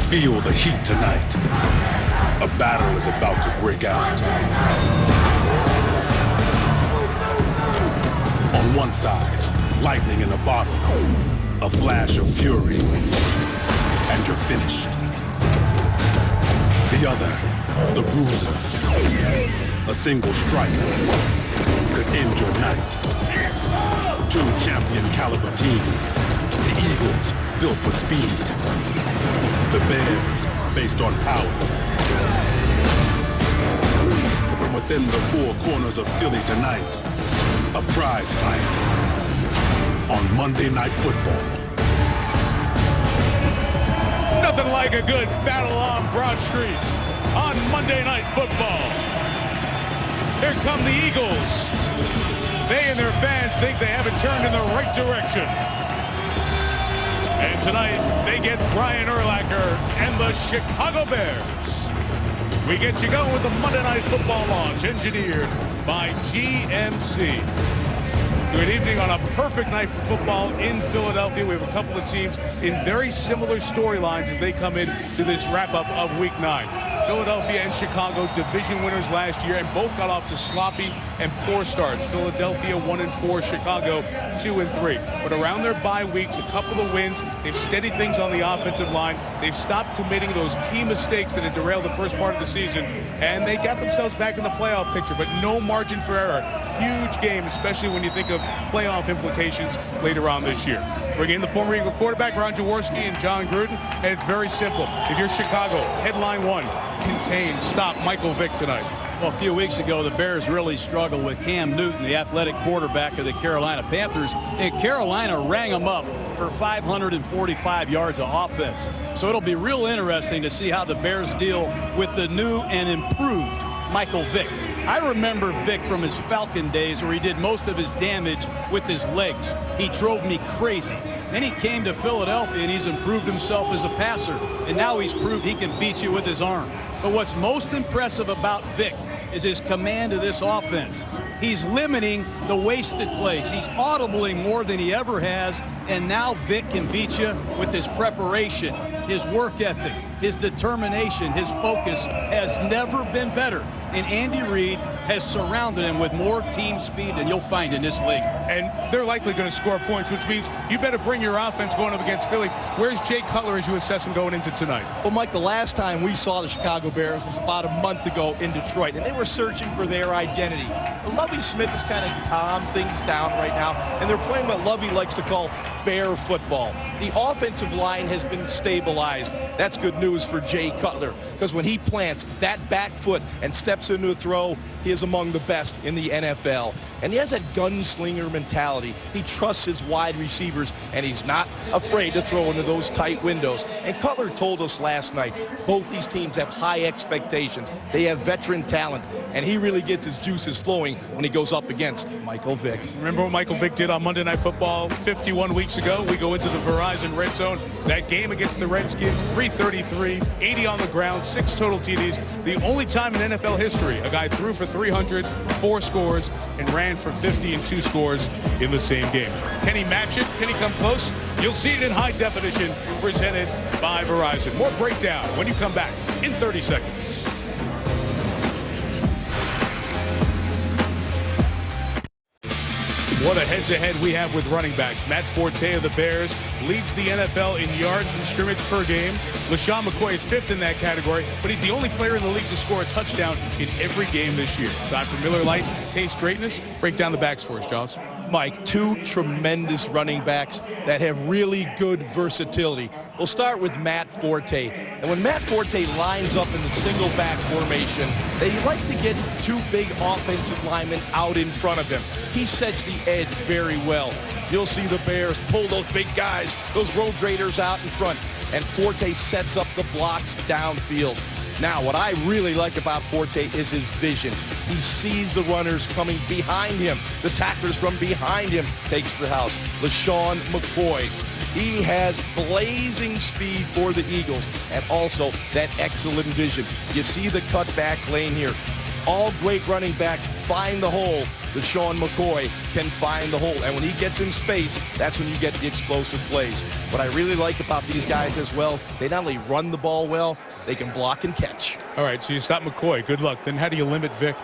Feel the heat tonight. A battle is about to break out. On one side, lightning in a bottle, a flash of fury, and you're finished. The other, the bruiser. A single strike could end your night. Two champion caliber teams. The Eagles, built for speed. The Bears, based on power. From within the four corners of Philly tonight, a prize fight on Monday Night Football. Nothing like a good battle on Broad Street on Monday Night Football. Here come the Eagles. They and their fans think they haven't turned in the right direction. And tonight, they get Brian Urlacher and the Chicago Bears. We get you going with the Monday Night Football launch, engineered by GMC. Good evening on a perfect night for football in Philadelphia. We have a couple of teams in very similar storylines as they come in to this wrap-up of Week 9. Philadelphia and Chicago, division winners last year, and both got off to sloppy and poor starts. Philadelphia 1-4, Chicago 2-3. But around their bye weeks, a couple of wins, they've steadied things on the offensive line. They've stopped committing those key mistakes that had derailed the first part of the season, and they got themselves back in the playoff picture, but no margin for error. Huge game, especially when you think of playoff implications later on this year. Bring in the former Eagle quarterback, Ron Jaworski and John Gruden, and it's very simple. If you're Chicago, headline one, contain, stop Michael Vick tonight. Well, a few weeks ago, the Bears really struggled with Cam Newton, the athletic quarterback of the Carolina Panthers, and Carolina rang him up for 545 yards of offense. So it'll be real interesting to see how the Bears deal with the new and improved Michael Vick. I remember Vick from his Falcon days where he did most of his damage with his legs. He drove me crazy. Then he came to Philadelphia and he's improved himself as a passer. And now he's proved he can beat you with his arm. But what's most impressive about Vick is his command of this offense. He's limiting the wasted plays. He's audibling more than he ever has. And now Vick can beat you with his preparation, his work ethic, his determination, his focus has never been better. And Andy Reid has surrounded him with more team speed than you'll find in this league. And they're likely going to score points, which means you better bring your offense going up against Philly. Where's Jay Cutler as you assess him going into tonight? Well, Mike, the last time we saw the Chicago Bears was about a month ago in Detroit, and they were searching for their identity. Lovie Smith has kind of calmed things down right now, and they're playing what Lovie likes to call bear football. The offensive line has been stabilized. That's good news for Jay Cutler, because when he plants that back foot and steps into a throw, he is among the best in the NFL. And he has that gunslinger mentality. He trusts his wide receivers, and he's not afraid to throw into those tight windows. And Cutler told us last night, both these teams have high expectations. They have veteran talent, and he really gets his juices flowing when he goes up against Michael Vick. Remember what Michael Vick did on Monday Night Football 51 weeks ago? We go into the Verizon Red Zone. That game against the Redskins, 333, 80 on the ground, 6 total TDs. The only time in NFL history a guy threw for 300, 4 scores, and ran for 50 and 2 scores in the same game. Can he match it? Can he come close? You'll see it in high definition, presented by Verizon. More breakdown when you come back in 30 seconds. What a head-to-head we have with running backs. Matt Forte of the Bears leads the NFL in yards from scrimmage per game. LaShawn McCoy is 5th in that category, but he's the only player in the league to score a touchdown in every game this year. Time for Miller Lite. Taste greatness. Break down the backs for us, Jaws. Mike, 2 tremendous running backs that have really good versatility. We'll start with Matt Forte. And when Matt Forte lines up in the single back formation, they like to get 2 big offensive linemen out in front of him. He sets the edge very well. You'll see the Bears pull those big guys, those road graders out in front, and Forte sets up the blocks downfield. Now, what I really like about Forte is his vision. He sees the runners coming behind him. The tacklers from behind him takes the house. LaShawn McCoy, he has blazing speed for the Eagles and also that excellent vision. You see the cutback lane here. all great running backs find the hole. Deshaun McCoy can find the hole. And when he gets in space, that's when you get the explosive plays. What I really like about these guys as well, they not only run the ball well, they can block and catch. All right, so you stop McCoy. Good luck. Then how do you limit Vic?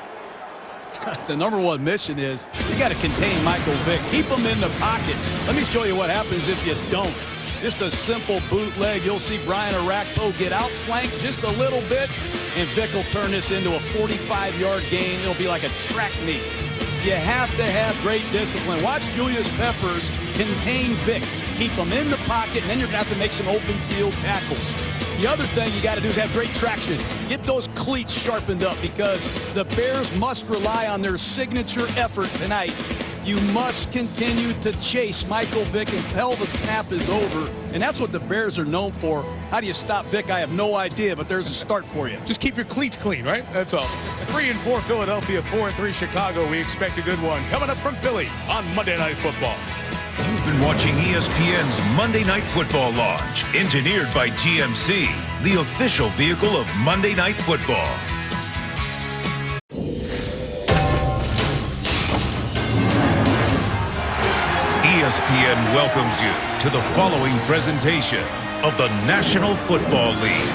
The number one mission is you got to contain Michael Vick. Keep him in the pocket. Let me show you what happens if you don't. Just a simple bootleg. You'll see Brian Arakpo get outflanked just a little bit, and Vick will turn this into a 45-yard gain. It'll be like a track meet. You have to have great discipline. Watch Julius Peppers contain Vick. Keep him in the pocket, and then you're going to have to make some open field tackles. The other thing you got to do is have great traction. Get those cleats sharpened up because the Bears must rely on their signature effort tonight. You must continue to chase Michael Vick until the snap is over, and that's what the Bears are known for. How do you stop Vick? I have no idea, but there's a start for you. Just keep your cleats clean, right? That's all. 3-4 Philadelphia, 4-3 Chicago. We expect a good one coming up from Philly on Monday Night Football. You've been watching ESPN's Monday Night Football launch, engineered by GMC, the official vehicle of Monday Night Football. ESPN welcomes you to the following presentation of the National Football League.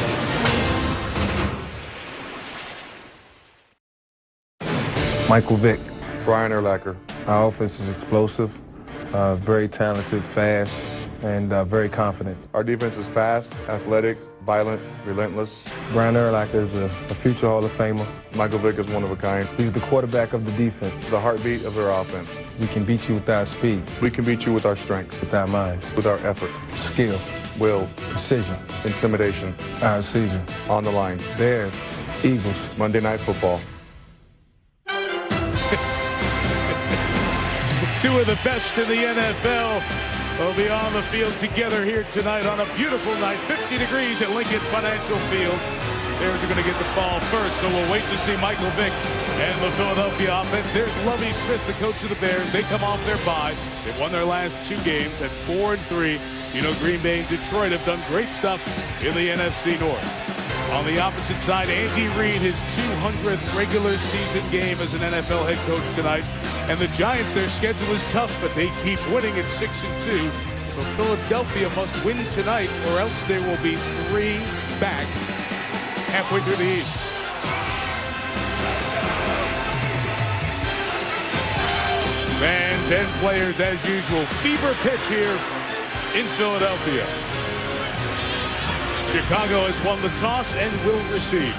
Michael Vick. Brian Urlacher. Our offense is explosive, very talented, fast, and very confident. Our defense is fast, athletic, violent, relentless. Brian Urlacher is a future Hall of Famer. Michael Vick is one of a kind. He's the quarterback of the defense. The heartbeat of our offense. We can beat you with our speed, We can beat you with our strength, with our mind, with our effort, skill, will, precision, intimidation. our season. On the line. Bears, Eagles. Monday Night Football. Two of the best in the NFL will be on the field together here tonight on a beautiful night. 50 degrees at Lincoln Financial Field. Bears are going to get the ball first, so we'll wait to see Michael Vick and the Philadelphia offense. There's Lovie Smith, the coach of the Bears. They come off their bye. They've won their last two games at 4-3. You know, Green Bay and Detroit have done great stuff in the NFC North. On the opposite side, Andy Reid, his 200th regular season game as an NFL head coach tonight. And the Giants, their schedule is tough, but they keep winning at 6-2. So Philadelphia must win tonight, or else there will be 3 back halfway through the East. Fans and players, as usual, fever pitch here in Philadelphia. Chicago has won the toss and will receive.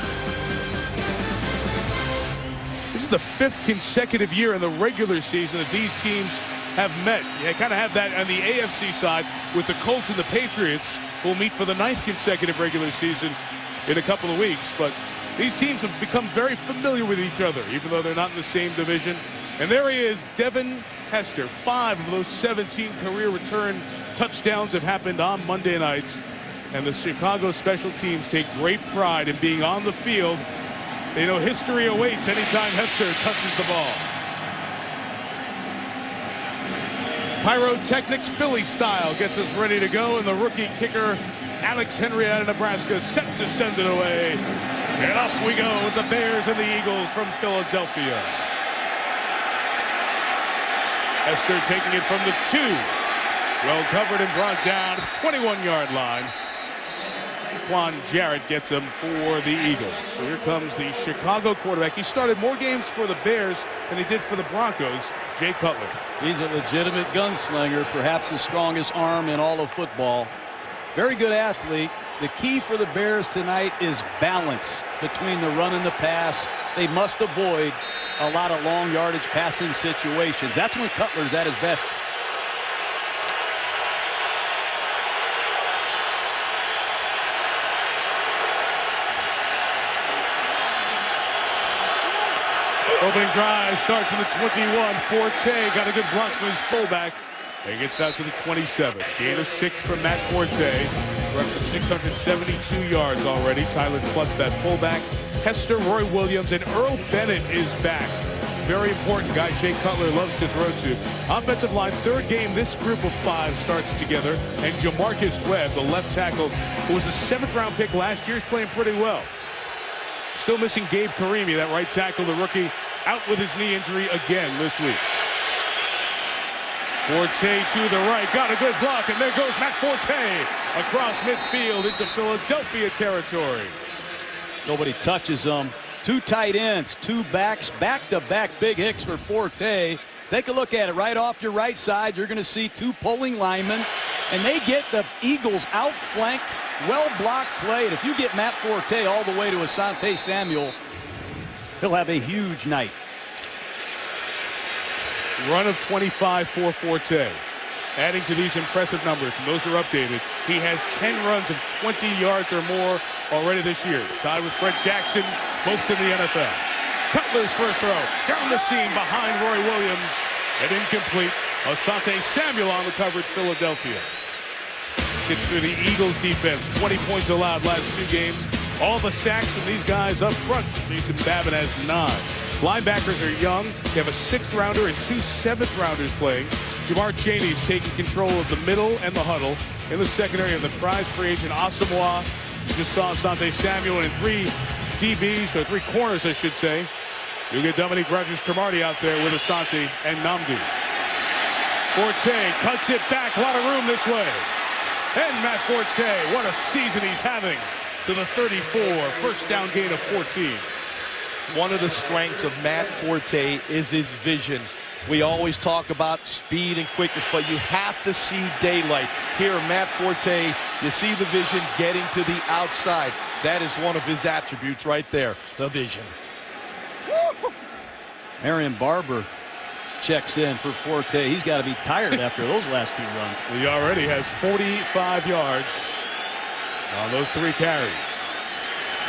This is the 5th consecutive year in the regular season that these teams have met. You kind of have that on the AFC side with the Colts and the Patriots, who will meet for the 9th consecutive regular season in a couple of weeks. But these teams have become very familiar with each other, even though they're not in the same division. And there he is, Devin Hester. 5 of those 17 career return touchdowns have happened on Monday nights. And the Chicago special teams take great pride in being on the field. They know history awaits anytime Hester touches the ball. Pyrotechnics Philly style gets us ready to go, and the rookie kicker Alex Henry out of Nebraska set to send it away. And off we go with the Bears and the Eagles from Philadelphia. Hester taking it from the 2. Well covered and brought down to the 21-yard line. Quan Jarrett gets him for the Eagles. So here comes the Chicago quarterback. He started more games for the Bears than he did for the Broncos, Jay Cutler. He's a legitimate gunslinger, perhaps the strongest arm in all of football. Very good athlete. The key for the Bears tonight is balance between the run and the pass. They must avoid a lot of long yardage passing situations. That's when Cutler's at his best. Opening drive starts to the 21. Forte got a good block from his fullback and gets down to the 27. Gain of 6 from Matt Forte. We're up to 672 yards already. Tyler Klutz, that fullback. Hester, Roy Williams, and Earl Bennett is back. Very important guy Jay Cutler loves to throw to. Offensive line, 3rd game this group of 5 starts together. And Jamarcus Webb, the left tackle, who was a 7th round pick last year, is playing pretty well. Still missing Gabe Karimi, that right tackle, the rookie, out with his knee injury again this week. Forte to the right, got a good block, and there goes Matt Forte across midfield into Philadelphia territory. Nobody touches them. 2 tight ends, 2 backs, back-to-back big hits for Forte. Take a look at it. Right off your right side, you're going to see 2 pulling linemen, and they get the Eagles outflanked, well-blocked play. And if you get Matt Forte all the way to Asante Samuel, he'll have a huge night. Run of 25 for Forte. Adding to these impressive numbers, and those are updated, he has 10 runs of 20 yards or more already this year. Tied with Fred Jackson, most in the NFL. Cutler's first throw, down the seam behind Roy Williams, and incomplete. Asante Samuel on the coverage, Philadelphia. Let's get through the Eagles defense. 20 points allowed last 2 games. All the sacks from these guys up front. Jason Babin has 9. Linebackers are young. They have a 6th rounder and 2 7th rounders playing. Jamar Chaney's taking control of the middle and the huddle. In the secondary of the prize free agent Asamoah. You just saw Asante Samuel and 3 DBs, or 3 corners, I should say. You'll get Dominique Rodgers-Cromartie out there with Asante and Namdi. Forte cuts it back. A lot of room this way. And Matt Forte, what a season he's having. To the 34, first down gain of 14. One of the strengths of Matt Forte is his vision. We always talk about speed and quickness, but you have to see daylight. Here, Matt Forte, you see the vision getting to the outside. That is one of his attributes right there, the vision. Marion Barber checks in for Forte. He's got to be tired after those last 2 runs. He already has 45 yards on those 3 carries.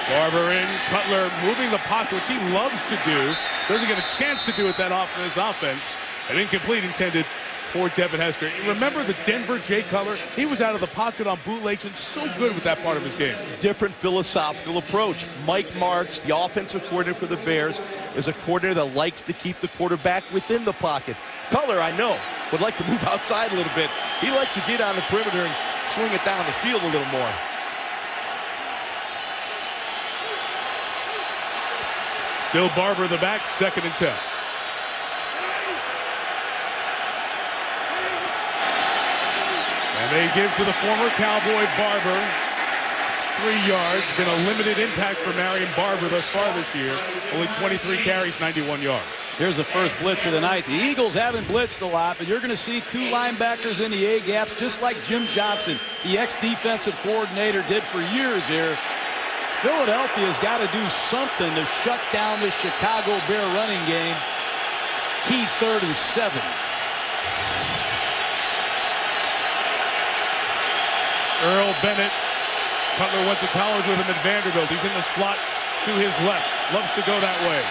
Barber in, Cutler moving the pocket, which he loves to do. Doesn't get a chance to do it that often in his offense. An incomplete intended for Devin Hester. Remember the Denver Jay Cutler? He was out of the pocket on bootlegs and so good with that part of his game. Different philosophical approach. Mike Martz, the offensive coordinator for the Bears, is a coordinator that likes to keep the quarterback within the pocket. Cutler, I know, would like to move outside a little bit. He likes to get on the perimeter and swing it down the field a little more. Still Barber the back, 2nd and 10. And they give to the former Cowboy Barber. It's 3 yards. Been a limited impact for Marion Barber thus far this year. Only 23 carries, 91 yards. Here's the first blitz of the night. The Eagles haven't blitzed a lot, but you're going to see 2 linebackers in the A-gaps, just like Jim Johnson, the ex-defensive coordinator, did for years here. Philadelphia's got to do something to shut down this Chicago Bear running game. Key 3rd and 7. Earl Bennett. Cutler went to college with him at Vanderbilt. He's in the slot to his left. Loves to go that way.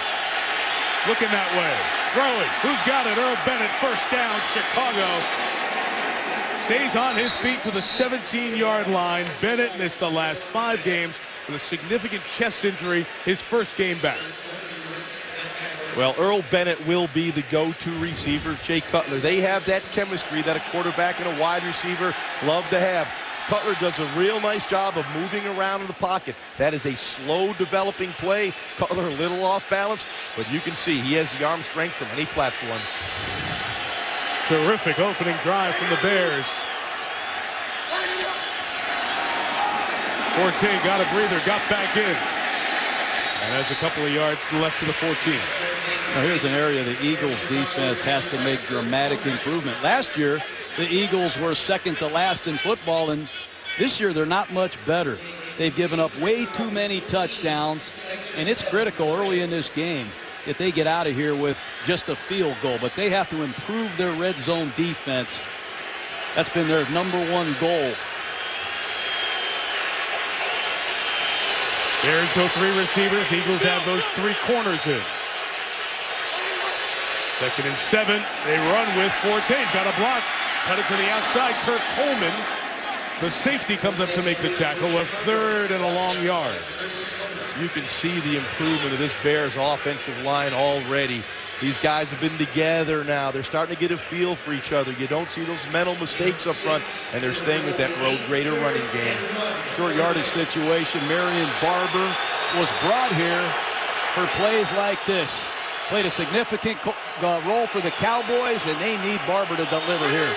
Looking that way. Throwing. Who's got it? Earl Bennett. First down, Chicago. Stays on his feet to the 17-yard line. Bennett missed the last 5 games with a significant chest injury, his first game back. Well, Earl Bennett will be the go-to receiver. Jay Cutler, they have that chemistry that a quarterback and a wide receiver love to have. Cutler does a real nice job of moving around in the pocket. That is a slow developing play. Cutler a little off balance, but you can see he has the arm strength from any platform. Terrific opening drive from the Bears. Forte got a breather, got back in. And has a couple of yards left to the 14. Now here's an area the Eagles defense has to make dramatic improvement. Last year, the Eagles were 2nd to last in football, and this year they're not much better. They've given up way too many touchdowns, and it's critical early in this game that they get out of here with just a field goal. But they have to improve their red zone defense. That's been their #1 goal. Bears go 3 receivers. Eagles have those 3 corners in. 2nd and 7. They run with Forte. He's got a block. Cut it to the outside. Kirk Coleman, the safety, comes up to make the tackle. A 3rd and a long yard. You can see the improvement of this Bears offensive line already. These guys have been together now. They're starting to get a feel for each other. You don't see those mental mistakes up front, and they're staying with that road grader running game. Short yardage situation. Marion Barber was brought here for plays like this. Played a significant role for the Cowboys, and they need Barber to deliver here.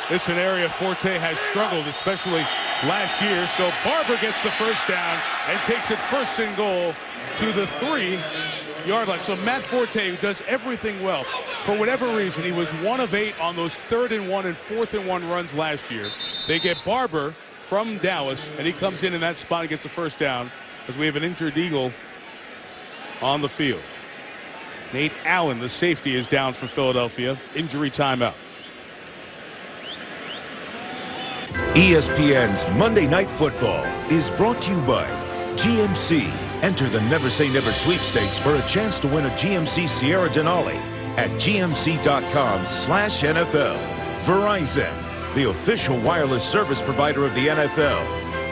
It's an area Forte has struggled, especially last year. So Barber gets the first down and takes it 1st and goal to the 3-yard line. So Matt Forte, who does everything well, for whatever reason, he was 1 of 8 on those 3rd and 1 and 4th and 1 runs last year. They get Barber from Dallas, and he comes in that spot and gets a first down as we have an injured Eagle on the field. Nate Allen, the safety, is down for Philadelphia. Injury timeout. ESPN's Monday Night Football is brought to you by GMC. Enter the Never Say Never sweepstakes for a chance to win a GMC Sierra Denali at gmc.com/NFL. Verizon, the official wireless service provider of the NFL.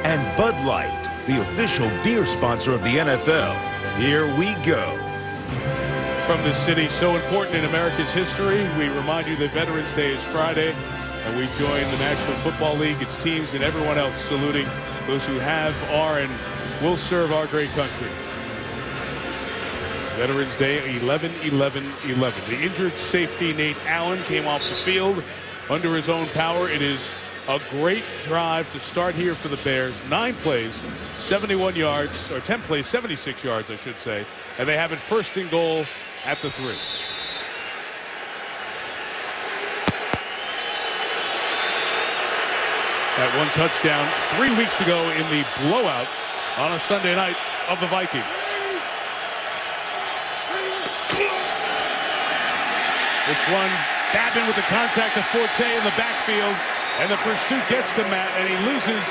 And Bud Light, the official beer sponsor of the NFL. Here we go. From the city so important in America's history, we remind you that Veterans Day is Friday, and we join the National Football League, its teams, and everyone else saluting those who have, are, and will serve our great country. Veterans Day, 11-11-11. The injured safety, Nate Allen, came off the field under his own power. It is a great drive to start here for the Bears. 9 plays, 71 yards, or 10 plays, 76 yards, I should say. And they have it 1st and goal at the 3. That one touchdown 3 weeks ago in the blowout on a Sunday night of the Vikings. This one, Babin with the contact of Forte in the backfield, and the pursuit gets to Matt, and he loses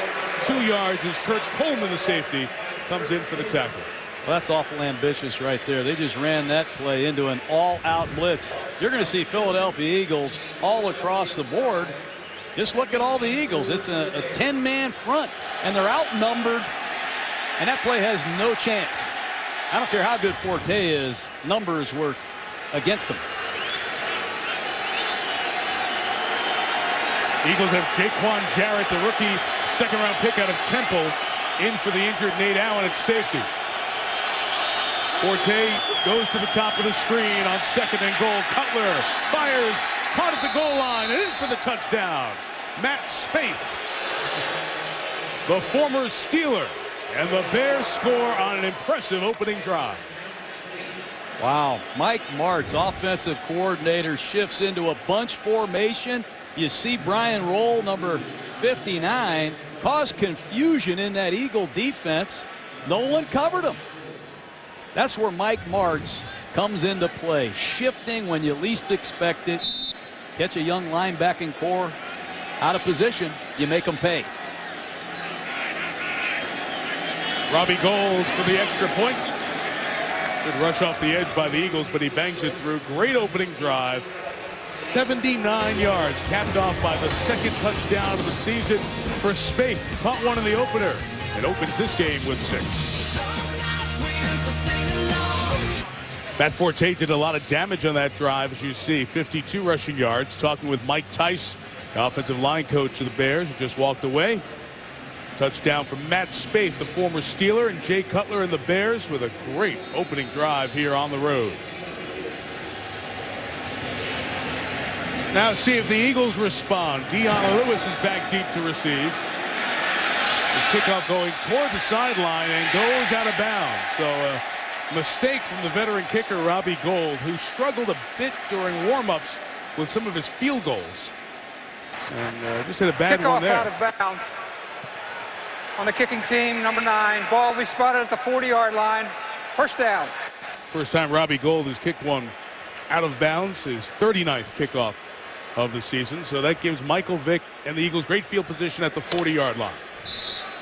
2 yards as Kurt Coleman, the safety, comes in for the tackle. Well, that's awful ambitious right there. They just ran that play into an all-out blitz. You're going to see Philadelphia Eagles all across the board. Just look at all the Eagles. It's a 10-man front, and they're outnumbered, and that play has no chance. I don't care how good Forte is. Numbers were against them. Eagles have Jaquan Jarrett, the rookie second-round pick out of Temple, in for the injured Nate Allen at safety. Forte goes to the top of the screen on 2nd and goal. Cutler fires, caught at the goal line, and in for the touchdown. Matt Spaeth, the former Steeler, and the Bears score on an impressive opening drive. Wow, Mike Martz, offensive coordinator, shifts into a bunch formation. You see Brian Roll, number 59, cause confusion in that Eagle defense. No one covered him. That's where Mike Martz comes into play, shifting when you least expect it. Catch a young linebacking core out of position, you make them pay. Robbie Gould for the extra point. Good rush off the edge by the Eagles, but he bangs it through. Great opening drive. 79 yards, capped off by the 2nd touchdown of the season for Spaeth. Caught one in the opener and opens this game with 6. Matt Forte did a lot of damage on that drive, as you see. 52 rushing yards. Talking with Mike Tice, the offensive line coach of the Bears, who just walked away. Touchdown from Matt Spaeth, the former Steeler, and Jay Cutler and the Bears with a great opening drive here on the road. Now see if the Eagles respond. Dion Lewis is back deep to receive. His kickoff going toward the sideline and goes out of bounds. So mistake from the veteran kicker, Robbie Gould, who struggled a bit during warm-ups with some of his field goals. And just hit a bad one there. Kickoff out of bounds on the kicking team, number 9. Ball will be spotted at the 40-yard line. First down. First time Robbie Gould has kicked one out of bounds, his 39th kickoff of the season. So that gives Michael Vick and the Eagles great field position at the 40-yard line.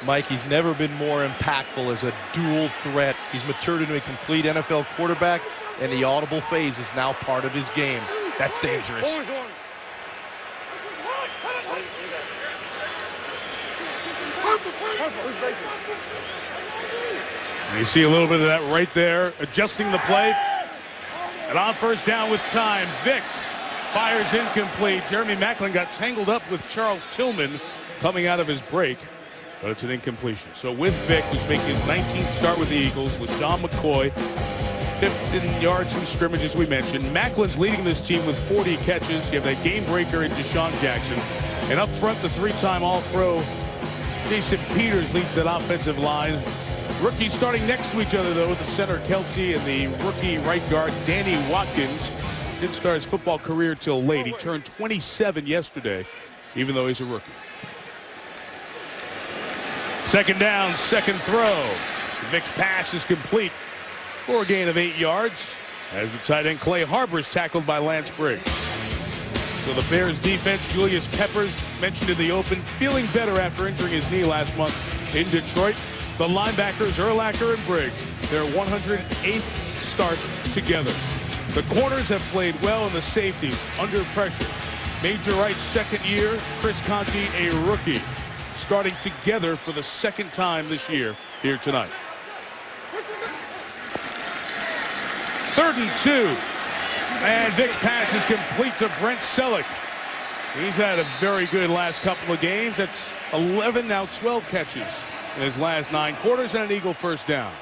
Mike, he's never been more impactful as a dual threat. He's matured into a complete NFL quarterback, and the audible phase is now part of his game. That's dangerous. And you see a little bit of that right there, adjusting the play. And on first down with time, Vick fires incomplete. Jeremy Maclin got tangled up with Charles Tillman coming out of his break. but it's an incompletion. So with Vick, who's making his 19th start with the Eagles, LaShawn McCoy, 5th in yards from scrimmage, as we mentioned. Macklin's leading this team with 40 catches. You have that game breaker in Deshaun Jackson. And up front, the 3-time All-Pro Jason Peters leads that offensive line. Rookies starting next to each other, though, the center Kelce and the rookie right guard Danny Watkins. Didn't start his football career till late. He turned 27 yesterday, even though he's a rookie. Second down, second throw. Vick's pass is complete for a gain of 8 yards as the tight end Clay Harbor's tackled by Lance Briggs. So the Bears defense, Julius Peppers, mentioned in the open, feeling better after injuring his knee last month in Detroit. The linebackers, Urlacher and Briggs, their 108th start together. The corners have played well, and the safeties under pressure. Major Wright's second year, Chris Conti, a rookie, starting together for the second time this year here tonight. 3rd and 2. And Vick's pass is complete to Brent Selleck. He's had a very good last couple of games. That's 11, now 12 catches in his last 9 quarters, and an Eagle first down.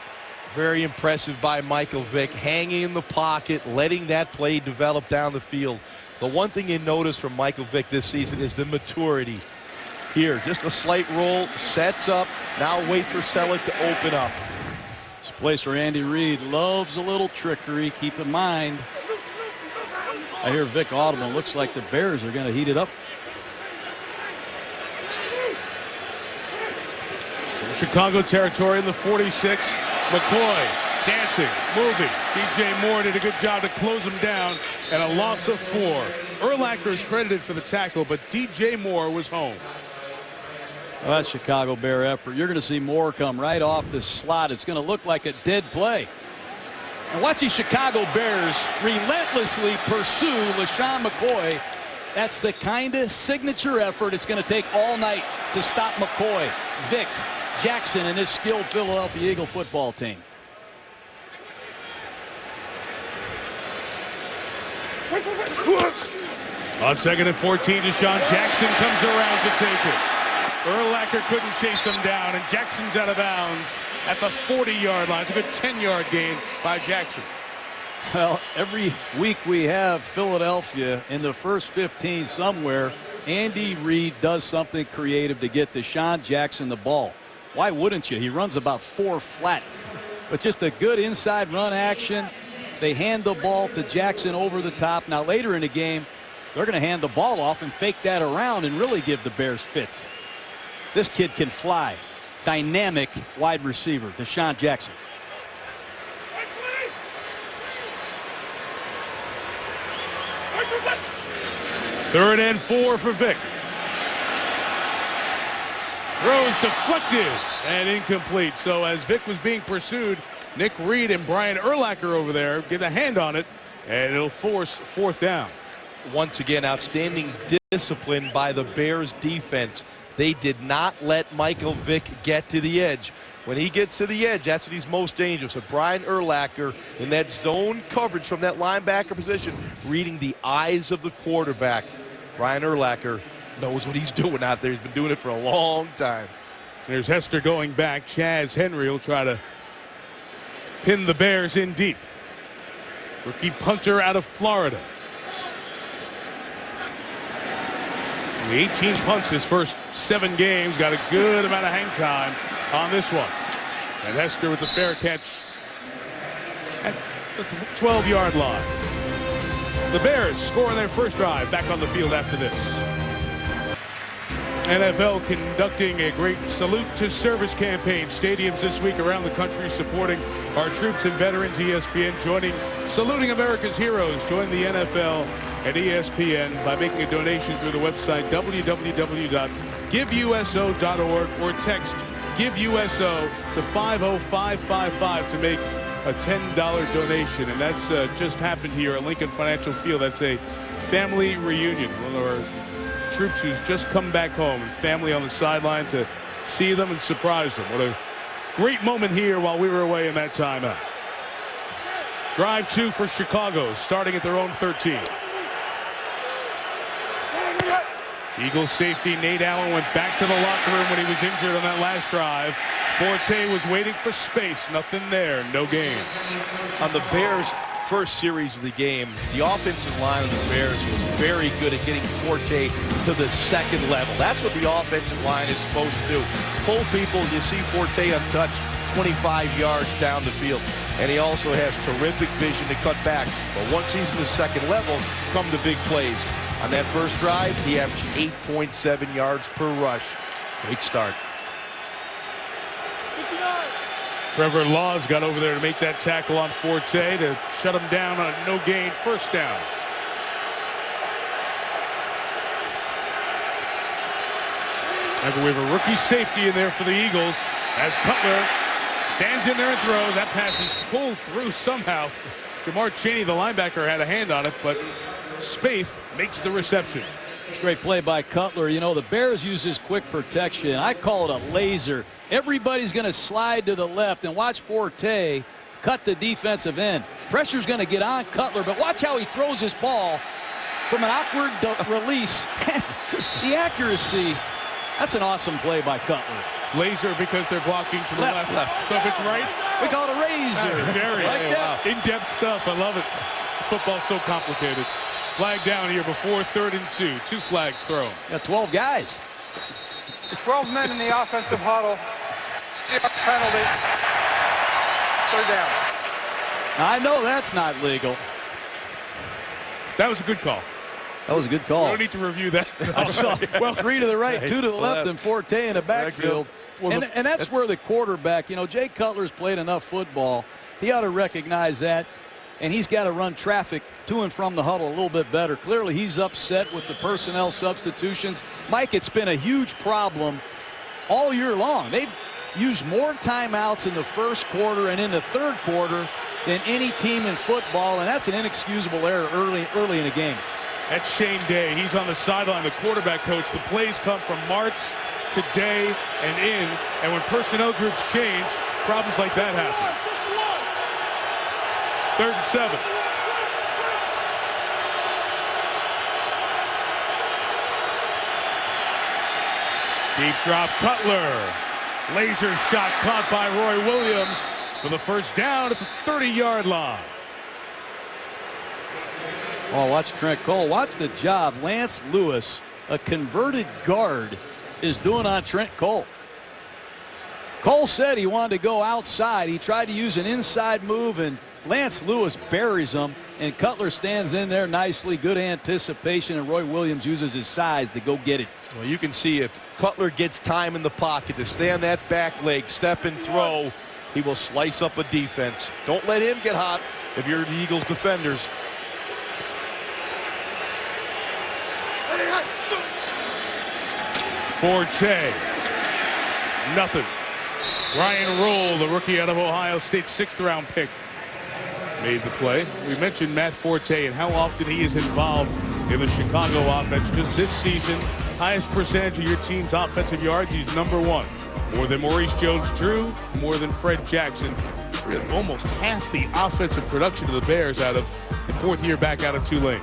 Very impressive by Michael Vick, hanging in the pocket, letting that play develop down the field. The one thing you notice from Michael Vick this season is the maturity. Here, just a slight roll, sets up, now waits for Selleck to open up. It's a place where Andy Reid loves a little trickery. Keep in mind, I hear Vic audible. Looks like the Bears are going to heat it up. Chicago territory in the 46. McCoy dancing, moving. DJ Moore did a good job to close him down, and a loss of 4. Urlacher is credited for the tackle, but DJ Moore was home. Well, that's Chicago Bear effort. You're going to see Moore come right off the slot. It's going to look like a dead play. And watch these Chicago Bears relentlessly pursue LaShawn McCoy. That's the kind of signature effort it's going to take all night to stop McCoy, Vick, Jackson, and his skilled Philadelphia Eagle football team. On 2nd and 14, Deshaun Jackson comes around to take it. Urlacher couldn't chase him down, and Jackson's out of bounds at the 40-yard line. It's a good 10-yard gain by Jackson. Well, every week we have Philadelphia in the first 15 somewhere. Andy Reid does something creative to get Deshaun Jackson the ball. Why wouldn't you? He runs about 4 flat. But just a good inside run action. They hand the ball to Jackson over the top. Now later in the game, they're going to hand the ball off and fake that around and really give the Bears fits. This kid can fly. Dynamic wide receiver, Deshaun Jackson. Third and 4 for Vick. Throws deflected and incomplete. So as Vick was being pursued, Nick Reed and Brian Urlacher over there get a hand on it, and it'll force 4th down. Once again, outstanding discipline by the Bears defense. They did not let Michael Vick get to the edge. When he gets to the edge, that's when he's most dangerous. With Brian Urlacher in that zone coverage from that linebacker position, reading the eyes of the quarterback. Brian Urlacher knows what he's doing out there. He's been doing it for a long time. There's Hester going back. Chaz Henry will try to pin the Bears in deep. Rookie punter out of Florida. 18 punts his first 7 games. Got a good amount of hang time on this one. And Hester with the fair catch at the 12-yard line. The Bears scoring their first drive back on the field after this. NFL conducting a great salute to service campaign. Stadiums this week around the country supporting our troops and veterans. ESPN saluting America's heroes. Join the NFL and ESPN by making a donation through the website www.giveuso.org or text GiveUSO to 50555 to make a $10 donation. And that's just happened here at Lincoln Financial Field. That's a family reunion. One of our troops who's just come back home, and family on the sideline to see them and surprise them. What a great moment here while we were away in that timeout. Drive 2 for Chicago, starting at their own 13. Eagles safety Nate Allen went back to the locker room when he was injured on that last drive. Forte was waiting for space. Nothing there. No gain. On the Bears' first series of the game, the offensive line of the Bears was very good at getting Forte to the second level. That's what the offensive line is supposed to do. Pull people. You see Forte untouched 25 yards down the field. And he also has terrific vision to cut back. But once he's in the second level, come the big plays. On that first drive, he averaged 8.7 yards per rush. Great start. Trevor Laws got over there to make that tackle on Forte to shut him down on a no-gain first down. Remember, we have a rookie safety in there for the Eagles as Cutler stands in there and throws. That pass is pulled through somehow. Jamar Chaney, the linebacker, had a hand on it, but Spaeth makes the reception. Great play by Cutler. You know, the Bears use this quick protection. I call it a laser. Everybody's going to slide to the left, and watch Forte cut the defensive end. Pressure's going to get on Cutler, but watch how he throws this ball from an awkward release. The accuracy, that's an awesome play by Cutler. Laser because they're blocking to the left. So if it's right, we call it a razor. Very like that. In-depth stuff. I love it. Football's so complicated. Flag down here before 3rd and 2. 2 flags thrown. Got 12 guys. 12 men in the offensive huddle. Penalty. 3rd down. Now, I know that's not legal. That was a good call. That was a good call. We don't need to review that. I saw 3 to the right, 2 to the left, and Forte in the backfield. And that's where the quarterback, you know, Jay Cutler's played enough football. He ought to recognize that. And he's got to run traffic to and from the huddle a little bit better. Clearly, he's upset with the personnel substitutions. Mike, it's been a huge problem all year long. They've used more timeouts in the first quarter and in the third quarter than any team in football, and that's an inexcusable error early in a game. That's Shane Day. He's on the sideline, the quarterback coach. The plays come from Martz to Day and in, and when personnel groups change, problems like that happen. 3rd and 7. Deep drop, Cutler. Laser shot caught by Roy Williams for the first down at the 30-yard line. Oh, watch Trent Cole. Watch the job Lance Lewis, a converted guard, is doing on Trent Cole. Cole said he wanted to go outside. He tried to use an inside move, and Lance Lewis buries him, and Cutler stands in there nicely. Good anticipation, and Roy Williams uses his size to go get it. Well, you can see if Cutler gets time in the pocket to stay on that back leg, step and throw, he will slice up a defense. Don't let him get hot if you're the Eagles defenders. Forte. Nothing. Ryan Roll, the rookie out of Ohio State, 6th-round pick, made the play. We mentioned Matt Forte and how often he is involved in the Chicago offense. Just this season, highest percentage of your team's offensive yards, he's #1. More than Maurice Jones-Drew, more than Fred Jackson. Really almost half the offensive production of the Bears out of the 4th year back out of Tulane.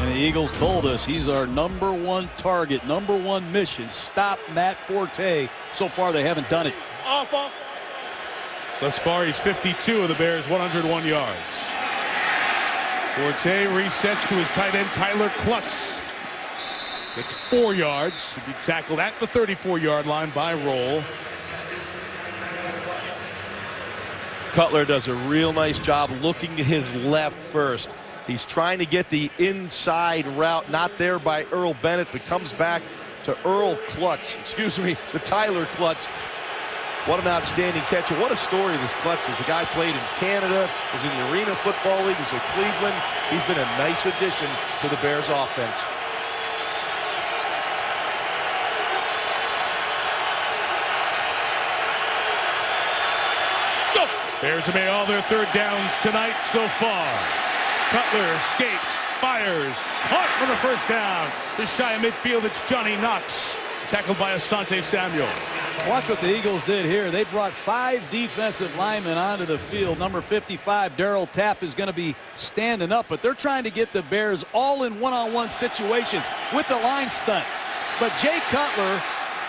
And the Eagles told us he's our #1 target, #1 mission. Stop Matt Forte. So far, they haven't done it. Thus far, he's 52 of the Bears' 101 yards. Forte resets to his tight end, Tyler Klutz. Gets 4 yards. Should be tackled at the 34-yard line by Roll. Cutler does a real nice job looking at his left first. He's trying to get the inside route, not there by Earl Bennett, but comes back to the Tyler Klutz. What an outstanding catch, and what a story this Klutz is. A guy played in Canada, was in the Arena Football League, was with Cleveland. He's been a nice addition to the Bears offense. Bears have made all their 3rd downs tonight so far. Cutler escapes, fires, caught for the first down. Just shy of midfield, it's Johnny Knox, tackled by Asante Samuel. Watch what the Eagles did here. They brought 5 defensive linemen onto the field. Number 55, Darryl Tapp, is going to be standing up, but they're trying to get the Bears all in one-on-one situations with the line stunt. But Jay Cutler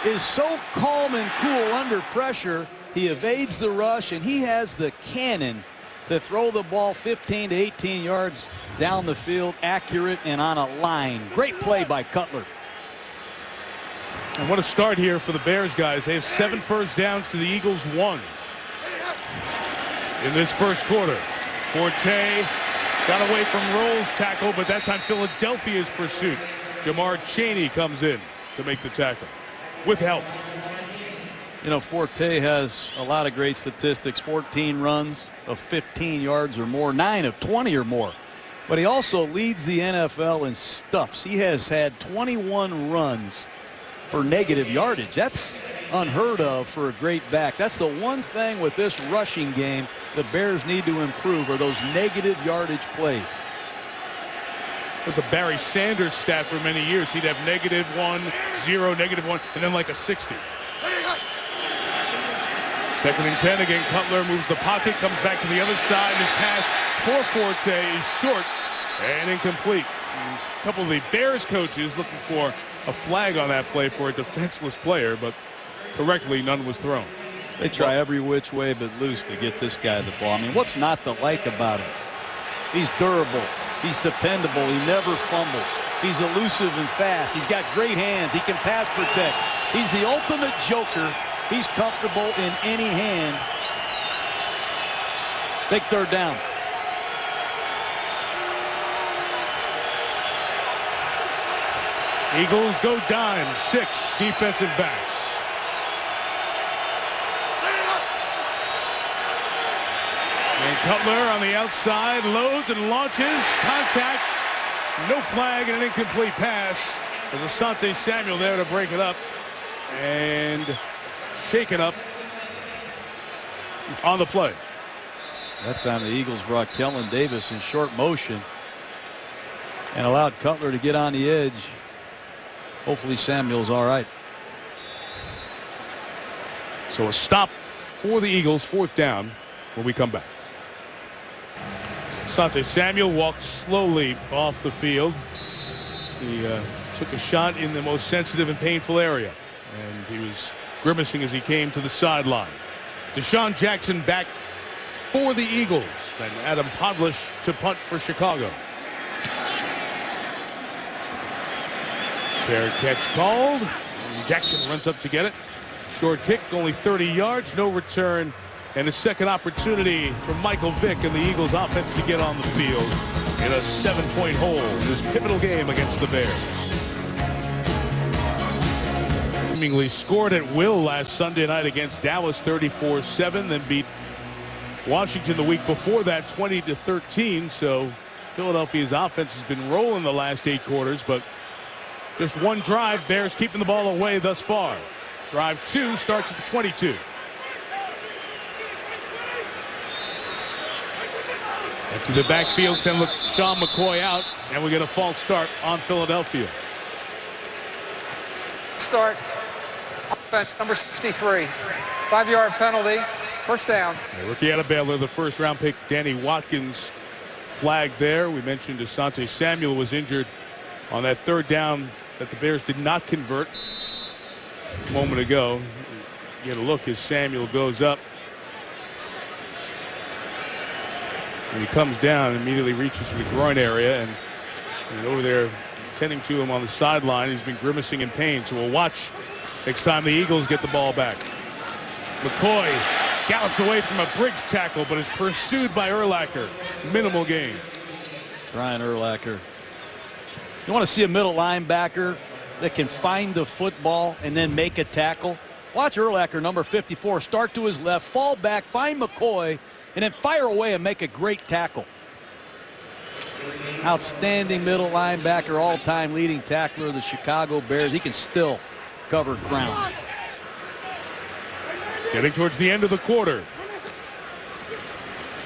is so calm and cool under pressure. He evades the rush, and he has the cannon to throw the ball 15 to 18 yards down the field, accurate and on a line. Great play by Cutler. And what a start here for the Bears, guys. They have 7 first downs to the Eagles 1 in this first quarter. Forte got away from Roll's tackle, but that time Philadelphia's pursuit. Jamar Chaney comes in to make the tackle with help. You know, Forte has a lot of great statistics. 14 runs of 15 yards or more, 9 of 20 or more. But he also leads the NFL in stuffs. He has had 21 runs for negative yardage. That's unheard of for a great back. That's the one thing with this rushing game the Bears need to improve, are those negative yardage plays. It was a Barry Sanders stat for many years. He'd have -1, 0, -1, and then like a 60. 2nd and 10 again. Cutler moves the pocket, comes back to the other side. His pass for Forte is short and incomplete. A couple of the Bears coaches looking for a flag on that play for a defenseless player, but correctly none was thrown. They try every which way but loose to get this guy the ball. I mean, what's not to like about him? He's durable. He's dependable. He never fumbles. He's elusive and fast. He's got great hands. He can pass protect. He's the ultimate joker. He's comfortable in any hand. Big 3rd down. Eagles go dime, 6 defensive backs. And Cutler on the outside loads and launches. Contact. No flag and an incomplete pass. There's Asante Samuel there to break it up. And shake it up on the play. That time the Eagles brought Kellen Davis in short motion and allowed Cutler to get on the edge. Hopefully Samuel's all right. So a stop for the Eagles, 4th down when we come back. Asante Samuel walked slowly off the field. He took a shot in the most sensitive and painful area, and he was grimacing as he came to the sideline. Deshaun Jackson back for the Eagles, and Adam Podlish to punt for Chicago. Fair catch called. And Jackson runs up to get it. Short kick, only 30 yards, no return, and a second opportunity for Michael Vick and the Eagles offense to get on the field in a 7-point hole in this pivotal game against the Bears. Seemingly scored at will last Sunday night against Dallas 34-7, then beat Washington the week before that 20-13. So Philadelphia's offense has been rolling the last 8 quarters, but just one drive. Bears keeping the ball away thus far. Drive 2 starts at the 22. And to the backfield, send Sean McCoy out, and we get a false start on Philadelphia. Start. Offense, number 63. 5-yard penalty. First down. The rookie out of Baylor, the first-round pick, Danny Watkins, flagged there. We mentioned Asante Samuel was injured on that 3rd down that the Bears did not convert a moment ago. You get a look as Samuel goes up. And he comes down and immediately reaches for the groin area, and over there tending to him on the sideline. He's been grimacing in pain, so we'll watch next time the Eagles get the ball back. McCoy gallops away from a Briggs tackle, but is pursued by Urlacher. Minimal gain. Brian Urlacher. You want to see a middle linebacker that can find the football and then make a tackle? Watch Urlacher, number 54, start to his left, fall back, find McCoy, and then fire away and make a great tackle. Outstanding middle linebacker, all-time leading tackler of the Chicago Bears. He can still cover ground. Getting towards the end of the quarter.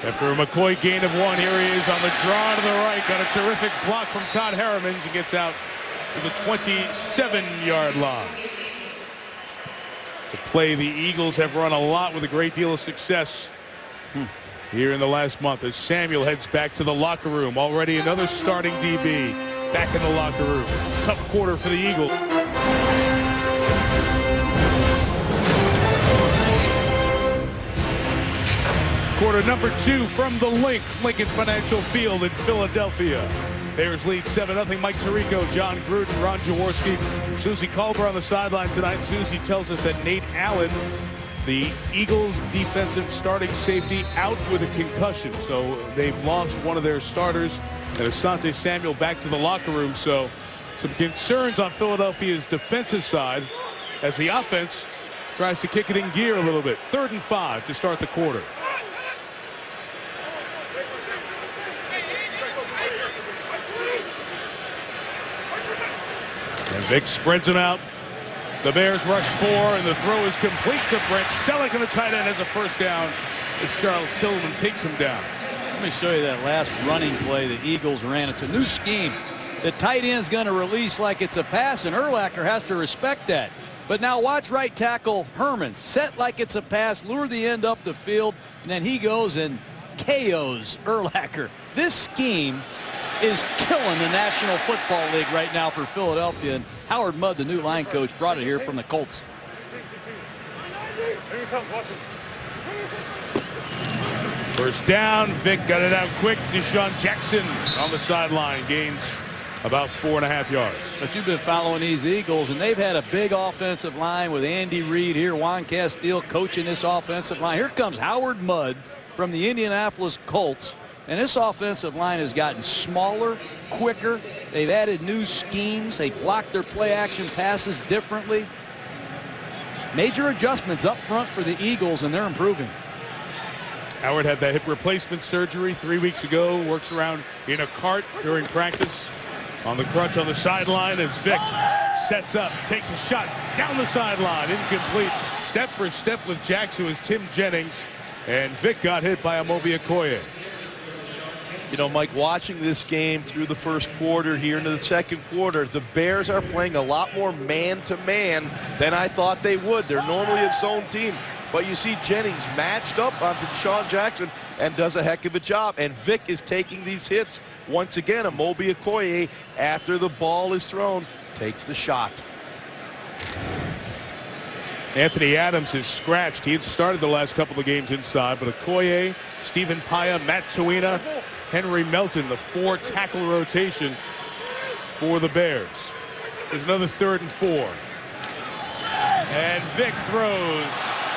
After a McCoy gain of 1, here he is on the draw to the right. Got a terrific block from Todd Harrimans and gets out to the 27-yard line. to play. The Eagles have run a lot with a great deal of success here in the last month as Samuel heads back to the locker room. Already another starting DB back in the locker room. Tough quarter for the Eagles. Quarter number 2 from the Lincoln Financial Field in Philadelphia. Bears lead 7-0. Mike Tirico, John Gruden, Ron Jaworski, Susie Culver on the sideline tonight. Susie tells us that Nate Allen, the Eagles defensive starting safety, out with a concussion. So they've lost one of their starters, and Asante Samuel back to the locker room. So some concerns on Philadelphia's defensive side as the offense tries to kick it in gear a little bit. 3rd and 5 to start the quarter. And Vick spreads him out. The Bears rush 4, and the throw is complete to Brent Selleck, and the tight end has a first down as Charles Tillman takes him down. Let me show you that last running play the Eagles ran. It's a new scheme. The tight end's going to release like it's a pass, and Urlacher has to respect that. But now watch right tackle Herman set like it's a pass, lure the end up the field, and then he goes and KOs Urlacher. This scheme is killing the National Football League right now for Philadelphia, and Howard Mudd, the new line coach, brought it here from the Colts. First down. Vick got it out quick. Deshaun Jackson on the sideline gains about 4.5 yards. But you've been following these Eagles, and they've had a big offensive line with Andy Reid here, Juan Castile coaching this offensive line. Here comes Howard Mudd from the Indianapolis Colts. And this offensive line has gotten smaller, quicker. They've added new schemes. They block their play action passes differently. Major adjustments up front for the Eagles, and they're improving. Howard had that hip replacement surgery 3 weeks ago. Works around in a cart during practice. On the crutch on the sideline as Vick sets up, takes a shot down the sideline. Incomplete. Step for step with Jackson was Tim Jennings. And Vick got hit by Amobi Okoye. You know, Mike, watching this game through the first quarter here into the second quarter, the Bears are playing a lot more man-to-man than I thought they would. They're normally a zone team. But you see Jennings matched up onto Deshaun Jackson and does a heck of a job. And Vick is taking these hits. Once again, Amobi Okoye, after the ball is thrown, takes the shot. Anthony Adams is scratched. He had started the last couple of games inside, but Okoye, Stephen Paya, Matt Tuina, Henry Melton, the 4-tackle rotation for the Bears. There's another 3rd and 4. And Vick throws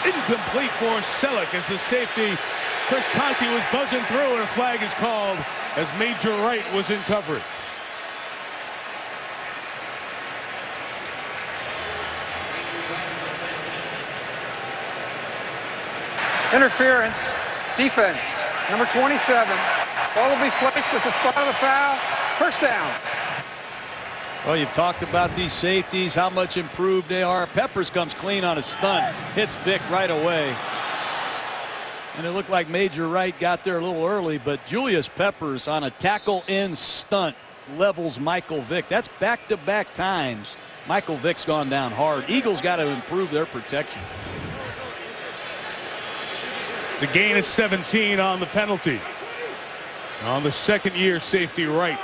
incomplete for Selleck as the safety. Chris Conti was buzzing through, and a flag is called as Major Wright was in coverage. Interference, defense, number 27. Ball will be placed at the spot of the foul. First down. Well, you've talked about these safeties, how much improved they are. Peppers comes clean on a stunt, hits Vick right away. And it looked like Major Wright got there a little early, but Julius Peppers on a tackle-in stunt levels Michael Vick. That's back-to-back times Michael Vick's gone down hard. Eagles got to improve their protection. It's a gain of 17 on the penalty. On the second-year safety Wright.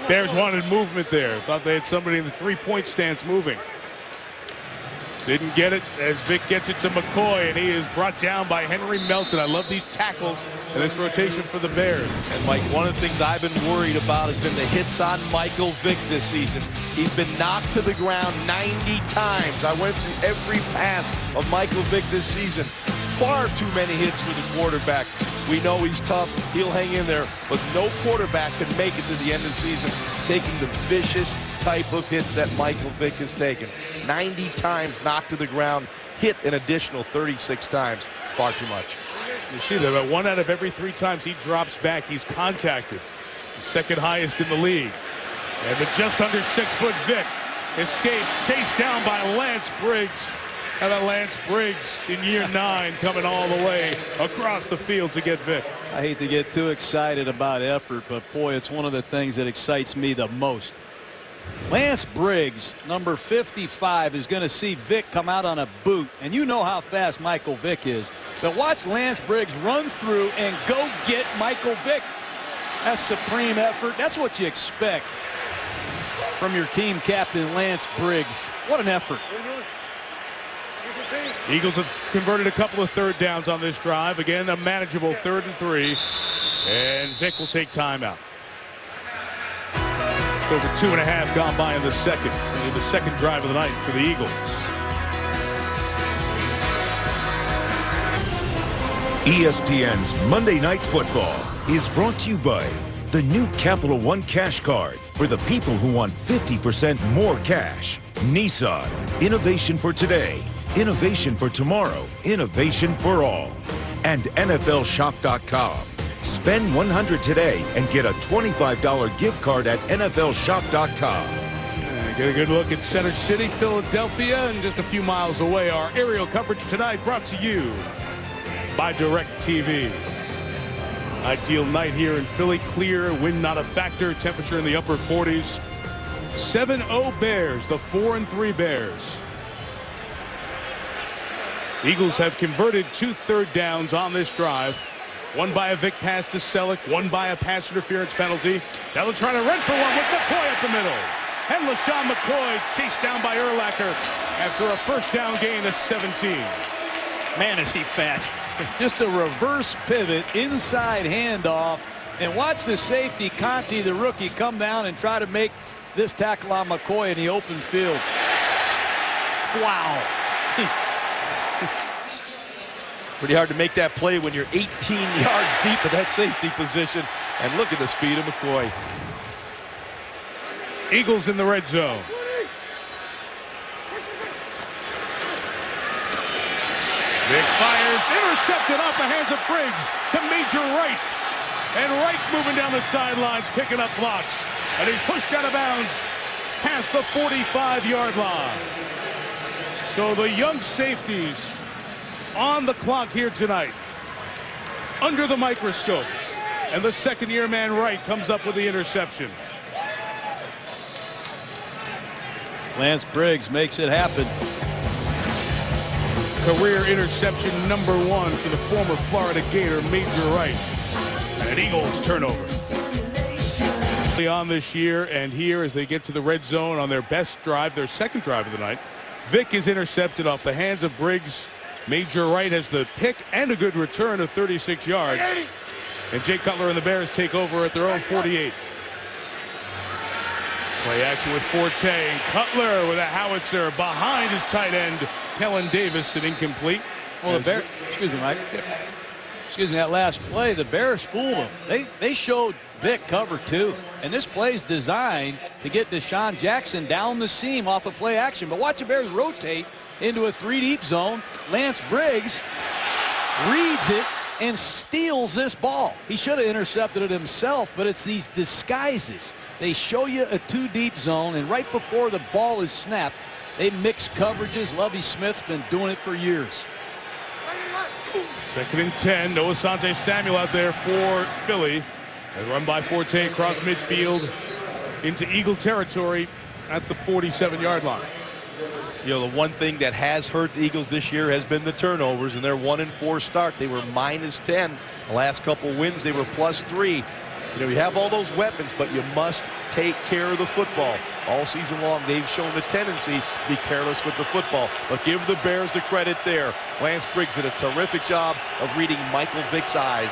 Bears wanted movement there. Thought they had somebody in the three-point stance moving. Didn't get it as Vick gets it to McCoy, and he is brought down by Henry Melton. I love these tackles and this rotation for the Bears. And Mike, one of the things I've been worried about has been the hits on Michael Vick this season. He's been knocked to the ground 90 times. I went through every pass of Michael Vick this season. Far too many hits for the quarterback. We know he's tough. He'll hang in there, but no quarterback can make it to the end of the season taking the vicious type of hits that Michael Vick has taken. 90 times knocked to the ground, hit an additional 36 times. Far too much. You see that about 1 out of every 3 times he drops back, he's contacted. The second highest in the league. And the just under 6-foot Vick escapes, chased down by Lance Briggs. How about Lance Briggs in year 9 coming all the way across the field to get Vick? I hate to get too excited about effort, but boy, it's one of the things that excites me the most. Lance Briggs, number 55, is going to see Vick come out on a boot. And you know how fast Michael Vick is. But watch Lance Briggs run through and go get Michael Vick. That's supreme effort. That's what you expect from your team captain, Lance Briggs. What an effort. Eagles have converted a couple of third downs on this drive. Again, a manageable 3rd and 3. And Vick will take timeout. Over 2.5 gone by in the second drive of the night for the Eagles. ESPN's Monday Night Football is brought to you by the new Capital One Cash Card for the people who want 50% more cash. Nissan, innovation for today, innovation for tomorrow, innovation for all. And NFLShop.com. Spend $100 today and get a $25 gift card at NFLShop.com. Get a good look at Center City, Philadelphia, and just a few miles away. Our aerial coverage tonight brought to you by DirecTV. Ideal night here in Philly. Clear, wind not a factor, temperature in the upper 40s. 7-0 Bears, the 4-3 Bears. Eagles have converted 2 third downs on this drive. One by a Vick pass to Selleck, one by a pass interference penalty. Now they're trying to run for one with McCoy up the middle. And LaShawn McCoy chased down by Urlacher after a first down gain of 17. Man, is he fast. Just a reverse pivot, inside handoff. And watch the safety, Conti, the rookie, come down and try to make this tackle on McCoy in the open field. Wow. Pretty hard to make that play when you're 18 yards deep in that safety position. And look at the speed of McCoy. Eagles in the red zone. Vick fires, intercepted off the hands of Briggs to Major Wright. And Wright moving down the sidelines, picking up blocks. And he's pushed out of bounds past the 45-yard line. So the young safeties on the clock here tonight, under the microscope, and the second-year man Wright comes up with the interception. Lance Briggs makes it happen. Career interception number 1 for the former Florida Gator, Major Wright. And an Eagles turnover. On this year, and here as they get to the red zone on their best drive, their second drive of the night, Vick is intercepted off the hands of Briggs. Major Wright has the pick and a good return of 36 yards. And Jay Cutler and the Bears take over at their own 48. Play action with Forte. And Cutler with a howitzer behind his tight end, Kellen Davis, and incomplete. Well, the Bears, excuse me, Mike. Excuse me, that last play, the Bears fooled them. They showed Vick cover 2. And this play's designed to get Deshaun Jackson down the seam off of play action. But watch the Bears rotate into a 3-deep zone. Lance Briggs reads it and steals this ball. He should have intercepted it himself, but it's these disguises. They show you a 2-deep zone, and right before the ball is snapped, they mix coverages. Lovie Smith's been doing it for years. 2nd and 10. Noah Sante Samuel out there for Philly. And run by Forte across midfield into Eagle territory at the 47-yard line. You know, the one thing that has hurt the Eagles this year has been the turnovers, and their 1-4 start. They were -10. The last couple wins, they were +3. You know, you have all those weapons, but you must take care of the football. All season long, they've shown a tendency to be careless with the football. But give the Bears the credit there. Lance Briggs did a terrific job of reading Michael Vick's eyes.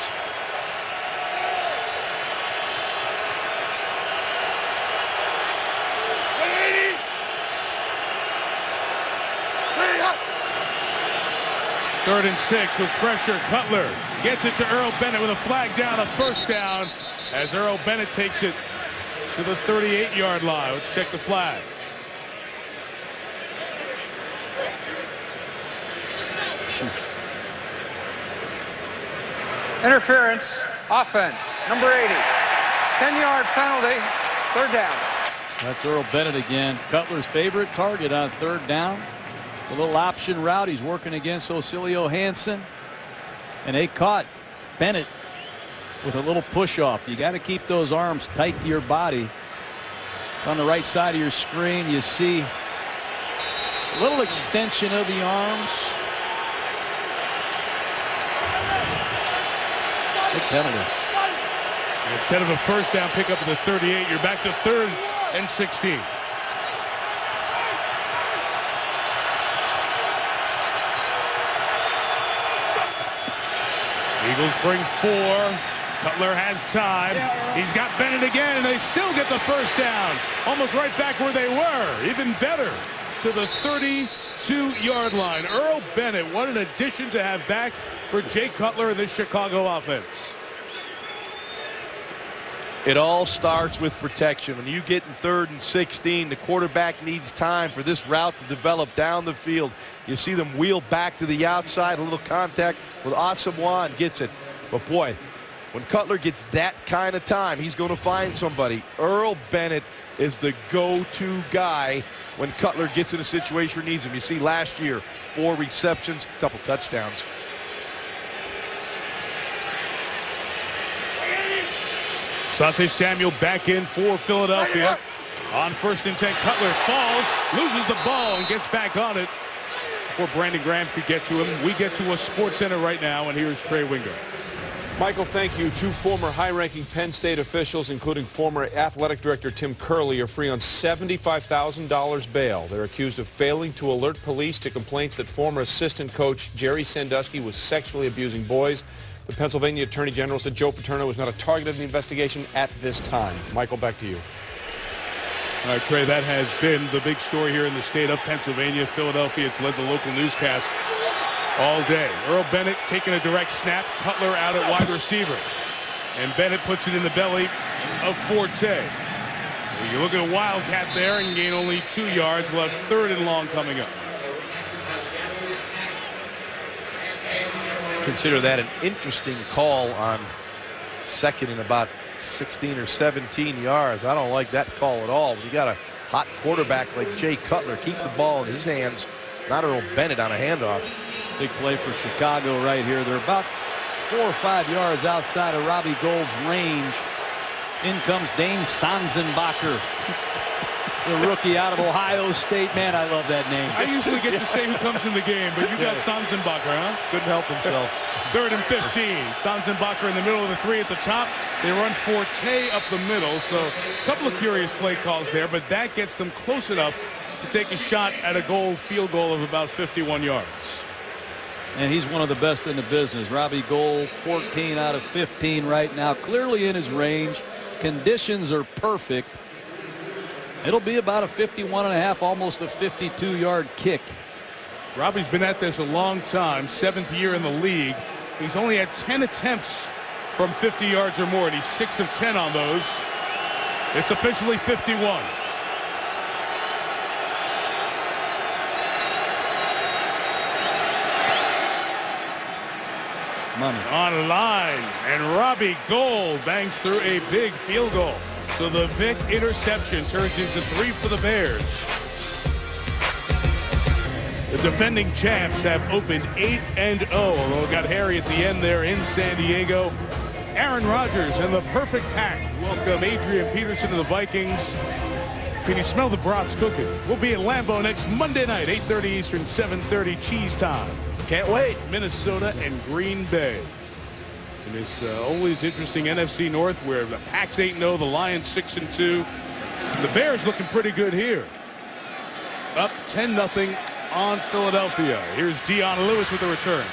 Third and 6 with pressure. Cutler gets it to Earl Bennett with a flag down, a first down, as Earl Bennett takes it to the 38-yard line. Let's check the flag. Interference, offense, number 80. 10-yard penalty, 3rd down. That's Earl Bennett again. Cutler's favorite target on 3rd down. It's a little option route. He's working against Ocilio Hansen. And they caught Bennett with a little push off. You got to keep those arms tight to your body On the right side of your screen, you see a little extension of the arms. Big penalty. Instead of a first down pickup at the 38, you're back to 3rd and 16. Eagles bring 4. Cutler has time. He's got Bennett again, and they still get the first down. Almost right back where they were. Even better, to the 32-yard line. Earl Bennett, what an addition to have back for Jay Cutler in this Chicago offense. It all starts with protection. When you get in 3rd and 16, the quarterback needs time for this route to develop down the field. You see them wheel back to the outside, a little contact with Asamoah and gets it. But boy, when Cutler gets that kind of time, he's going to find somebody. Earl Bennett is the go-to guy when Cutler gets in a situation where he needs him. You see last year, 4 receptions, a couple touchdowns. Asante Samuel back in for Philadelphia. On 1st and 10, Cutler falls, loses the ball, and gets back on it before Brandon Graham could get to him. We get to a Sports Center right now, and here's Trey Winger. Michael, thank you. 2 former high-ranking Penn State officials, including former athletic director Tim Curley, are free on $75,000 bail. They're accused of failing to alert police to complaints that former assistant coach Jerry Sandusky was sexually abusing boys. The Pennsylvania Attorney General said Joe Paterno was not a target of the investigation at this time. Michael, back to you. All right, Trey, that has been the big story here in the state of Pennsylvania. Philadelphia, it's led the local newscast all day. Earl Bennett taking a direct snap. Cutler out at wide receiver. And Bennett puts it in the belly of Forte. You look at a wildcat there and gain only 2 yards. We'll have 3rd and long coming up. Consider that an interesting call on 2nd and about 16 or 17 yards. I don't like that call at all. When you got a hot quarterback like Jay Cutler, keep the ball in his hands, not Earl Bennett on a handoff. Big play for Chicago right here. They're about 4 or 5 yards outside of Robbie Gould's range. In comes Dane Sanzenbacher, the rookie out of Ohio State. Man, I love that name. I usually get to say who comes in the game, but you got Sanzenbacher, huh? Couldn't help himself. 3rd and 15. Sanzenbacher in the middle of the 3 at the top. They run Forte up the middle, so a couple of curious play calls there, but that gets them close enough to take a shot at a field goal of about 51 yards. And he's one of the best in the business. Robbie Gould, 14 out of 15 right now, clearly in his range. Conditions are perfect. It'll be about a 51.5, almost a 52-yard kick. Robbie's been at this a long time, 7th year in the league. He's only had 10 attempts from 50 yards or more, and he's 6 of 10 on those. It's officially 51. Money. On a line, and Robbie Gould bangs through a big field goal. So the Vick interception turns into 3 for the Bears. The defending champs have opened 8-0, although it got hairy at the end there in San Diego. Aaron Rodgers and the perfect pack welcome Adrian Peterson to the Vikings. Can you smell the brats cooking? We'll be at Lambeau next Monday night, 8:30 Eastern, 7:30 cheese time. Can't wait. Minnesota and Green Bay. And it's always interesting NFC North where the Packs 8-0, the Lions 6-2. The Bears looking pretty good here. Up 10-0 on Philadelphia. Here's Dion Lewis with the return.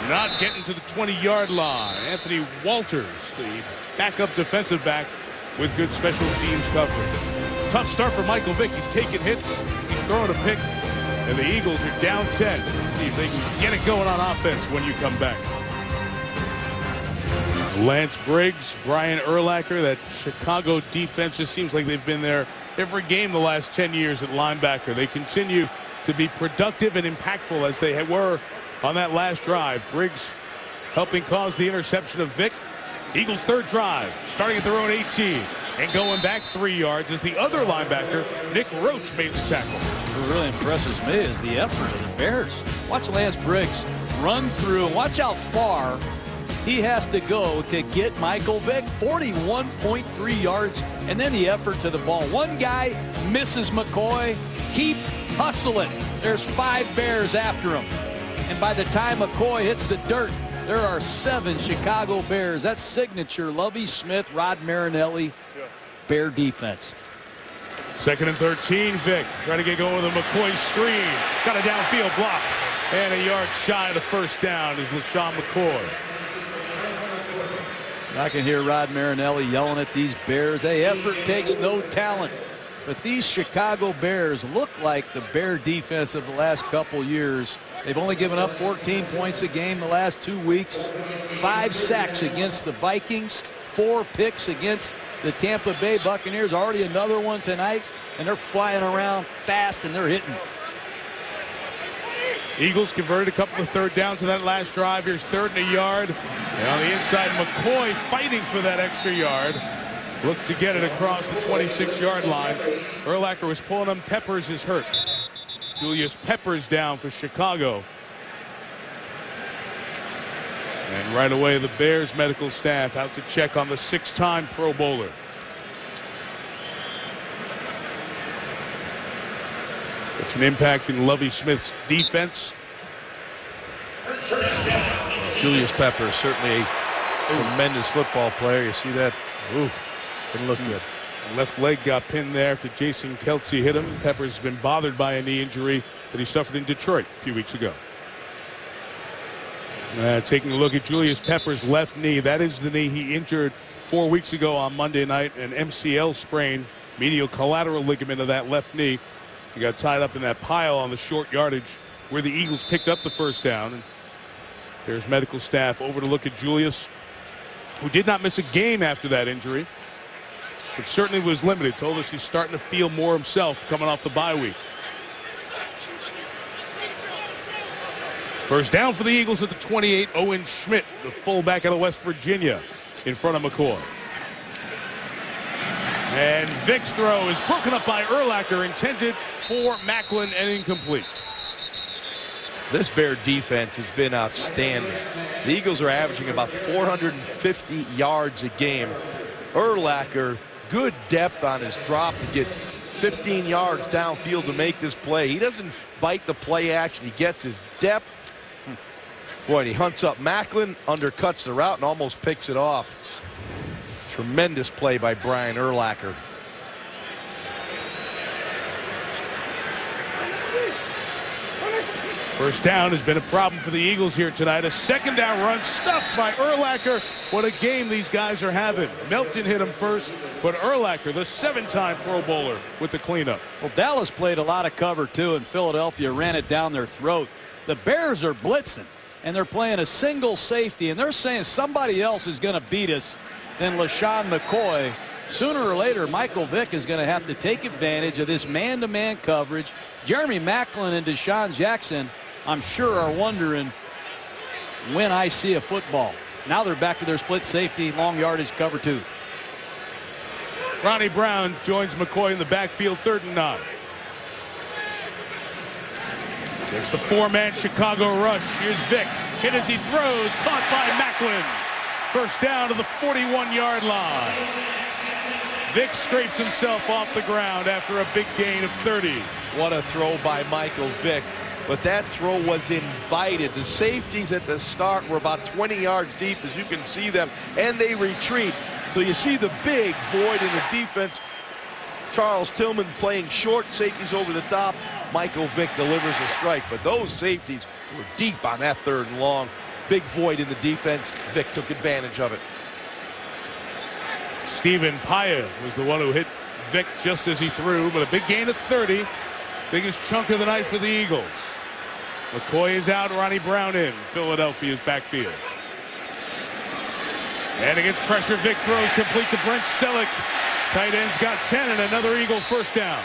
Not getting to the 20-yard line. Anthony Walters, the backup defensive back, with good special teams coverage. Tough start for Michael Vick. He's taking hits. He's throwing a pick. And the Eagles are down 10. See if they can get it going on offense when you come back. Lance Briggs, Brian Urlacher, that Chicago defense just seems like they've been there every game the last 10 years at linebacker. They continue to be productive and impactful as they were on that last drive. Briggs helping cause the interception of Vick. Eagles' 3rd drive, starting at their own 18 and going back 3 yards as the other linebacker, Nick Roach, made the tackle. What really impresses me is the effort of the Bears. Watch Lance Briggs run through, and watch how far he has to go to get Michael Vick. 41.3 yards, and then the effort to the ball. One guy misses McCoy. Keep hustling. There's 5 Bears after him. And by the time McCoy hits the dirt, there are 7 Chicago Bears. That's signature Lovie Smith, Rod Marinelli, Bear defense. 2nd and 13, Vick trying to get going with a McCoy screen. Got a downfield block. And a yard shy of the first down is LaShawn McCoy. I can hear Rod Marinelli yelling at these Bears. Hey, effort takes no talent. But these Chicago Bears look like the Bear defense of the last couple years. They've only given up 14 points a game the last 2 weeks. 5 sacks against the Vikings. 4 picks against the Tampa Bay Buccaneers. Already another one tonight. And they're flying around fast and they're hitting. Eagles converted a couple of 3rd downs to that last drive. Here's 3rd and a yard. And on the inside, McCoy fighting for that extra yard. Looked to get it across the 26-yard line. Urlacher was pulling him. Peppers is hurt. Julius Peppers down for Chicago. And right away, the Bears medical staff out to check on the 6-time Pro Bowler. Such an impact in Lovie Smith's defense. Julius Peppers, certainly a tremendous football player. You see that? Ooh, didn't look good. Left leg got pinned there after Jason Kelce hit him. Peppers has been bothered by a knee injury that he suffered in Detroit a few weeks ago. Taking a look at Julius Peppers' left knee. That is the knee he injured 4 weeks ago on Monday night. An MCL sprain, medial collateral ligament of that left knee. He got tied up in that pile on the short yardage where the Eagles picked up the first down. And there's medical staff over to look at Julius, who did not miss a game after that injury, but certainly was limited. Told us he's starting to feel more himself coming off the bye week. First down for the Eagles at the 28. Owen Schmidt, the fullback out of West Virginia, in front of McCoy. And Vick's throw is broken up by Urlacher, intended for Macklin and incomplete. This Bear defense has been outstanding. The Eagles are averaging about 450 yards a game. Urlacher, good depth on his drop to get 15 yards downfield to make this play. He doesn't bite the play action. He gets his depth. Boy, and he hunts up Macklin, undercuts the route, and almost picks it off. Tremendous play by Brian Urlacher. First down has been a problem for the Eagles here tonight. A 2nd down run stuffed by Urlacher. What a game these guys are having. Melton hit him first, but Urlacher, the 7-time Pro Bowler, with the cleanup. Well, Dallas played a lot of cover, too, and Philadelphia ran it down their throat. The Bears are blitzing, and they're playing a single safety, and they're saying somebody else is going to beat us than LaShawn McCoy. Sooner or later, Michael Vick is going to have to take advantage of this man-to-man coverage. Jeremy Macklin and Deshaun Jackson, I'm sure, are wondering when I see a football. Now they're back to their split safety, long yardage cover 2. Ronnie Brown joins McCoy in the backfield, 3rd and 9. There's the 4-man Chicago rush. Here's Vick. Hit as he throws. Caught by Macklin. First down to the 41-yard line. Vick scrapes himself off the ground after a big gain of 30. What a throw by Michael Vick. But that throw was invited. The safeties at the start were about 20 yards deep, as you can see them, and they retreat. So you see the big void in the defense. Charles Tillman playing short, safeties over the top. Michael Vick delivers a strike, but those safeties were deep on that 3rd and long. Big void in the defense. Vick took advantage of it. Stephen Paya was the one who hit Vick just as he threw, but a big gain of 30. Biggest chunk of the night for the Eagles. McCoy is out, Ronnie Brown in. Philadelphia's backfield. And against pressure, Vick throws complete to Brent Selleck. Tight end's got 10 and another Eagle first down.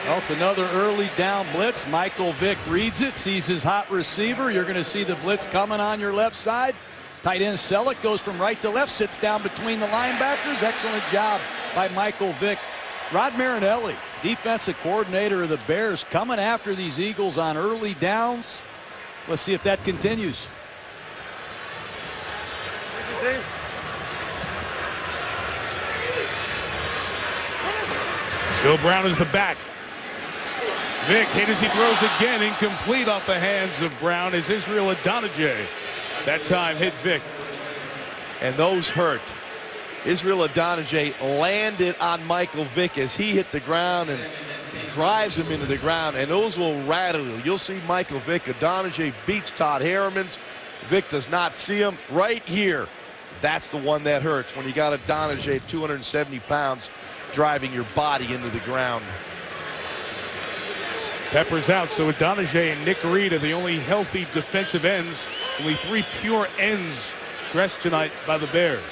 Well, it's another early down blitz. Michael Vick reads it, sees his hot receiver. You're going to see the blitz coming on your left side. Tight end Selleck goes from right to left, sits down between the linebackers. Excellent job by Michael Vick. Rod Marinelli, defensive coordinator of the Bears, coming after these Eagles on early downs. Let's see if that continues. Bill Brown is the back. Vick hit as he throws again, incomplete off the hands of Brown as Israel Adonijah that time hit Vick. And those hurt. Israel Adonijah landed on Michael Vick as he hit the ground and drives him into the ground, and those will rattle you. You'll see Michael Vick. Adonijah beats Todd Harriman's. Vick does not see him right here. That's the one that hurts when you got Adonijah, 270 pounds, driving your body into the ground. Peppers out, so Adonijah and Nick Reed are the only healthy defensive ends. Only 3 pure ends dressed tonight by the Bears.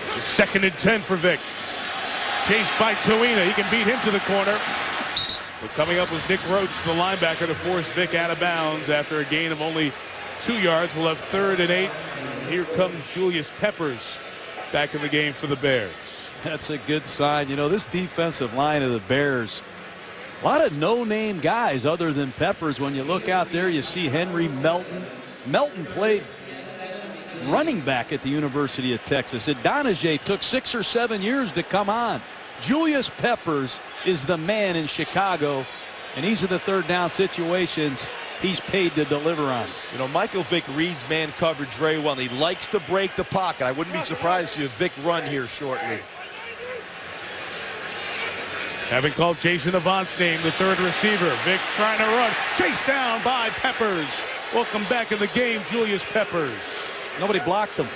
This is 2nd and 10 for Vick. Chased by Tuina. He can beat him to the corner. But coming up was Nick Roach, the linebacker, to force Vick out of bounds after a gain of only 2 yards. We'll have 3rd and 8. And here comes Julius Peppers back in the game for the Bears. That's a good sign. You know, this defensive line of the Bears, a lot of no-name guys other than Peppers. When you look out there, you see Henry Melton. Melton played running back at the University of Texas. Adonijah took 6 or 7 years to come on. Julius Peppers is the man in Chicago, and these are the 3rd down situations he's paid to deliver on. You know, Michael Vick reads man coverage very well, and he likes to break the pocket. I wouldn't be surprised to see Vick run here shortly. Having called Jason Avant's name, the 3rd receiver. Vick trying to run. Chased down by Peppers. Welcome back in the game, Julius Peppers. Nobody blocked them.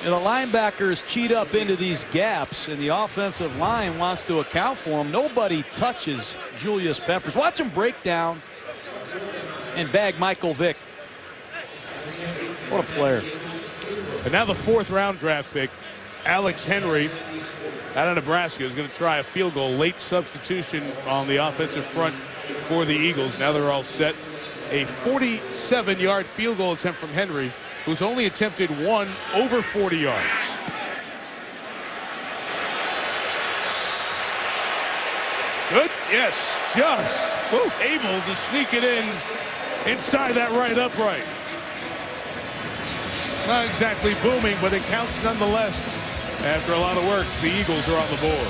You know, the linebackers cheat up into these gaps, and the offensive line wants to account for them. Nobody touches Julius Peppers. Watch him break down and bag Michael Vick. What a player. And now the 4th round draft pick, Alex Henry, out of Nebraska, is going to try a field goal. Late substitution on the offensive front for the Eagles. Now they're all set. A 47-yard field goal attempt from Henry, who's only attempted 1 over 40 yards. Good, yes, just able to sneak it in inside that right upright. Not exactly booming, but it counts nonetheless. After a lot of work, the Eagles are on the board.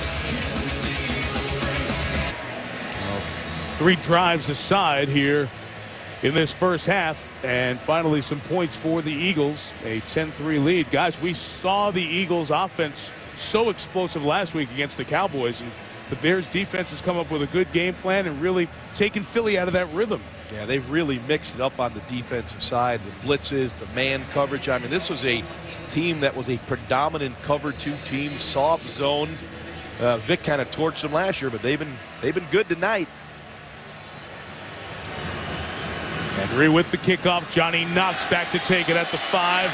3 drives aside here in this first half, and finally some points for the Eagles. A 10-3 lead. Guys, we saw the Eagles offense so explosive last week against the Cowboys, and the Bears defense has come up with a good game plan and really taken Philly out of that rhythm. Yeah, they've really mixed it up on the defensive side. The blitzes, the man coverage. I mean, this was a team that was a predominant cover 2 team, soft zone. Vick kind of torched them last year, but they've been good tonight. Henry with the kickoff. Johnny Knox back to take it at the 5.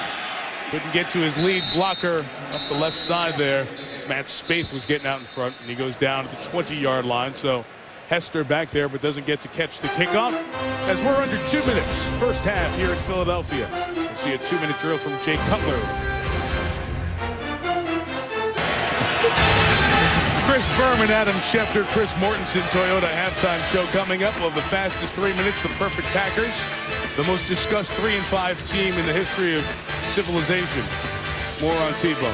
Couldn't get to his lead blocker up the left side there. Matt Spaeth was getting out in front, and he goes down at the 20-yard line. So Hester back there, but doesn't get to catch the kickoff as we're under 2 minutes. First half here in Philadelphia. We'll see a 2-minute drill from Jay Cutler. Chris Berman, Adam Schefter, Chris Mortensen, Toyota halftime show coming up. We'll have the fastest 3 minutes, the perfect Packers, the most discussed 3-5 team in the history of civilization. More on T-Bone.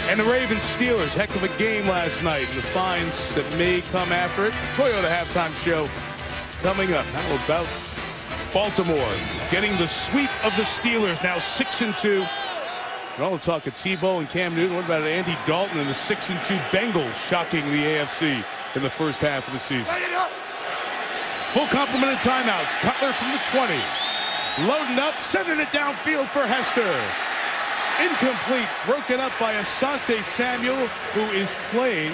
And the Ravens Steelers, heck of a game last night, and the fines that may come after it. Toyota halftime show coming up. How about Baltimore getting the sweep of the Steelers, now 6-2. We'll talk to Tebow and Cam Newton. What about Andy Dalton and the 6-2 Bengals shocking the AFC in the first half of the season? Full complement of timeouts. Cutler from the 20. Loading up, sending it downfield for Hester. Incomplete, broken up by Asante Samuel, who is playing,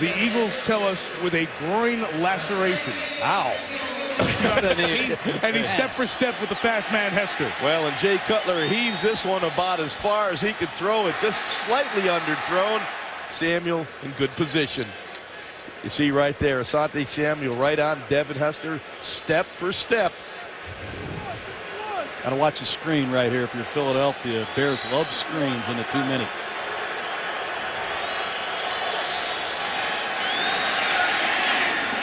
the Eagles tell us, with a groin laceration. Ow. And he's step for step with the fast man Hester. Well, and Jay Cutler heaves this one about as far as he could throw it, just slightly underthrown. Samuel in good position. You see right there, Asante Samuel right on Devin Hester, step for step. Got to watch the screen right here if you're Philadelphia. Bears love screens in a 2-minute.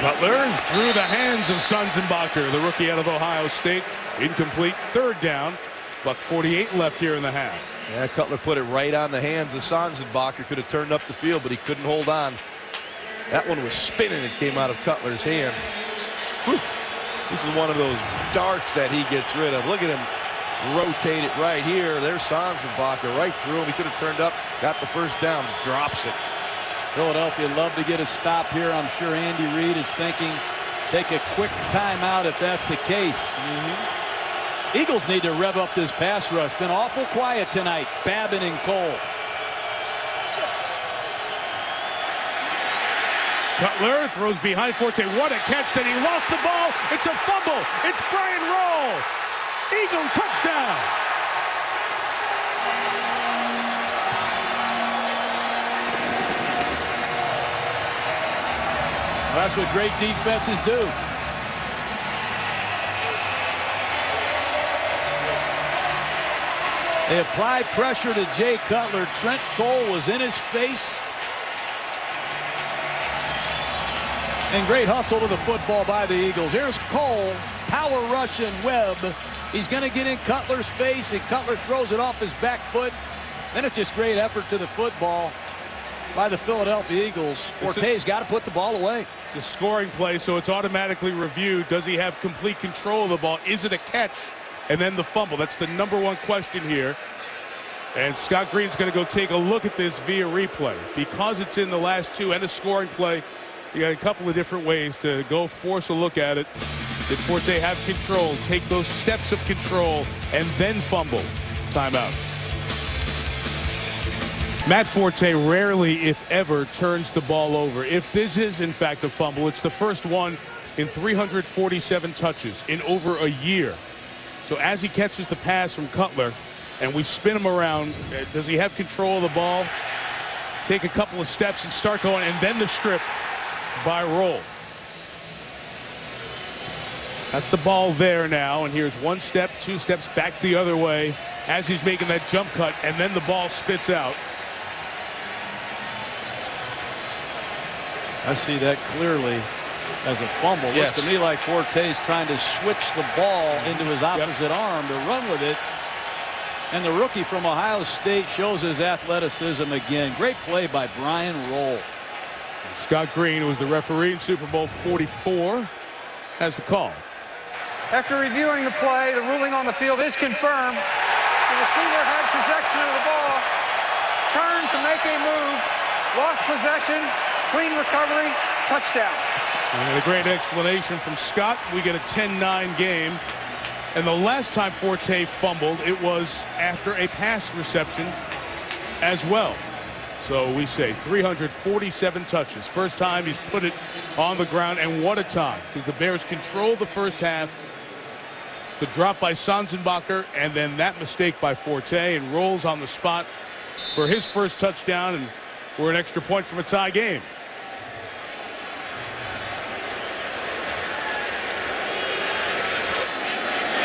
Cutler through the hands of Sonsenbacher, the rookie out of Ohio State. Incomplete, third down. $1:48 left here in the half. Yeah, Cutler put it right on the hands of Sonsenbacher. Could have turned up the field, but he couldn't hold on. That one was spinning. It came out of Cutler's hand. Whew. This is one of those darts that he gets rid of. Look at him rotate it right here. There's Sonsenbacher right through him. He could have turned up, got the first down, drops it. Philadelphia love to get a stop here. I'm sure Andy Reid is thinking, take a quick timeout if that's the case. Eagles need to rev up this pass rush. Been awful quiet tonight. Babin and Cole. Cutler throws behind Forte. What a catch. Then he lost the ball. It's a fumble. It's Brian Roll. Eagle touchdown. That's what great defenses do. They apply pressure to Jay Cutler. Trent Cole was in his face. And great hustle to the football by the Eagles. Here's Cole, power rush and Webb. He's going to get in Cutler's face, and Cutler throws it off his back foot. Then it's just great effort to the football by the Philadelphia Eagles. Forte's got to put the ball away. It's a scoring play, so it's automatically reviewed. Does he have complete control of the ball? Is it a catch? And then the fumble. That's the #1 question here. And Scott Green's going to go take a look at this via replay. Because it's in the last two and a scoring play, you got a couple of different ways to go force a look at it. Did Forte have control, take those steps of control, and then fumble? Timeout. Matt Forte rarely, if ever, turns the ball over. If this is, in fact, a fumble, it's the first one in 347 touches in over a year. So as he catches the pass from Cutler, and we spin him around, does he have control of the ball? Take a couple of steps and start going, and then the strip by Roll. Got the ball there now, and here's 1 step, 2 steps back the other way as he's making that jump cut, and then the ball spits out. I see that clearly as a fumble. Yes. Looks to me like Forte's trying to switch the ball into his opposite arm to run with it. And the rookie from Ohio State shows his athleticism again. Great play by Brian Roll. Scott Green, who was the referee in Super Bowl 44, has the call. After reviewing the play, the ruling on the field is confirmed. The receiver had possession of the ball, turned to make a move, lost possession, clean recovery, touchdown. And a great explanation from Scott. We get a 10-9 game. And the last time Forte fumbled, it was after a pass reception as well. So we say 347 touches. First time he's put it on the ground, and what a time, because the Bears controlled the first half. The drop by Sonsenbacher, and then that mistake by Forte, and Rolls on the spot for his first touchdown, and we're an extra point from a tie game.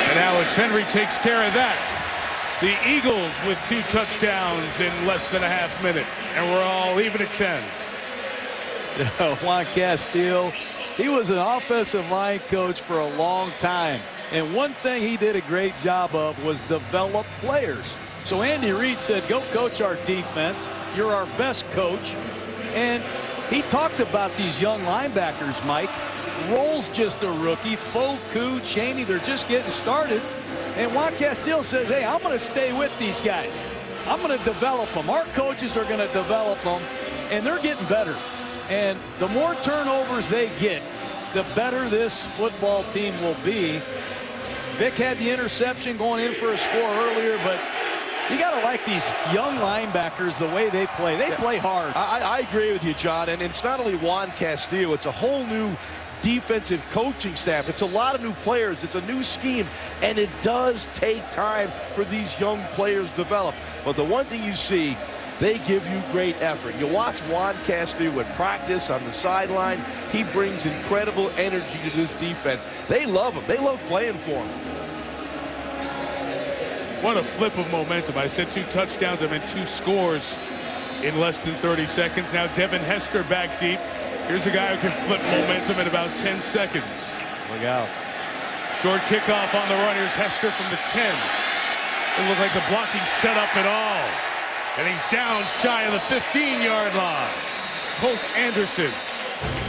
And Alex Henry takes care of that. The Eagles with 2 touchdowns in less than a half minute, and we're all even at 10. Juan Castillo, he was an offensive line coach for a long time. And one thing he did a great job of was develop players. So Andy Reid said, go coach our defense. You're our best coach. And he talked about these young linebackers, Mike. Roll's just a rookie. Foku, Cheney, they're just getting started. And Juan Castillo says, hey, I'm going to stay with these guys. I'm going to develop them. Our coaches are going to develop them, and they're getting better. And the more turnovers they get, the better this football team will be. Vic had the interception going in for a score earlier, but you got to like these young linebackers, the way they play. They play hard. I agree with you, John. And it's not only Juan Castillo. It's a whole new defensive coaching staff. It's a lot of new players. It's a new scheme. And it does take time for these young players to develop. But the one thing you see, they give you great effort. You watch Juan Castillo at practice on the sideline. He brings incredible energy to this defense. They love him. They love playing for him. What a flip of momentum. I said 2 touchdowns. I meant 2 scores in less than 30 seconds. Now Devin Hester back deep. Here's a guy who can flip momentum in about 10 seconds. Look out. Short kickoff on the run. Here's Hester from the 10. Doesn't look like the blocking set up at all. And he's down shy of the 15-yard line. Colt Anderson,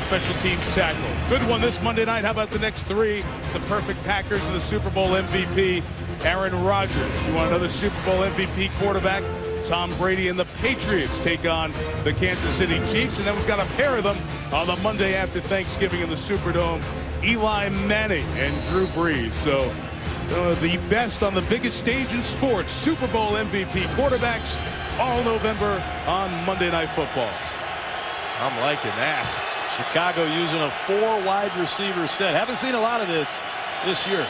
special teams tackle. Good one this Monday night. How about the next three? The perfect Packers and the Super Bowl MVP, Aaron Rodgers. You want another Super Bowl MVP quarterback? Tom Brady and the Patriots take on the Kansas City Chiefs. And then we've got a pair of them on the Monday after Thanksgiving in the Superdome, Eli Manning and Drew Brees. So the best on the biggest stage in sports, Super Bowl MVP quarterbacks, all November on Monday Night Football. I'm liking that. Chicago using a 4 wide receiver set. Haven't seen a lot of this year.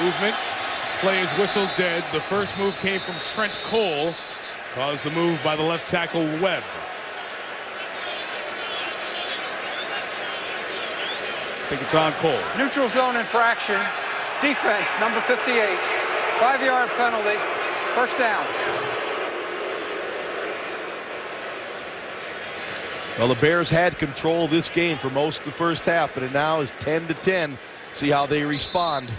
Movement. This play is whistled dead. The first move came from Trent Cole. Caused the move by the left tackle Webb. I think it's on Cole. Neutral zone infraction. Defense, number 58. 5-yard penalty. First down. Well, the Bears had control of this game for most of the first half, but it now is 10-10. See how they respond.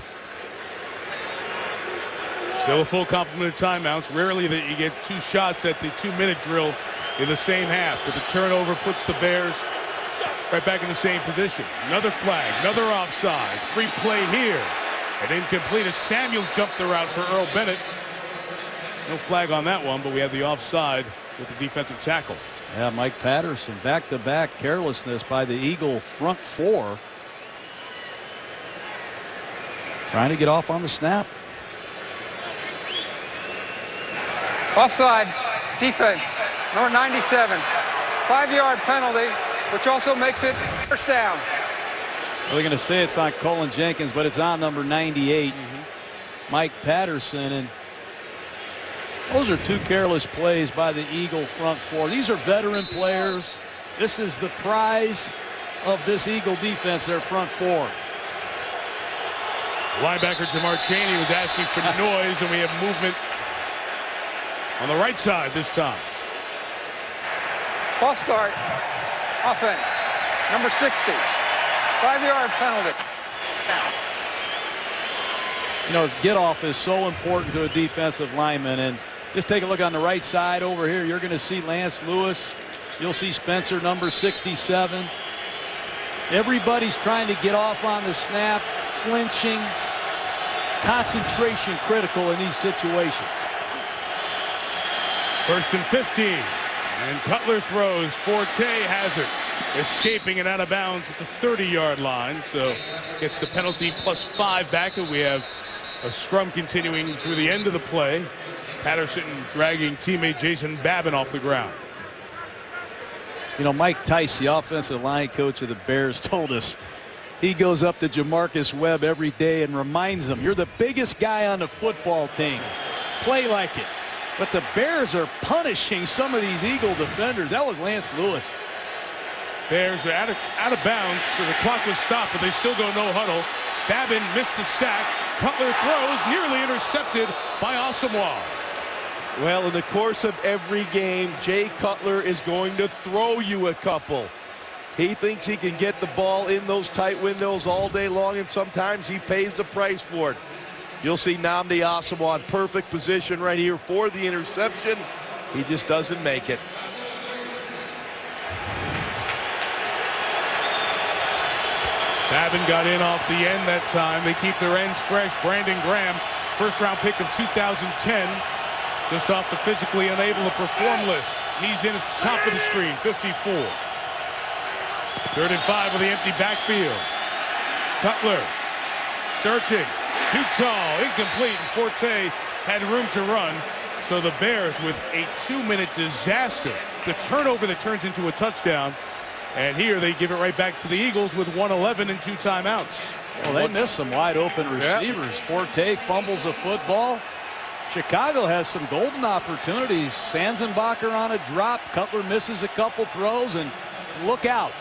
Still a full complement of timeouts. Rarely that you get 2 shots at the 2-minute drill in the same half, but the turnover puts the Bears right back in the same position. Another flag, another offside. Free play here. And incomplete as Samuel jumped the route for Earl Bennett. No flag on that one, but we have the offside with the defensive tackle. Yeah, Mike Patterson, back-to-back carelessness by the Eagle front 4. Trying to get off on the snap. Offside. Defense, number 97. 5-yard penalty, which also makes it first down. We're going to say it's on Colin Jenkins, but it's on number 98, Mike Patterson. And those are 2 careless plays by the Eagle front 4. These are veteran players. This is the prize of this Eagle defense, their front 4. Linebacker Jamar Chaney was asking for noise, and we have movement on the right side this time. False start. Offense, number 60. 5-yard penalty. You know, get off is so important to a defensive lineman. And just take a look on the right side over here. You're going to see Lance Lewis. You'll see Spencer, number 67. Everybody's trying to get off on the snap, flinching, concentration critical in these situations. 1st and 15. And Cutler throws. Forte has it. Escaping and out of bounds at the 30-yard line. So gets the penalty +5 back. And we have a scrum continuing through the end of the play. Patterson dragging teammate Jason Babin off the ground. You know, Mike Tice, the offensive line coach of the Bears, told us he goes up to Jamarcus Webb every day and reminds him, you're the biggest guy on the football team. Play like it. But the Bears are punishing some of these Eagle defenders. That was Lance Lewis. Bears are out of bounds, so the clock was stopped, but they still go no huddle. Babin missed the sack. Cutler throws, nearly intercepted by Asamoah. Well, in the course of every game, Jay Cutler is going to throw you a couple. He thinks he can get the ball in those tight windows all day long, and sometimes he pays the price for it. You'll see Nnamdi Asamoah in perfect position right here for the interception. He just doesn't make it. Babin got in off the end that time. They keep their ends fresh. Brandon Graham, first-round pick of 2010, just off the physically unable to perform list. He's in at the top of the screen, 54. 3rd and 5 with the empty backfield. Cutler searching. Too tall, incomplete, and Forte had room to run. So the Bears with a 2-minute disaster. The turnover that turns into a touchdown. And here they give it right back to the Eagles with 1:11 and 2 timeouts. Well, they missed some wide open receivers. Yep. Forte fumbles the football. Chicago has some golden opportunities. Sanzenbacher on a drop. Cutler misses a couple throws, and look out.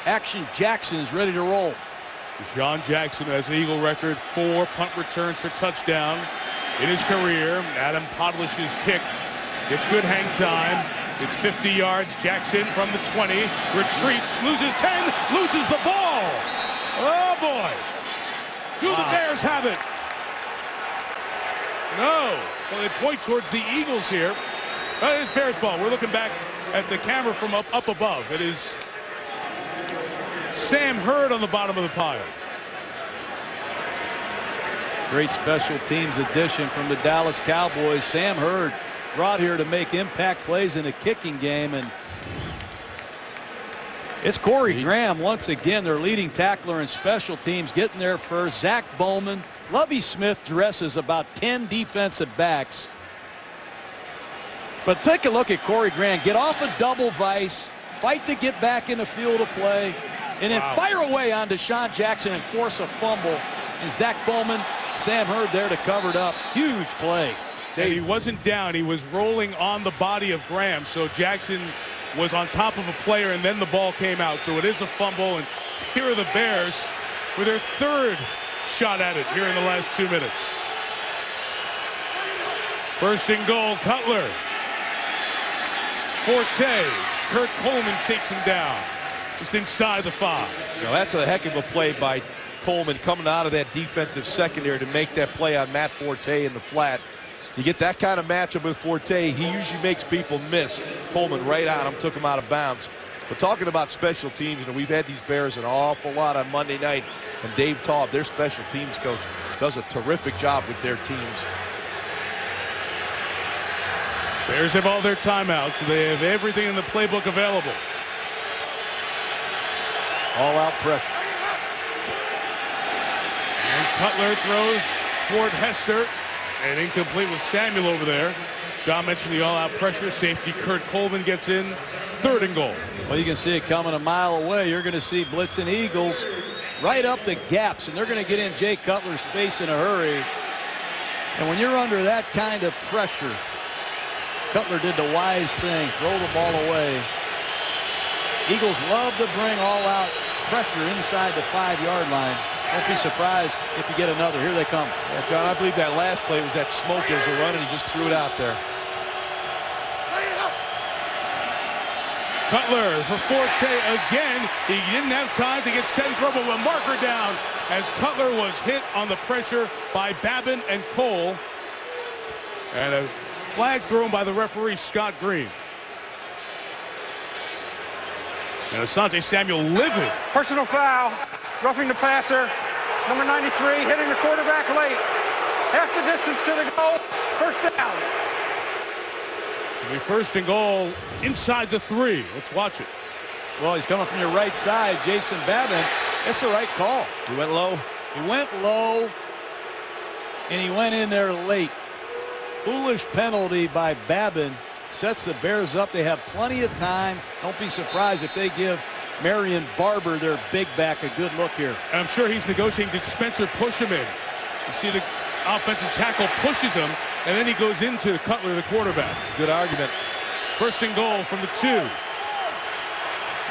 Action Jackson is ready to roll. Deshaun Jackson has an Eagle record 4 punt returns for touchdown in his career. Adam Podlish's kick gets good hang time. It's 50 yards. Jackson from the 20. Retreats. Loses 10. Loses the ball. Oh, boy. Do the Bears have it? No. Well, they point towards the Eagles here. It's Bears ball. We're looking back at the camera from up above. It is Sam Hurd on the bottom of the pile. Great special teams addition from the Dallas Cowboys. Sam Hurd brought here to make impact plays in a kicking game, and it's Corey Graham once again, their leading tackler in special teams, getting there first. Zach Bowman, Lovie Smith dresses about 10 defensive backs. But take a look at Corey Graham. Get off a double vice, fight to get back in the field of play, and then fire away on Deshaun Jackson and force a fumble. And Zach Bowman, Sam Hurd there to cover it up. Huge play. And he wasn't down. He was rolling on the body of Graham. So Jackson was on top of a player, and then the ball came out. So it is a fumble. And here are the Bears with their third shot at it here in the last 2 minutes. First and goal, Cutler. Forte. Kurt Coleman takes him down. Just inside the 5. Now that's a heck of a play by Coleman coming out of that defensive secondary to make that play on Matt Forte in the flat. You get that kind of matchup with Forte, he usually makes people miss. Coleman right on him, took him out of bounds. But talking about special teams, you know, we've had these Bears an awful lot on Monday night, and Dave Taub, their special teams coach, does a terrific job with their teams. Bears have all their timeouts, so they have everything in the playbook available. All-out pressure. And Cutler throws toward Hester, and incomplete with Samuel over there. John mentioned the all-out pressure. Safety Kurt Coleman gets in. Third and goal. Well, you can see it coming a mile away. You're going to see blitzing Eagles right up the gaps, and they're going to get in Jay Cutler's face in a hurry. And when you're under that kind of pressure, Cutler did the wise thing, throw the ball away. Eagles love to bring all-out pressure inside the 5-yard line. Don't be surprised if you get another. Here they come. Yeah, John, I believe that last play was that smoke as a run, and he just threw it out there. Cutler for Forte again. He didn't have time to get set and throw, but a marker down as Cutler was hit on the pressure by Babin and Cole. And a flag thrown by the referee, Scott Green. And Asante Samuel livid. Personal foul, roughing the passer. Number 93 hitting the quarterback late. Half the distance to the goal. First down. It'll be first and goal inside the 3. Let's watch it. Well, he's coming from your right side, Jason Babin. That's the right call. He went low. He went low, and he went in there late. Foolish penalty by Babin. Sets the Bears up. They have plenty of time. Don't be surprised if they give Marion Barber, their big back, a good look here. And I'm sure he's negotiating. Did Spencer push him in? You see the offensive tackle pushes him, and then he goes into Cutler, the quarterback. Good argument. First and goal from the 2.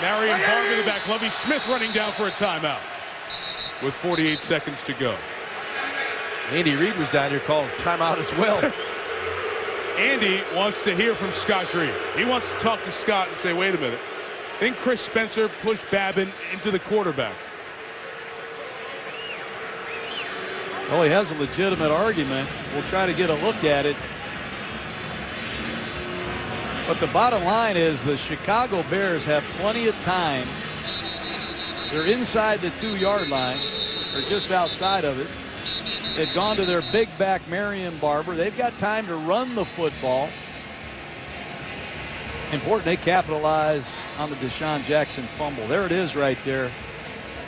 Marion Barber, the back. Lovie Smith running down for a timeout with 48 seconds to go. Andy Reid was down here calling timeout as well. Andy wants to hear from Scott Green. He wants to talk to Scott and say, wait a minute. I think Chris Spencer pushed Babin into the quarterback. Well, he has a legitimate argument. We'll try to get a look at it. But the bottom line is the Chicago Bears have plenty of time. They're inside the 2-yard line, or just outside of it. They've gone to their big back, Marion Barber. They've got time to run the football. Important they capitalize on the Deshaun Jackson fumble. There it is right there.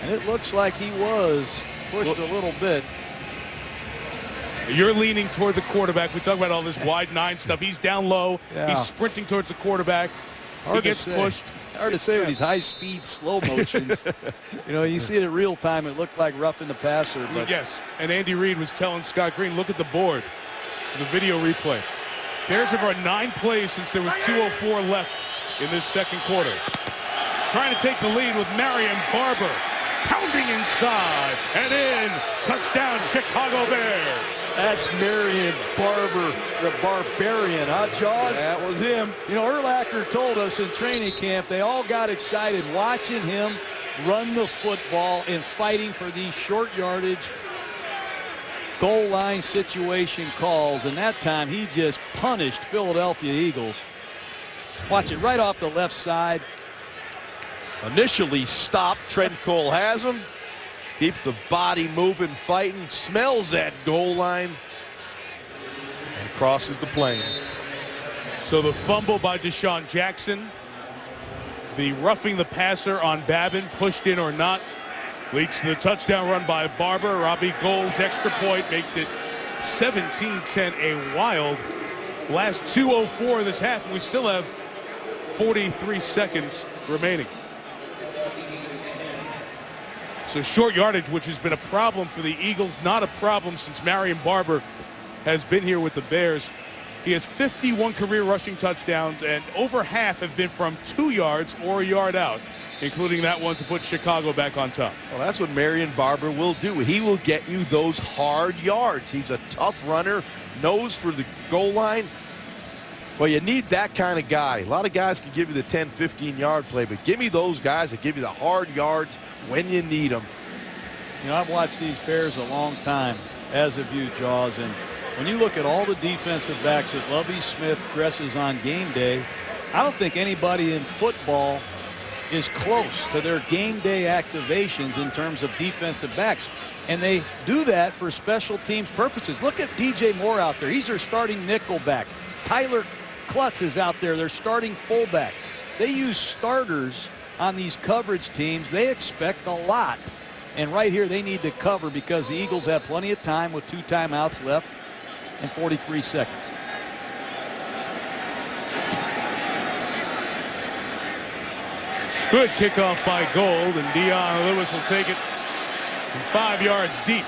And it looks like he was pushed a little bit. You're leaning toward the quarterback. We talk about all this wide 9 stuff. He's down low. Yeah. He's sprinting towards the quarterback. He gets pushed. Hard to say with these high-speed, slow motions. You know, you see it in real time. It looked like roughing the passer. But yes, and Andy Reid was telling Scott Green, look at the board, the video replay. Bears have run 9 plays since there was 2:04 left in this second quarter. Trying to take the lead with Marion Barber. Pounding inside and in. Touchdown, Chicago Bears. That's Marion Barber, the Barbarian, huh, Jaws? That was him. You know, Urlacher told us in training camp they all got excited watching him run the football and fighting for these short yardage goal line situation calls, and that time he just punished Philadelphia Eagles. Watch it right off the left side. Initially stopped. Trent Cole has him. Keeps the body moving, fighting, smells that goal line, and crosses the plane. So the fumble by Deshaun Jackson, the roughing the passer on Babin, pushed in or not, leads to the touchdown run by Barber. Robbie Gould's extra point makes it 17-10, a wild last 2:04 of this half, and we still have 43 seconds remaining. So short yardage, which has been a problem for the Eagles, not a problem since Marion Barber has been here with the Bears. He has 51 career rushing touchdowns, and over half have been from 2 yards or a yard out, including that one to put Chicago back on top. Well, that's what Marion Barber will do. He will get you those hard yards. He's a tough runner, nose for the goal line. Well, you need that kind of guy. A lot of guys can give you the 10, 15-yard play, but give me those guys that give you the hard yards when you need them. You know, I've watched these Bears a long time, as have you, Jaws, and when you look at all the defensive backs that Lovie Smith dresses on game day, I don't think anybody in football is close to their game day activations in terms of defensive backs. And they do that for special teams purposes. Look at DJ Moore out there. He's their starting nickel back. Tyler Klutz is out there, their starting fullback. They use starters on these coverage teams. They expect a lot. And right here they need to cover because the Eagles have plenty of time with 2 timeouts left and 43 seconds. Good kickoff by Gould, and Dion Lewis will take it from 5 yards deep.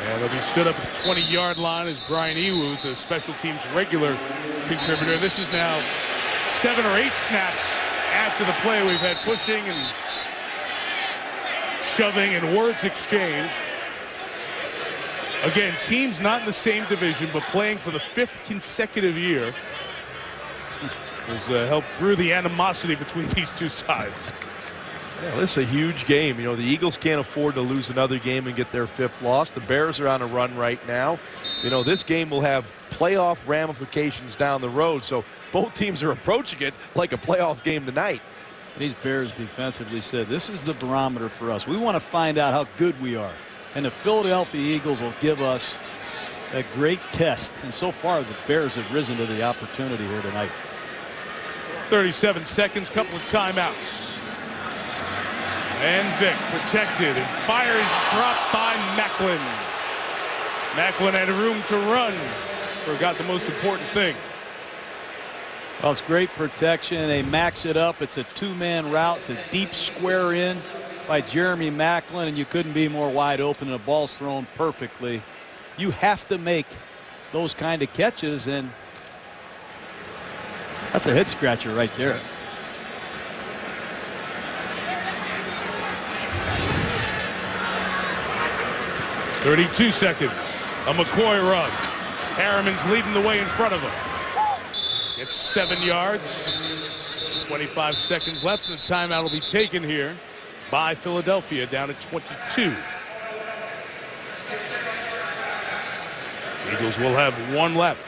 And they'll be stood up at the 20-yard line as Brian Ewu's a special teams regular contributor. This is now 7 or 8 snaps after the play. We've had pushing and shoving and words exchanged. Again, teams not in the same division, but playing for the 5th consecutive year has helped brew the animosity between these two sides. Yeah, this is a huge game. You know, the Eagles can't afford to lose another game and get their 5th loss. The Bears are on a run right now. You know, this game will have playoff ramifications down the road, so both teams are approaching it like a playoff game tonight. These Bears defensively said, this is the barometer for us. We want to find out how good we are. And the Philadelphia Eagles will give us a great test. And so far, the Bears have risen to the opportunity here tonight. 37 seconds, couple of timeouts. And Vick protected and fires dropped by Macklin. Macklin had room to run. Forgot the most important thing. Well, it's great protection. They max it up. It's a 2-man route. It's a deep square in by Jeremy Macklin, and you couldn't be more wide open, and the ball's thrown perfectly. You have to make those kind of catches, and that's a head scratcher right there. .32 seconds. A McCoy run. Harriman's leading the way in front of him. It's 7 yards. 25 seconds left, and the timeout will be taken here by Philadelphia down at 22. Eagles will have 1 left.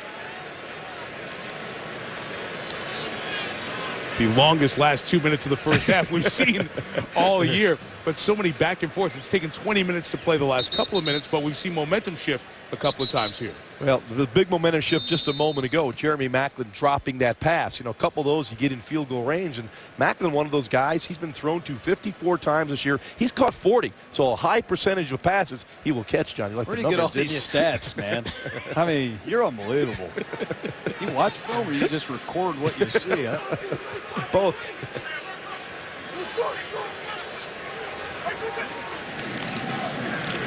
The longest last 2 minutes of the first half we've seen all year, but so many back and forth. It's taken 20 minutes to play the last couple of minutes, but we've seen momentum shift a couple of times here. Well, the big momentum shift just a moment ago. Jeremy Macklin dropping that pass. You know, a couple of those you get in field goal range, and Macklin, one of those guys, he's been thrown to 54 times this year. He's caught 40, so a high percentage of passes he will catch, John. You like Where the do you get all numbers, these stats, man? I mean, you're unbelievable. You watch film or you just record what you see, huh? Both.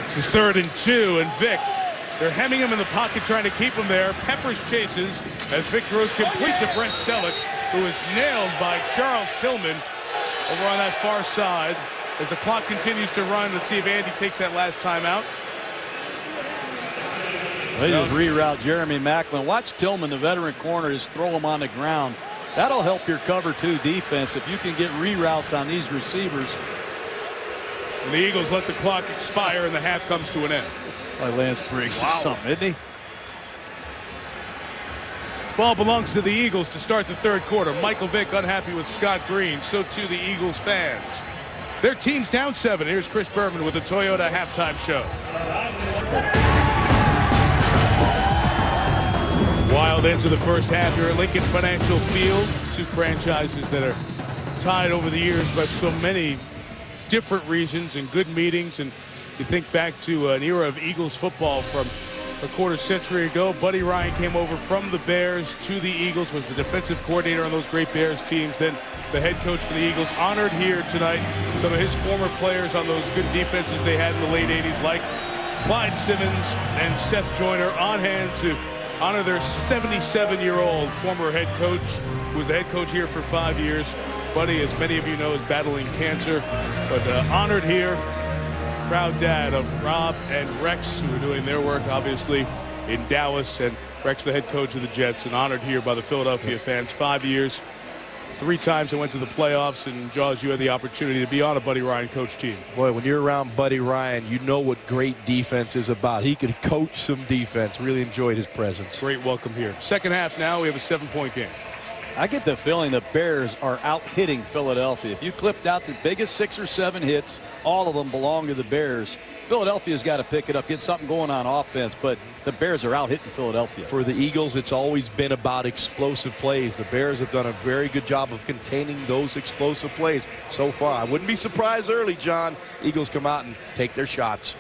This is 3rd and 2, and Vick, they're hemming him in the pocket, trying to keep him there. Peppers chases as Vick throws complete to Brent Selleck, who is nailed by Charles Tillman over on that far side. As the clock continues to run, let's see if Andy takes that last timeout. They just reroute Jeremy Macklin. Watch Tillman, the veteran corner, just throw him on the ground. That'll help your cover two defense if you can get reroutes on these receivers. And the Eagles let the clock expire and the half comes to an end. Like Lance Briggs or something, isn't he? Ball belongs to the Eagles to start the third quarter. Michael Vick unhappy with Scott Green. So too the Eagles fans. Their team's down 7. Here's Chris Berman with the Toyota halftime show. Wild end to the first half here at Lincoln Financial Field. Two franchises that are tied over the years by so many different reasons and good meetings. And you think back to an era of Eagles football from a quarter century ago. Buddy Ryan came over from the Bears to the Eagles, was the defensive coordinator on those great Bears teams, then the head coach for the Eagles. Honored here tonight some of his former players on those good defenses they had in the late 80s, like Clyde Simmons and Seth Joyner, on hand to honor their 77-year-old former head coach, who was the head coach here for 5 years. Buddy, as many of you know, is battling cancer, but honored here. Proud dad of Rob and Rex, who are doing their work, obviously, in Dallas, and Rex, the head coach of the Jets, and honored here by the Philadelphia fans. 5 years, 3 times they went to the playoffs, and Jaws, you had the opportunity to be on a Buddy Ryan coach team. Boy, when you're around Buddy Ryan, you know what great defense is about. He could coach some defense. Really enjoyed his presence. Great welcome here. Second half now, we have a 7-point game. I get the feeling the Bears are out hitting Philadelphia. If you clipped out the biggest 6 or 7 hits, all of them belong to the Bears. Philadelphia's got to pick it up, get something going on offense, but the Bears are out hitting Philadelphia. For the Eagles, it's always been about explosive plays. The Bears have done a very good job of containing those explosive plays so far. I wouldn't be surprised early, John. Eagles come out and take their shots.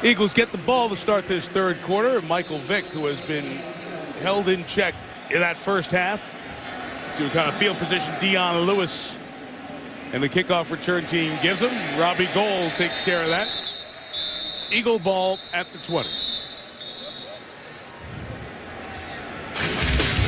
Eagles get the ball to start this third quarter. Michael Vick, who has been held in check in that first half. See what kind of field position Dion Lewis and the kickoff return team gives him. Robbie Gold takes care of that. Eagle ball at the 20.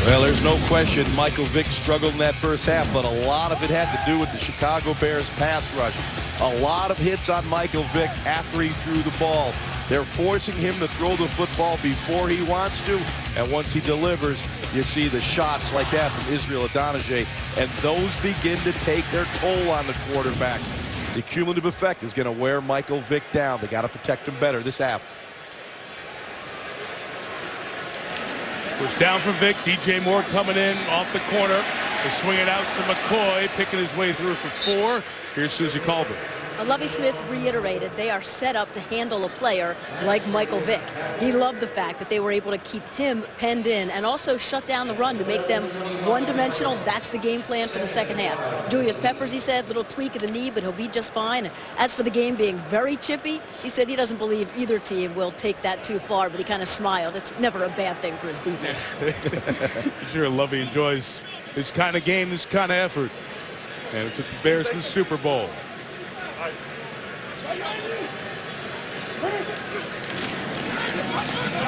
Well, there's no question Michael Vick struggled in that first half, but a lot of it had to do with the Chicago Bears pass rush. A lot of hits on Michael Vick after he threw the ball. They're forcing him to throw the football before he wants to, and once he delivers, you see the shots like that from Israel Adonijah, and those begin to take their toll on the quarterback. The cumulative effect is going to wear Michael Vick down. They got to protect him better this half. Push down for Vick. DJ Moore coming in off the corner. They swing it out to McCoy, picking his way through for 4. Here's Susie Colbert. Lovie Smith reiterated they are set up to handle a player like Michael Vick. He loved the fact that they were able to keep him penned in and also shut down the run to make them one-dimensional. That's the game plan for the second half. Julius Peppers, he said, little tweak of the knee, but he'll be just fine. As for the game being very chippy, he said he doesn't believe either team will take that too far, but he kind of smiled. It's never a bad thing for his defense. Sure, Lovie enjoys this kind of game, this kind of effort. And it took the Bears to the Super Bowl.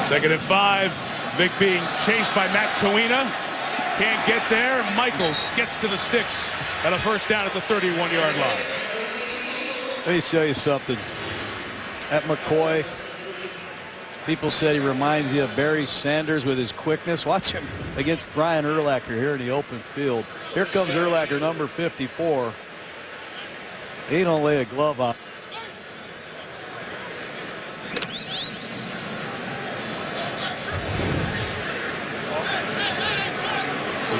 Second and 5. Vick being chased by Matt Toina. Can't get there. Michael gets to the sticks and a first down at the 31-yard line. Let me show you something. At McCoy, people said he reminds you of Barry Sanders with his quickness. Watch him against Brian Urlacher here in the open field. Here comes Urlacher, number 54. He don't lay a glove on.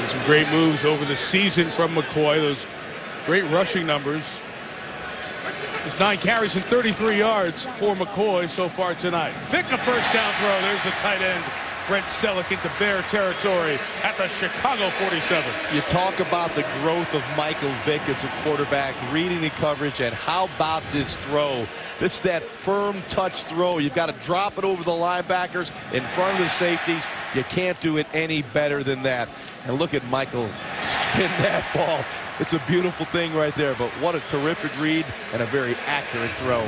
Some great moves over the season from McCoy. Those great rushing numbers. There's 9 carries and 33 yards for McCoy so far tonight. Vick a first down throw. There's the tight end, Brent Selleck, into Bear territory at the Chicago 47. You talk about the growth of Michael Vick as a quarterback, reading the coverage, and how about this throw? This is that firm touch throw. You've got to drop it over the linebackers in front of the safeties. You can't do it any better than that. And look at Michael spin that ball. It's a beautiful thing right there, but what a terrific read and a very accurate throw.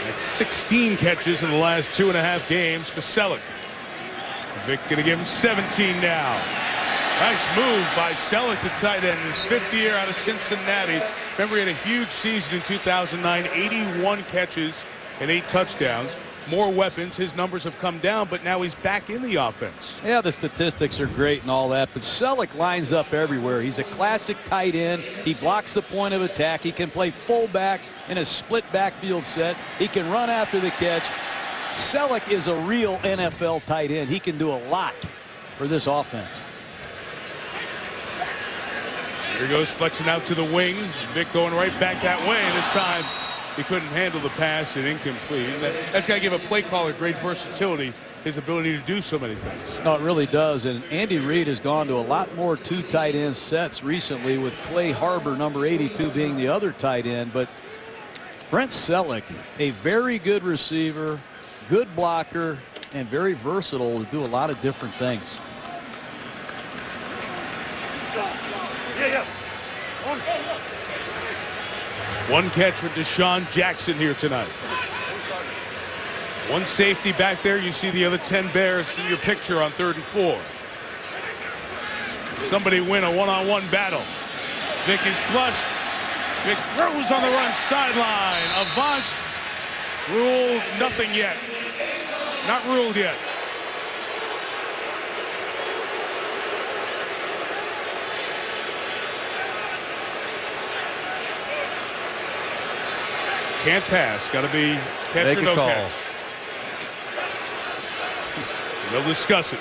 At 16 catches in the last 2.5 games for Selleck. Vick going to give him 17 now. Nice move by Selleck, the tight end, his 5th year out of Cincinnati. Remember, he had a huge season in 2009, 81 catches and 8 touchdowns. More weapons. His numbers have come down, but now he's back in the offense. Yeah, the statistics are great and all that, but Selleck lines up everywhere. He's a classic tight end. He blocks the point of attack. He can play fullback in a split backfield set. He can run after the catch. Selleck is a real NFL tight end. He can do a lot for this offense. Here he goes, flexing out to the wing. Vic going right back that way, and this time he couldn't handle the pass and incomplete. That's got to give a play caller great versatility, his ability to do so many things. No, it really does. And Andy Reid has gone to a lot more 2 tight end sets recently, with Clay Harbor, number 82, being the other tight end. But Brent Selleck, a very good receiver, good blocker, and very versatile to do a lot of different things. One catch for Deshaun Jackson here tonight. One safety back there. You see the other 10 Bears in your picture on 3rd and 4. Somebody win a one-on-one battle. Vic is flushed. Vic throws on the run sideline. Avant ruled nothing yet. Not ruled yet. Can't pass. Got to be catch or no catch. They'll discuss it.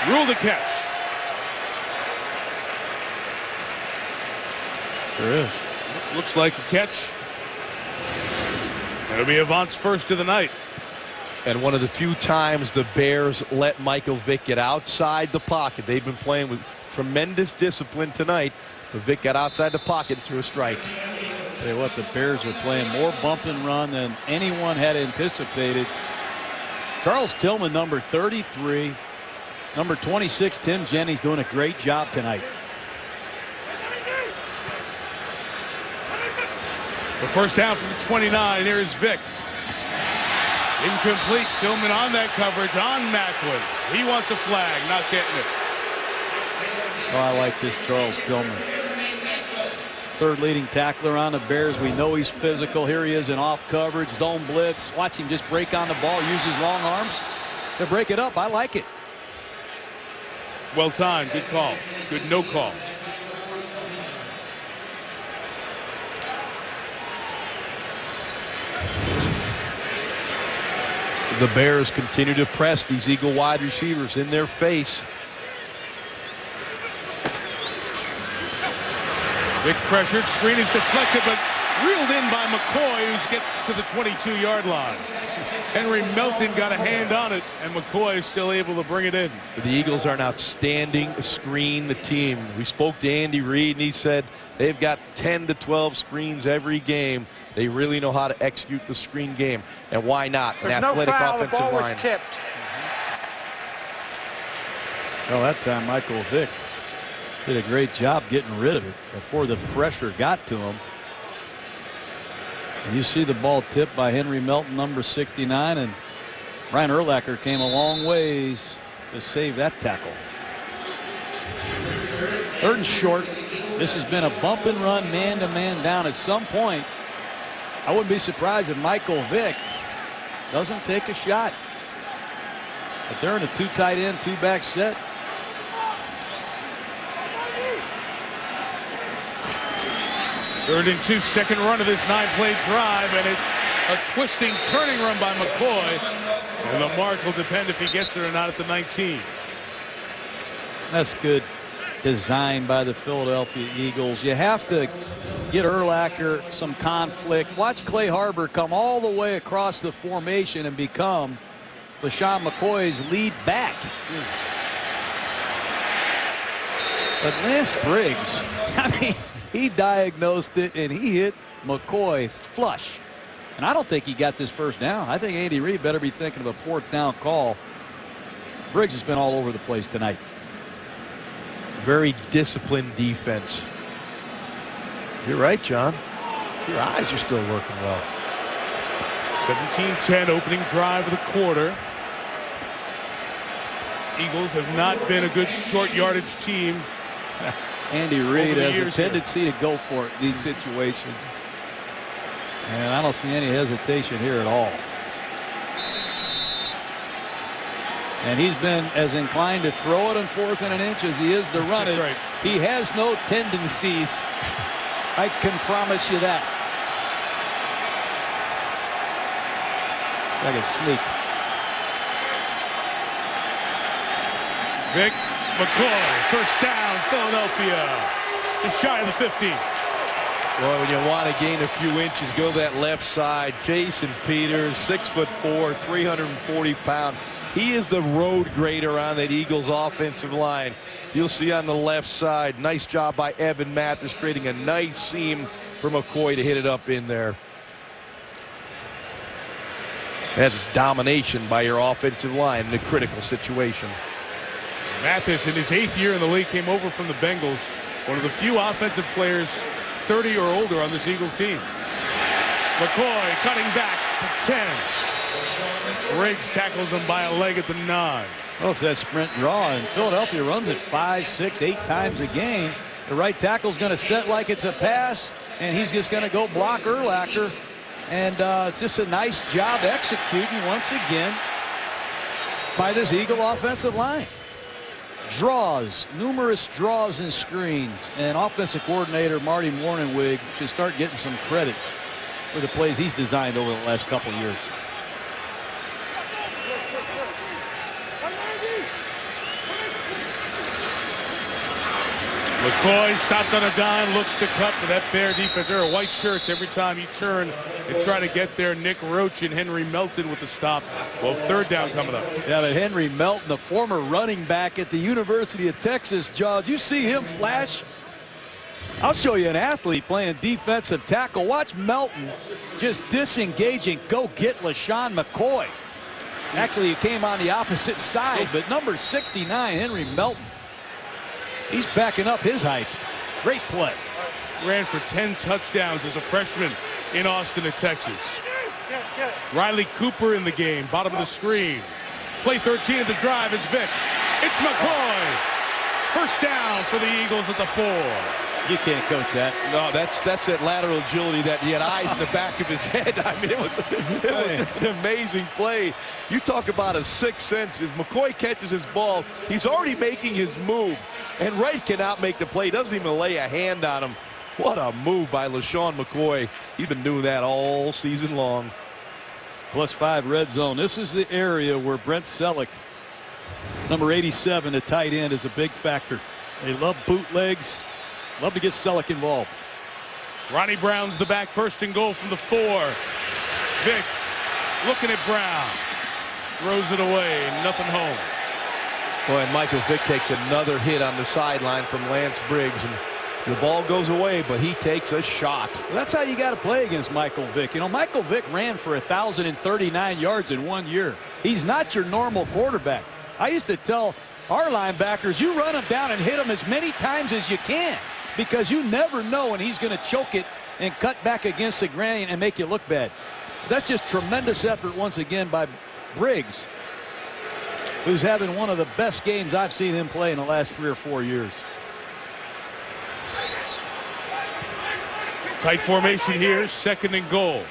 Rule the catch. Sure is. Looks like a catch. It'll be Avant's first of the night. And one of the few times the Bears let Michael Vick get outside the pocket. They've been playing with tremendous discipline tonight, but Vick got outside the pocket to a strike. Tell you what, the Bears are playing more bump and run than anyone had anticipated. Charles Tillman, number 33. Number 26, Tim Jennings, doing a great job tonight. The first down from the 29. Here is Vick. Incomplete. Tillman on that coverage on Macklin. He wants a flag. Not getting it. Oh, I like this Charles Tillman. 3rd leading tackler on the Bears. We know he's physical. Here he is in off coverage, zone blitz. Watch him just break on the ball, use his long arms to break it up. I like it. Well timed. Good call. Good no call. The Bears continue to press these Eagle wide receivers in their face. Big pressured. Screen is deflected, but reeled in by McCoy, who gets to the 22-yard line. Henry Melton got a hand on it, and McCoy is still able to bring it in. The Eagles are an outstanding screen team. We spoke to Andy Reid, and he said they've got 10 to 12 screens every game. They really know how to execute the screen game. And why not? An athletic offensive line. The ball was tipped. Well, that time Michael Vick did a great job getting rid of it before the pressure got to him. And you see the ball tipped by Henry Melton, number 69, and Ryan Urlacher came a long ways to save that tackle. 3rd and short. This has been a bump and run, man-to-man down. At some point, I wouldn't be surprised if Michael Vick doesn't take a shot. But they're in a 2 tight end, 2 back set. Third and 2, second run of this 9-play drive, and it's a twisting, turning run by McCoy. And the mark will depend if he gets it or not at the 19. That's good design by the Philadelphia Eagles. You have to get Urlacher some conflict. Watch Clay Harbor come all the way across the formation and become LaShawn McCoy's lead back. But Lance Briggs, I mean, he diagnosed it and he hit McCoy flush. And I don't think he got this first down. I think Andy Reid better be thinking of a 4th down call. Briggs has been all over the place tonight. Very disciplined defense. You're right, John. Your eyes are still working well. 17-10 opening drive of the quarter. Eagles have not been a good short yardage team Andy Reid has a tendency here to go for it in these situations. And I don't see any hesitation here at all. And he's been as inclined to throw it on 4th and an inch as he is to run it. Right. He has no tendencies. I can promise you that. It's like a sneak. Vic McCoy, first down, Philadelphia. Just shy of the 50. Well, when you want to gain a few inches, go that left side. Jason Peters, 6'4", 340-pound. He is the road grader on that Eagles offensive line. You'll see on the left side, nice job by Evan Mathis, creating a nice seam for McCoy to hit it up in there. That's domination by your offensive line in a critical situation. Mathis, in his 8th year in the league, came over from the Bengals. One of the few offensive players 30 or older on this Eagle team. McCoy cutting back to 10. Riggs tackles him by a leg at the 9. Well, it's that sprint draw, and Philadelphia runs it 5, 6, 8 times a game. The right tackle's going to set like it's a pass, and he's just going to go block Urlacher. And it's just a nice job executing once again by this Eagle offensive line. Draws, numerous draws and screens, and offensive coordinator Marty Morningwig should start getting some credit for the plays he's designed over the last couple of years. McCoy stopped on a dime, looks to cut, but that Bear defense, there are white shirts every time you turn and try to get there. Nick Roach and Henry Melton with the stop. Well, 3rd down coming up. Yeah, but Henry Melton, the former running back at the University of Texas, Jaws, you see him flash? I'll show you an athlete playing defensive tackle. Watch Melton just disengage and go get LaShawn McCoy. Actually, he came on the opposite side, but number 69, Henry Melton, he's backing up his height. Great play. Ran for 10 touchdowns as a freshman in Austin, Texas. Riley Cooper in the game, bottom of the screen. Play 13 of the drive is Vic. It's McCoy. First down for the Eagles at the 4. You can't coach that. No, that's that lateral agility that he had eyes in the back of his head. I mean, it was just an amazing play. You talk about a sixth sense. As McCoy catches his ball, he's already making his move. And Wright cannot make the play. Doesn't even lay a hand on him. What a move by LaShawn McCoy. He's been doing that all season long. +5 red zone. This is the area where Brent Selleck, number 87, the tight end, is a big factor. They love bootlegs. Love to get Selleck involved. Ronnie Brown's the back, 1st and goal from the 4. Vic looking at Brown. Throws it away, nothing home. Boy, and Michael Vick takes another hit on the sideline from Lance Briggs. And the ball goes away, but he takes a shot. Well, that's how you got to play against Michael Vick. You know, Michael Vick ran for 1,039 yards in 1 year. He's not your normal quarterback. I used to tell our linebackers, you run him down and hit him as many times as you can, because you never know when he's going to choke it and cut back against the grain and make you look bad. That's just tremendous effort once again by Briggs, who's having one of the best games I've seen him play in the last 3 or 4 years. Tight formation here, 2nd and goal.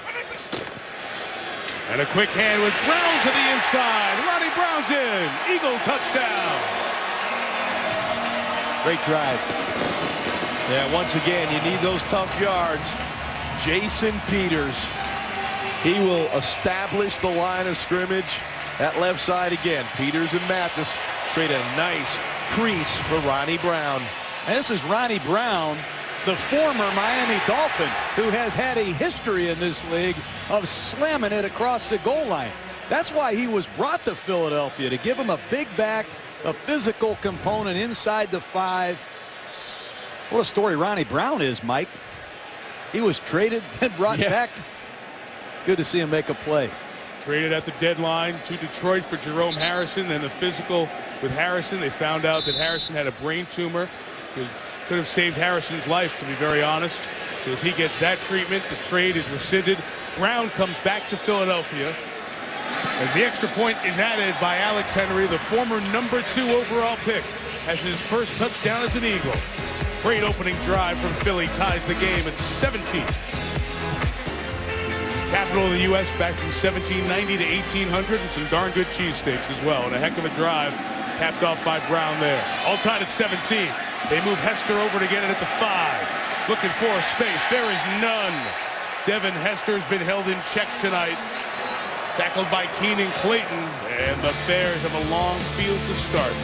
And a quick hand with Brown to the inside. Ronnie Brown's in. Eagle touchdown. Great drive. Yeah, once again, you need those tough yards. Jason Peters, he will establish the line of scrimmage. That left side again. Peters and Mathis create a nice crease for Ronnie Brown. And this is Ronnie Brown, the former Miami Dolphin, who has had a history in this league of slamming it across the goal line. That's why he was brought to Philadelphia, to give him a big back, a physical component inside the 5. What a story Ronnie Brown is, Mike. He was traded and brought back. Good to see him make a play. Traded at the deadline to Detroit for Jerome Harrison. Then the physical with Harrison. They found out that Harrison had a brain tumor. It could have saved Harrison's life, to be very honest. So as he gets that treatment, the trade is rescinded. Brown comes back to Philadelphia as the extra point is added by Alex Henry, the former number 2 overall pick, has his first touchdown as an Eagle. Great opening drive from Philly ties the game at 17. Capital of the U.S. back from 1790 to 1800, and some darn good cheesesteaks as well. And a heck of a drive capped off by Brown there. All tied at 17. They move Hester over to get it at the 5. Looking for a space. There is none. Devin Hester's been held in check tonight. Tackled by Keenan Clayton, and the Bears have a long field to start.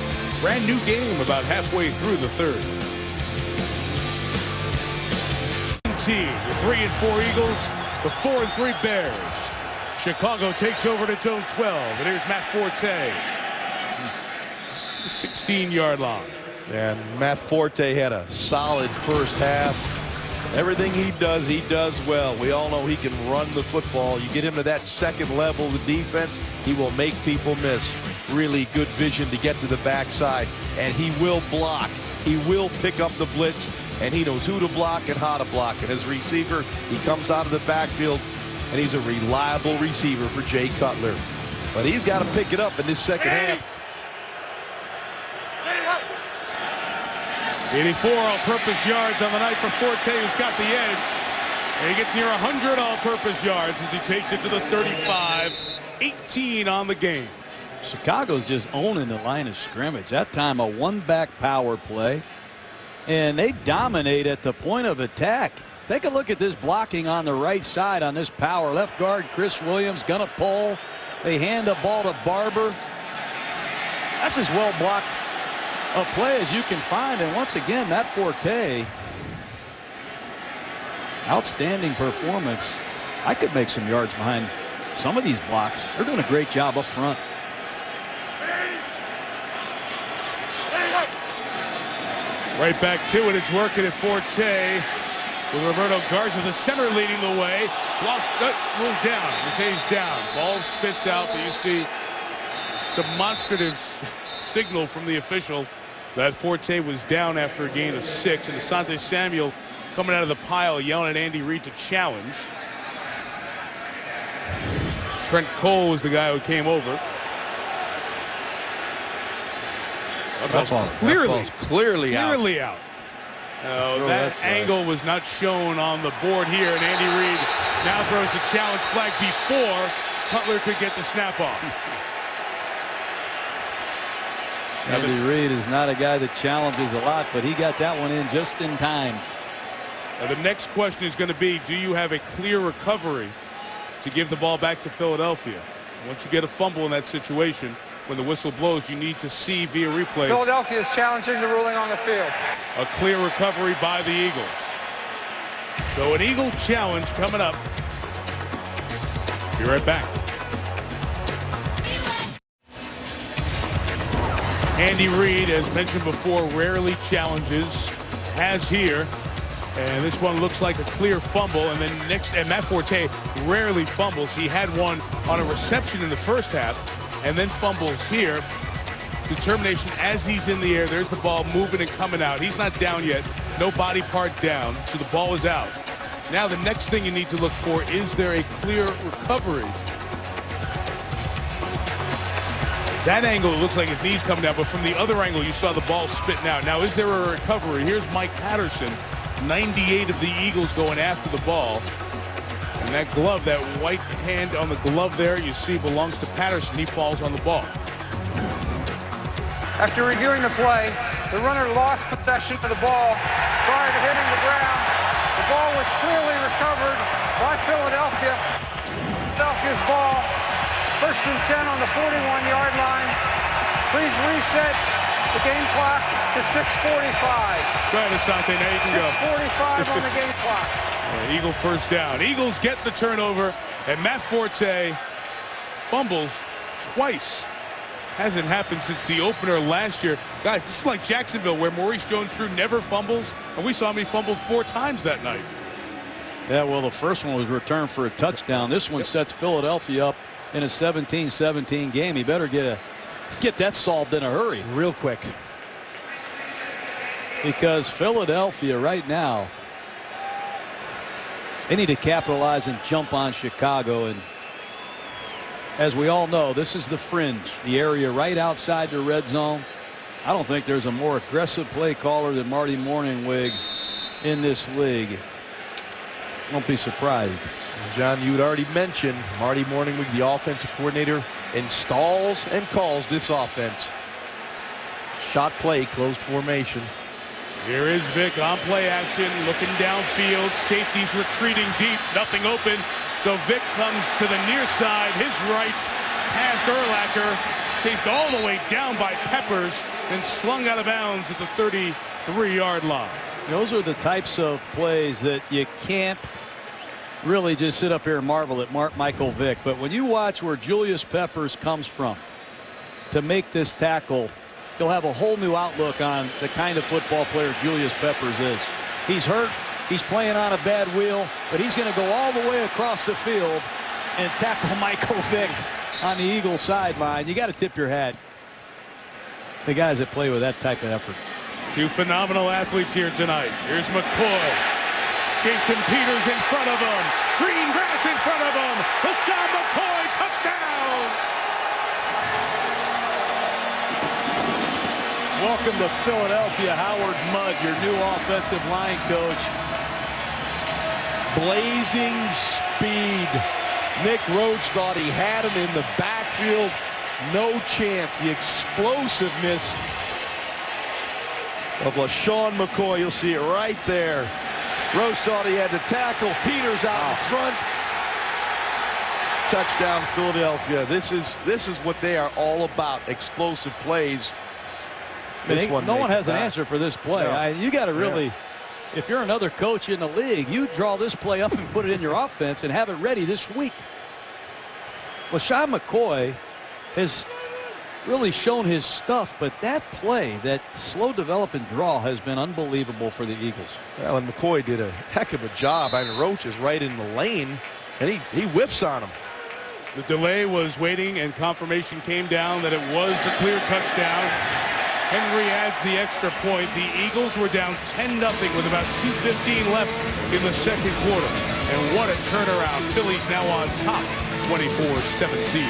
Brand new game about halfway through the third. The 3-4 Eagles, the 4-3 Bears. Chicago takes over to zone 12, and here's Matt Forte. 16-yard line. And Matt Forte had a solid first half. Everything he does well. We all know he can run the football. You get him to that second level of the defense, he will make people miss. Really good vision to get to the backside, and he will block. He will pick up the blitz, and he knows who to block and how to block. And as a receiver, he comes out of the backfield, and he's a reliable receiver for Jay Cutler. But he's got to pick it up in this second half. 84 all-purpose yards on the night for Forte, who's got the edge. And he gets near 100 all-purpose yards as he takes it to the 35. 18 on the game. Chicago's just owning the line of scrimmage. That time a one-back power play. And they dominate at the point of attack. Take a look at this blocking on the right side on this power. Left guard Chris Williams gonna pull. They hand the ball to Barber. That's as well blocked a play as you can find. And once again, Matt Forte, outstanding performance. I could make some yards behind some of these blocks. They're doing a great job up front. Right back to it. It's working at Forte with Roberto Garza, the center, leading the way. Lost, moved down. He's down. Ball spits out, but you see demonstrative signal from the official that Forte was down after a gain of 6. And Asante Samuel coming out of the pile yelling at Andy Reid to challenge. Trent Cole was the guy who came over. Clearly out. That angle was not shown on the board here, and Andy Reid now throws the challenge flag before Cutler could get the snap off. Andy Reid is not a guy that challenges a lot, but he got that one in just in time. Now the next question is going to be, do you have a clear recovery to give the ball back to Philadelphia? Once you get a fumble in that situation, when the whistle blows, you need to see via replay. Philadelphia is challenging the ruling on the field. A clear recovery by the Eagles. So an Eagle challenge coming up. Be right back. Andy Reid, as mentioned before, rarely challenges, has here. And this one looks like a clear fumble. And then next, and Matt Forte rarely fumbles. He had one on a reception in the first half and then fumbles here. Determination as he's in the air. There's the ball moving and coming out. He's not down yet. No body part down. So the ball is out. Now the next thing you need to look for, is there a clear recovery? That angle, it looks like his knee's coming down, but from the other angle, you saw the ball spitting out. Now, is there a recovery? Here's Mike Patterson, 98 of the Eagles going after the ball. And that glove, that white hand on the glove there, you see belongs to Patterson. He falls on the ball. After reviewing the play, the runner lost possession of the ball prior to hitting the ground. The ball was clearly recovered by Philadelphia. Philadelphia's ball. 1st and 10 on the 41-yard line. Please reset the game clock to 6:45. Go ahead, Asante. Now you can go. 6:45 on the game clock. Eagle first down. Eagles get the turnover, and Matt Forte fumbles twice. Hasn't happened since the opener last year. Guys, this is like Jacksonville, where Maurice Jones-Drew never fumbles, and we saw him fumble 4 times that night. Yeah, well, the first one was returned for a touchdown. This one sets Philadelphia up in a 17-17 game. He better get that solved in a hurry. Real quick. Because Philadelphia right now, they need to capitalize and jump on Chicago. And as we all know, this is the fringe, the area right outside the red zone. I don't think there's a more aggressive play caller than Marty Morningwig in this league. Won't be surprised. John, you had already mentioned Marty Morningwig, the offensive coordinator, installs and calls this offense. Shot play, closed formation. Here is Vick on play action, looking downfield. Safety's retreating deep, nothing open. So Vick comes to the near side, his right, past Urlacher, chased all the way down by Peppers, and slung out of bounds at the 33-yard line. Those are the types of plays that you can't really just sit up here and marvel at Michael Vick. But when you watch where Julius Peppers comes from to make this tackle, you'll have a whole new outlook on the kind of football player Julius Peppers is. He's hurt. He's playing on a bad wheel, but he's going to go all the way across the field and tackle Michael Vick on the Eagles sideline. You got to tip your hat. The guys that play with that type of effort. Two phenomenal athletes here tonight. Here's McCoy. Jason Peters in front of him. Green grass in front of him. LaShawn McCoy, touchdown! Welcome to Philadelphia, Howard Mudd, your new offensive line coach. Blazing speed. Nick Roach thought he had him in the backfield. No chance. The explosiveness of LaShawn McCoy. You'll see it right there. Roach thought he had to tackle. Peters out in front. Touchdown, Philadelphia. This is what they are all about. Explosive plays. No one has an answer for this play. No. You got to really, if you're another coach in the league, you draw this play up and put it in your offense and have it ready this week. LaShawn McCoy has really shown his stuff, but that play, that slow developing draw, has been unbelievable for the Eagles. Well, and McCoy did a heck of a job. I mean, Roach is right in the lane, and he whiffs on him. The delay was waiting, and confirmation came down that it was a clear touchdown. Henry adds the extra point. The Eagles were down 10-0 with about 2:15 left in the second quarter. And what a turnaround. Phillies now on top, 24-17.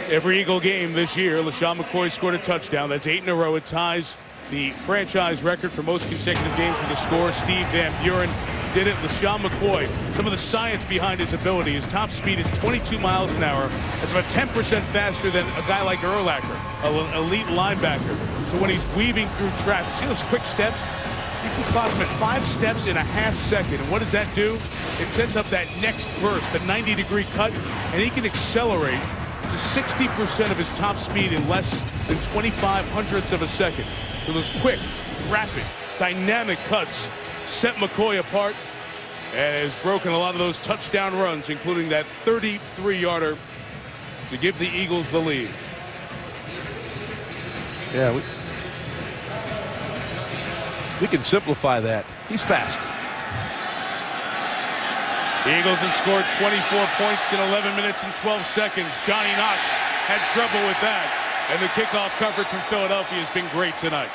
Every Eagle game this year, LaShawn McCoy scored a touchdown. That's 8 in a row. It ties the franchise record for most consecutive games with a score. Steve Van Buren did it. LaShawn McCoy, some of the science behind his ability. His top speed is 22 miles an hour. That's about 10% faster than a guy like Urlacher, an elite linebacker. So when he's weaving through traffic, see those quick steps? You can clock him at 5 steps in a half second. And what does that do? It sets up that next burst, the 90-degree cut, and he can accelerate to 60% of his top speed in less than 0.25 of a second. So those quick, rapid, dynamic cuts set McCoy apart and has broken a lot of those touchdown runs, including that 33-yarder to give the Eagles the lead. Yeah, we can simplify that. He's fast. The Eagles have scored 24 points in 11 minutes and 12 seconds. Johnny Knox had trouble with that. And the kickoff coverage from Philadelphia has been great tonight.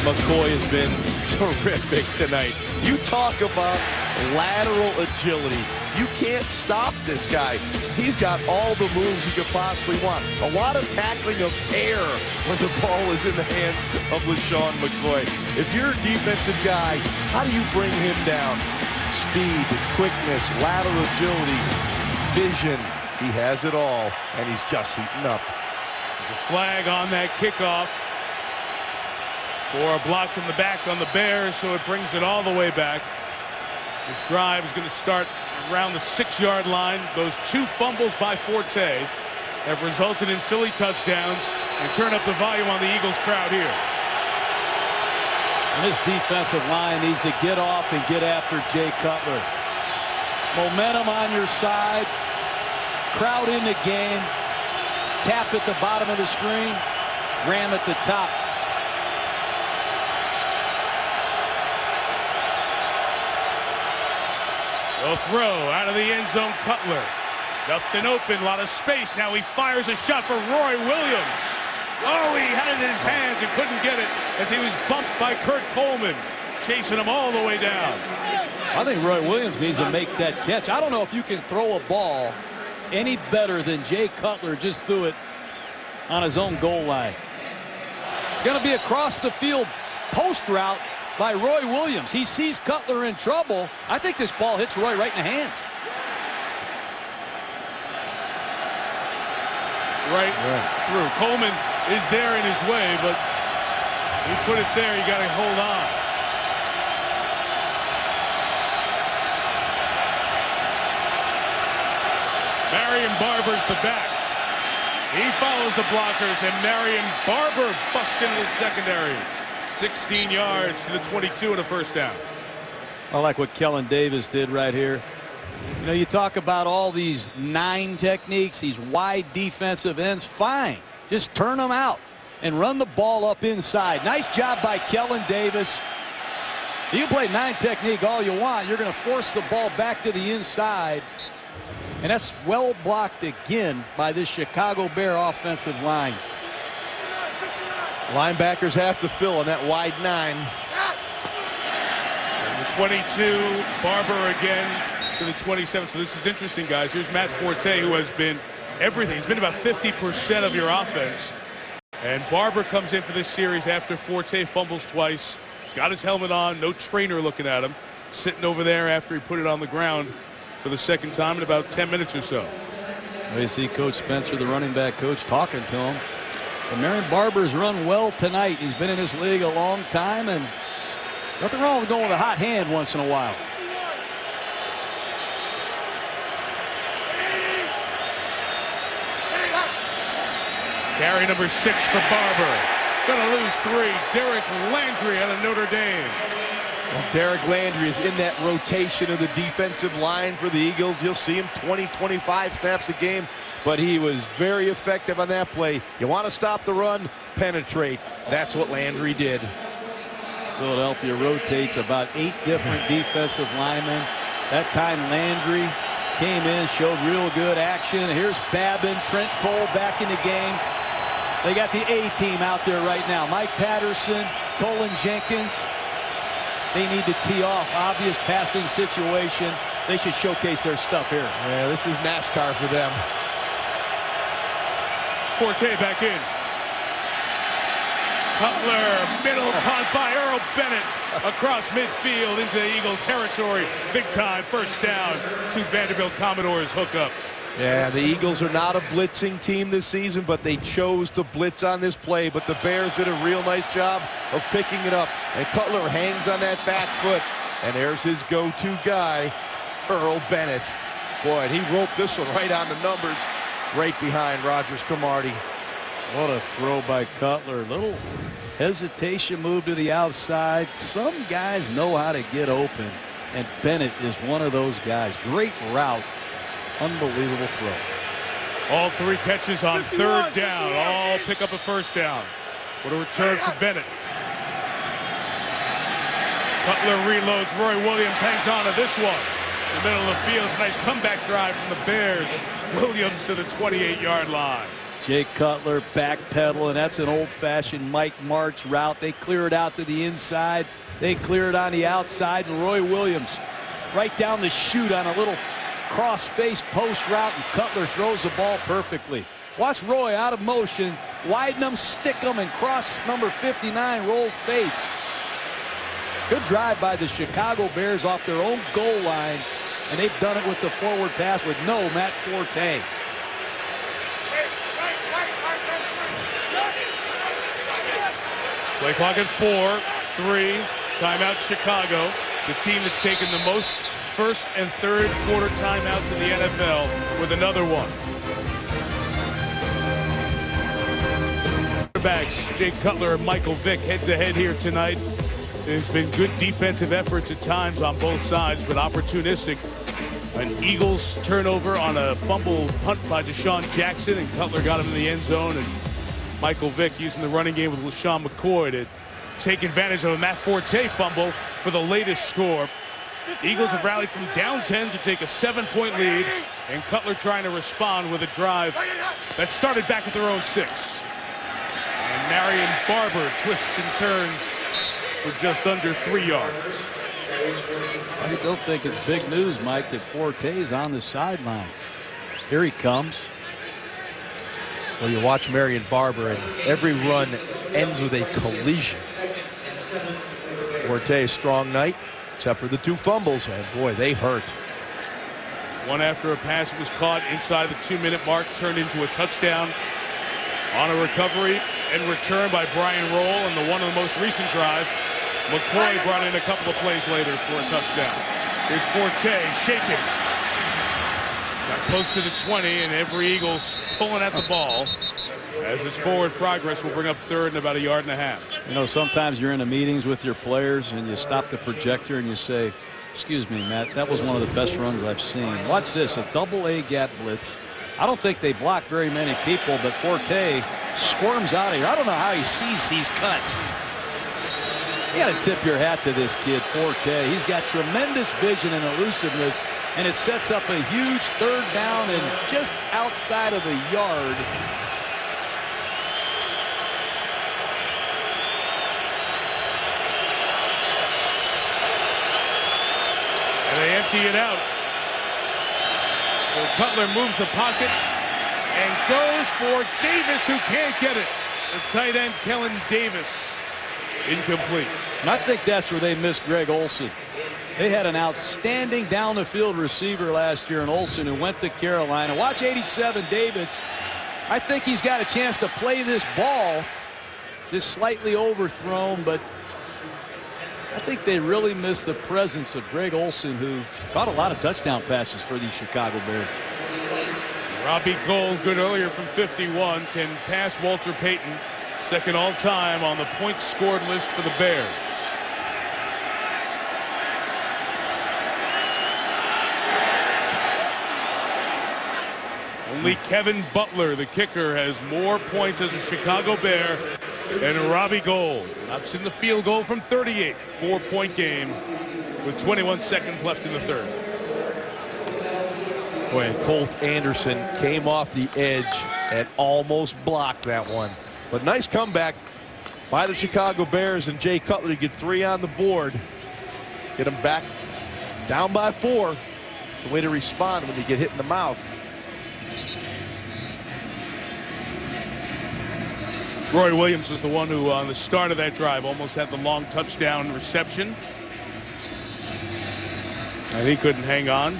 McCoy has been terrific tonight. You talk about lateral agility. You can't stop this guy. He's got all the moves you could possibly want. A lot of tackling of air when the ball is in the hands of LaShawn McCoy. If you're a defensive guy, how do you bring him down? Speed, quickness, lateral agility, vision. He has it all, and he's just heating up. There's a flag on that kickoff for a block in the back on the Bears, so it brings it all the way back. This drive is going to start around the 6-yard line. Those 2 fumbles by Forte have resulted in Philly touchdowns and turn up the volume on the Eagles crowd here. And this defensive line needs to get off and get after Jay Cutler. Momentum on your side. Crowd in the game. Tap at the bottom of the screen. Ram at the top. They'll throw out of the end zone. Cutler. Nothing open. A lot of space. Now he fires a shot for Roy Williams. Oh, he had it in his hands and couldn't get it as he was bumped by Kurt Coleman, chasing him all the way down. I think Roy Williams needs to make that catch. I don't know if you can throw a ball any better than Jay Cutler just threw it on his own goal line. It's going to be across the field post route by Roy Williams. He sees Cutler in trouble. I think this ball hits Roy right in the hands. Right through. Coleman is there in his way, but you put it there, you got to hold on. Marion Barber's the back. He follows the blockers, and Marion Barber busts into the secondary. 16 yards to the 22 and a first down. I like what Kellen Davis did right here. You know, you talk about all these 9 techniques, these wide defensive ends. Fine. Just turn them out and run the ball up inside. Nice job by Kellen Davis. You play 9 technique all you want. You're going to force the ball back to the inside. And that's well blocked again by this Chicago Bear offensive line. Linebackers have to fill on that wide 9. And the 22, Barber again to the 27. So this is interesting, guys. Here's Matt Forte, who has been everything. He's been about 50% of your offense. And Barber comes in for this series after Forte fumbles twice. He's got his helmet on, no trainer looking at him. Sitting over there after he put it on the ground for the second time in about 10 minutes or so. You see Coach Spencer, the running back coach, talking to him. But Marion Barber's run well tonight. He's been in this league a long time, and nothing wrong with going with a hot hand once in a while. Carry number 6 for Barber. Gonna lose 3. Derek Landry out of Notre Dame. Well, Derek Landry is in that rotation of the defensive line for the Eagles. You'll see him 20-25 snaps a game, but he was very effective on that play. You want to stop the run, penetrate. That's what Landry did. Philadelphia rotates about 8 different defensive linemen. That time Landry came in, showed real good action. Here's Babin, Trent Cole back in the game. They got the A-team out there right now. Mike Patterson, Colin Jenkins. They need to tee off. Obvious passing situation. They should showcase their stuff here. Yeah, this is NASCAR for them. Forte back in. Cutler, middle caught by Earl Bennett across midfield into Eagle territory. Big time first down to Vanderbilt Commodores hookup. Yeah, the Eagles are not a blitzing team this season, but they chose to blitz on this play. But the Bears did a real nice job of picking it up. And Cutler hangs on that back foot. And there's his go-to guy, Earl Bennett. Boy, and he roped this one right on the numbers, right behind Rogers Cromartie. What a throw by Cutler. Little hesitation move to the outside. Some guys know how to get open, and Bennett is one of those guys. Great route. Unbelievable throw. All 3 catches on 3rd down. All pick up a first down. What a return for Bennett. Cutler reloads. Roy Williams hangs on to this one. In the middle of the field. It's a nice comeback drive from the Bears. Williams to the 28-yard line. Jay Cutler backpedaling. That's an old-fashioned Mike Martz route. They clear it out to the inside. They clear it on the outside. And Roy Williams right down the chute on a little cross-face post route, and Cutler throws the ball perfectly. Watch Roy out of motion, widen them, stick them, and cross number 59 rolls face. Good drive by the Chicago Bears off their own goal line, and they've done it with the forward pass with no Matt Forte. Play clock at 4, 3, timeout Chicago. The team that's taken the most first and third quarter timeouts in the NFL with another one. Quarterbacks Jay Cutler and Michael Vick head-to-head here tonight. There's been good defensive efforts at times on both sides, but opportunistic. An Eagles turnover on a fumble punt by Deshaun Jackson, and Cutler got him in the end zone, and Michael Vick using the running game with LaShawn McCoy to take advantage of a Matt Forte fumble for the latest score. Eagles have rallied from down 10 to take a 7-point lead, and Cutler trying to respond with a drive that started back at their own 6. And Marion Barber twists and turns for just under 3 yards. I still think it's big news, Mike, that Forte is on the sideline. Here he comes. Well, you watch Marion Barber, and every run ends with a collision. Forte, a strong night, except for the 2 fumbles, and boy, they hurt. One after a pass was caught inside the 2-minute mark, turned into a touchdown on a recovery and return by Brian Roll. And the one of the most recent drive, McCoy brought in a couple of plays later for a touchdown. Here's Forte shaking. Got close to the 20, and every Eagles pulling at the ball as his forward progress will bring up third and about 1.5 yards. You know, sometimes you're in the meetings with your players and you stop the projector and you say, excuse me, Matt, that was one of the best runs I've seen. Watch this, a double A gap blitz. I don't think they block very many people, but Forte squirms out of here. I don't know how he sees these cuts. You got to tip your hat to this kid, Forte. He's got tremendous vision and elusiveness, and it sets up a huge 3rd down and just outside of the yard. And they empty it out. So Cutler moves the pocket and goes for Davis, who can't get it. The tight end, Kellen Davis, incomplete. And I think that's where they missed Greg Olsen. They had an outstanding down the field receiver last year in Olsen, who went to Carolina. Watch 87 Davis. I think he's got a chance to play this ball. Just slightly overthrown, but I think they really missed the presence of Greg Olsen, who caught a lot of touchdown passes for these Chicago Bears. Robbie Gould, good earlier from 51, can pass Walter Payton, second all-time on the points scored list for the Bears. Only Kevin Butler, the kicker, has more points as a Chicago Bear than Robbie Gould. Knocks in the field goal from 38. 4-point game with 21 seconds left in the third. Boy, and Colt Anderson came off the edge and almost blocked that one. But nice comeback by the Chicago Bears, and Jay Cutler to get 3 on the board. Get them back down by 4. It's the way to respond when you get hit in the mouth. Roy Williams was the one who on the start of that drive almost had the long touchdown reception. And he couldn't hang on.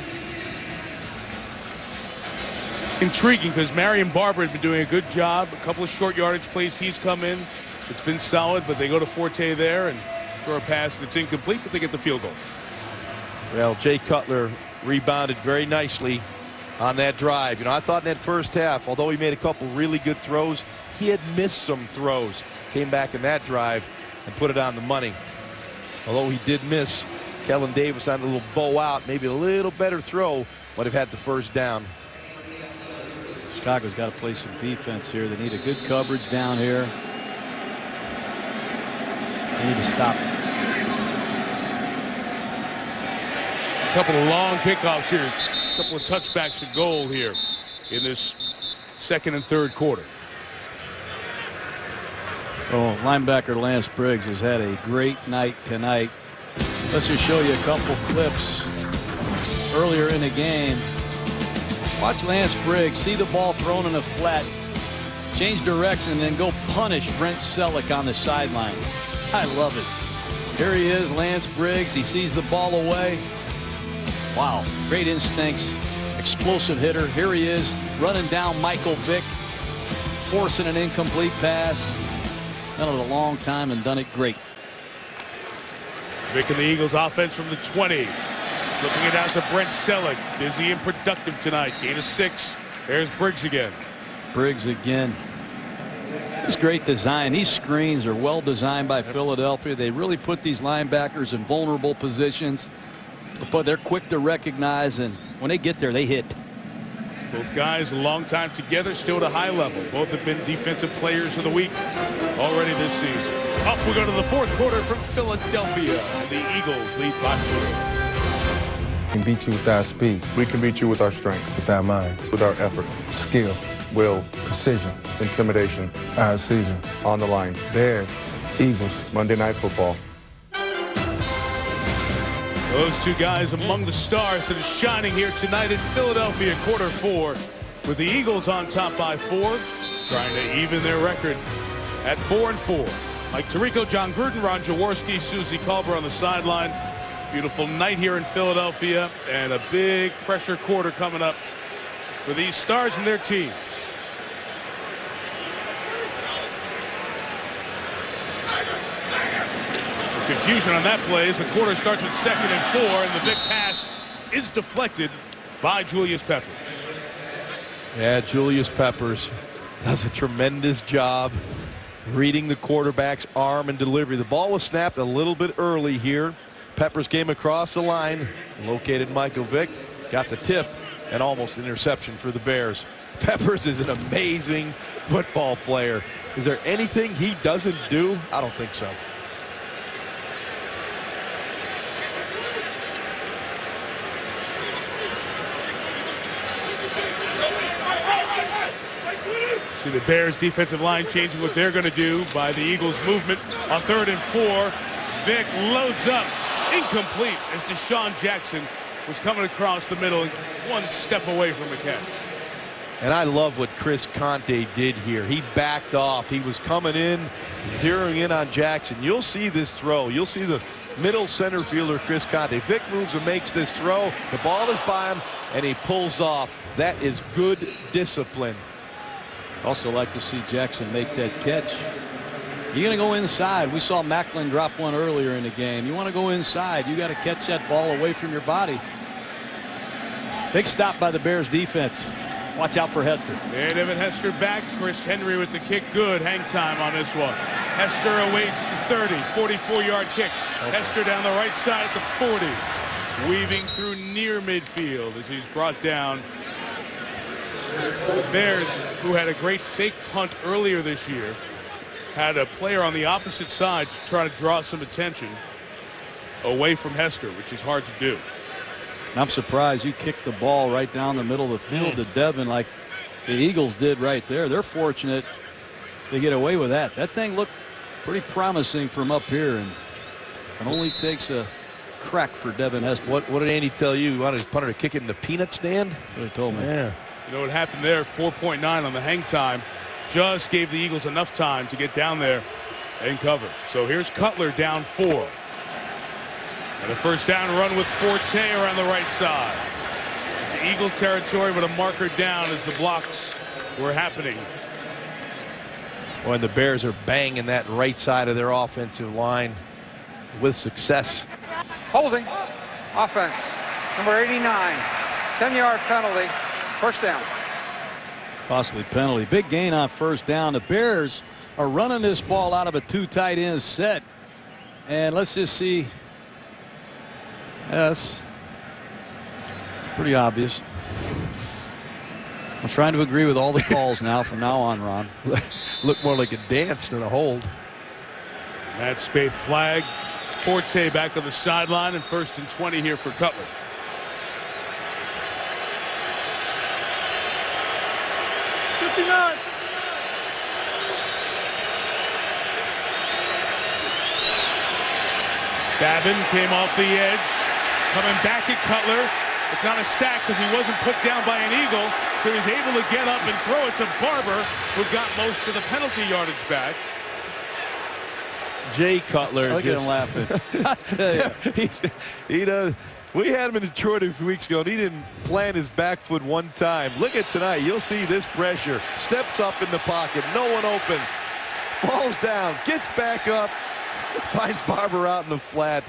Intriguing because Marion Barber had been doing a good job. A couple of short yardage plays he's come in. It's been solid, but they go to Forte there and throw a pass that's incomplete, but they get the field goal. Well, Jay Cutler rebounded very nicely on that drive. You know, I thought in that first half, although he made a couple really good throws, he had missed some throws. Came back in that drive and put it on the money. Although he did miss, Kellen Davis on a little bow out, maybe a little better throw, would have had the first down. Chicago's got to play some defense here. They need a good coverage down here. They need to stop. A couple of long kickoffs here. A couple of touchbacks to goal here in this second and third quarter. Oh, linebacker Lance Briggs has had a great night tonight. Let's just show you a couple clips earlier in the game. Watch Lance Briggs see the ball thrown in a flat, change direction, and then go punish Brent Selleck on the sideline. I love it. Here he is, Lance Briggs. He sees the ball away. Wow, great instincts, explosive hitter. Here he is running down Michael Vick, forcing an incomplete pass. Done it a long time and done it great. Vick and the Eagles offense from the 20. Slipping it out to Brent Selleck. Busy and productive tonight. Gain of 6. There's Briggs again. Briggs again. It's great design. These screens are well designed by Philadelphia. They really put these linebackers in vulnerable positions, but they're quick to recognize, and when they get there, they hit. Both guys a long time together, still at a high level. Both have been defensive players of the week already this season. Up we go to the fourth quarter from Philadelphia. And the Eagles lead by 4. We can beat you with our speed, We can beat you with our strength, with our mind, with our effort, skill, will, precision, intimidation, our season. on the line. Bears, Eagles. Monday Night Football. Those two guys among the stars that are shining here tonight in Philadelphia, quarter 4. with the Eagles on top by 4, trying to even their record at 4-4. Mike Tirico, John Gruden, Ron Jaworski, Susie Culber on the sideline. Beautiful night here in Philadelphia, and a big pressure quarter coming up for these Stars and their teams. Confusion on that play as the quarter starts with 2nd and 4, and the big pass is deflected by Julius Peppers. Yeah, Julius Peppers does a tremendous job reading the quarterback's arm and delivery. The ball was snapped a little bit early here. Peppers came across the line, located Michael Vick, got the tip, and almost an interception for the Bears. Peppers is an amazing football player. Is there anything he doesn't do? I don't think so. See the Bears defensive line changing what they're going to do by the Eagles movement on 3rd and 4. Vick loads up, incomplete, as Deshaun Jackson was coming across the middle, one step away from the catch. And I love what Chris Conte did here. He backed off. He was coming in, zeroing in on Jackson. You'll see this throw. You'll see the middle center fielder, Chris Conte. Vick moves and makes this throw. The ball is by him, and he pulls off. That is good discipline. Also like to see Jackson make that catch. You're going to go inside. We saw Macklin drop one earlier in the game. You want to go inside. You got to catch that ball away from your body. Big stop by the Bears defense. Watch out for Hester. And Evan Hester back. Chris Henry with the kick. Good hang time on this one. Hester awaits the 30, 44-yard kick. Okay. Hester down the right side at the 40. Weaving through near midfield as he's brought down. The Bears, who had a great fake punt earlier this year, had a player on the opposite side to try to draw some attention away from Hester, which is hard to do. I'm surprised you kicked the ball right down the middle of the field to Devin like the Eagles did right there. They're fortunate to get away with that. That thing looked pretty promising from up here, and it only takes a crack for Devin Hester. What did Andy tell you? You wanted his punter to kick it in the peanut stand? That's what he told me. Yeah. You know what happened there? 4.9 on the hang time. Just gave the Eagles enough time to get down there and cover. So here's Cutler down 4. And a first down run with Forte around the right side. It's Eagle territory, but a marker down as the blocks were happening. When the Bears are banging that right side of their offensive line with success. Holding. Offense. Number 89. 10-yard penalty. First down. Costly penalty. Big gain on first down. The Bears are running this ball out of a 2 tight end set. And let's just see. Yes. It's pretty obvious. I'm trying to agree with all the calls now from now on, Ron. Look more like a dance than a hold. Matt Spaeth flag. Forte back on the sideline, and 1st and 20 here for Cutler. Babin came off the edge, coming back at Cutler. It's not a sack because he wasn't put down by an Eagle, so he's able to get up and throw it to Barber, who got most of the penalty yardage back. Jay Cutler. Look at him laughing. I tell you. He does. We had him in Detroit a few weeks ago, and he didn't plant his back foot one time. Look at tonight. You'll see this pressure. Steps up in the pocket. No one open. Falls down. Gets back up. Finds Barber out in the flat.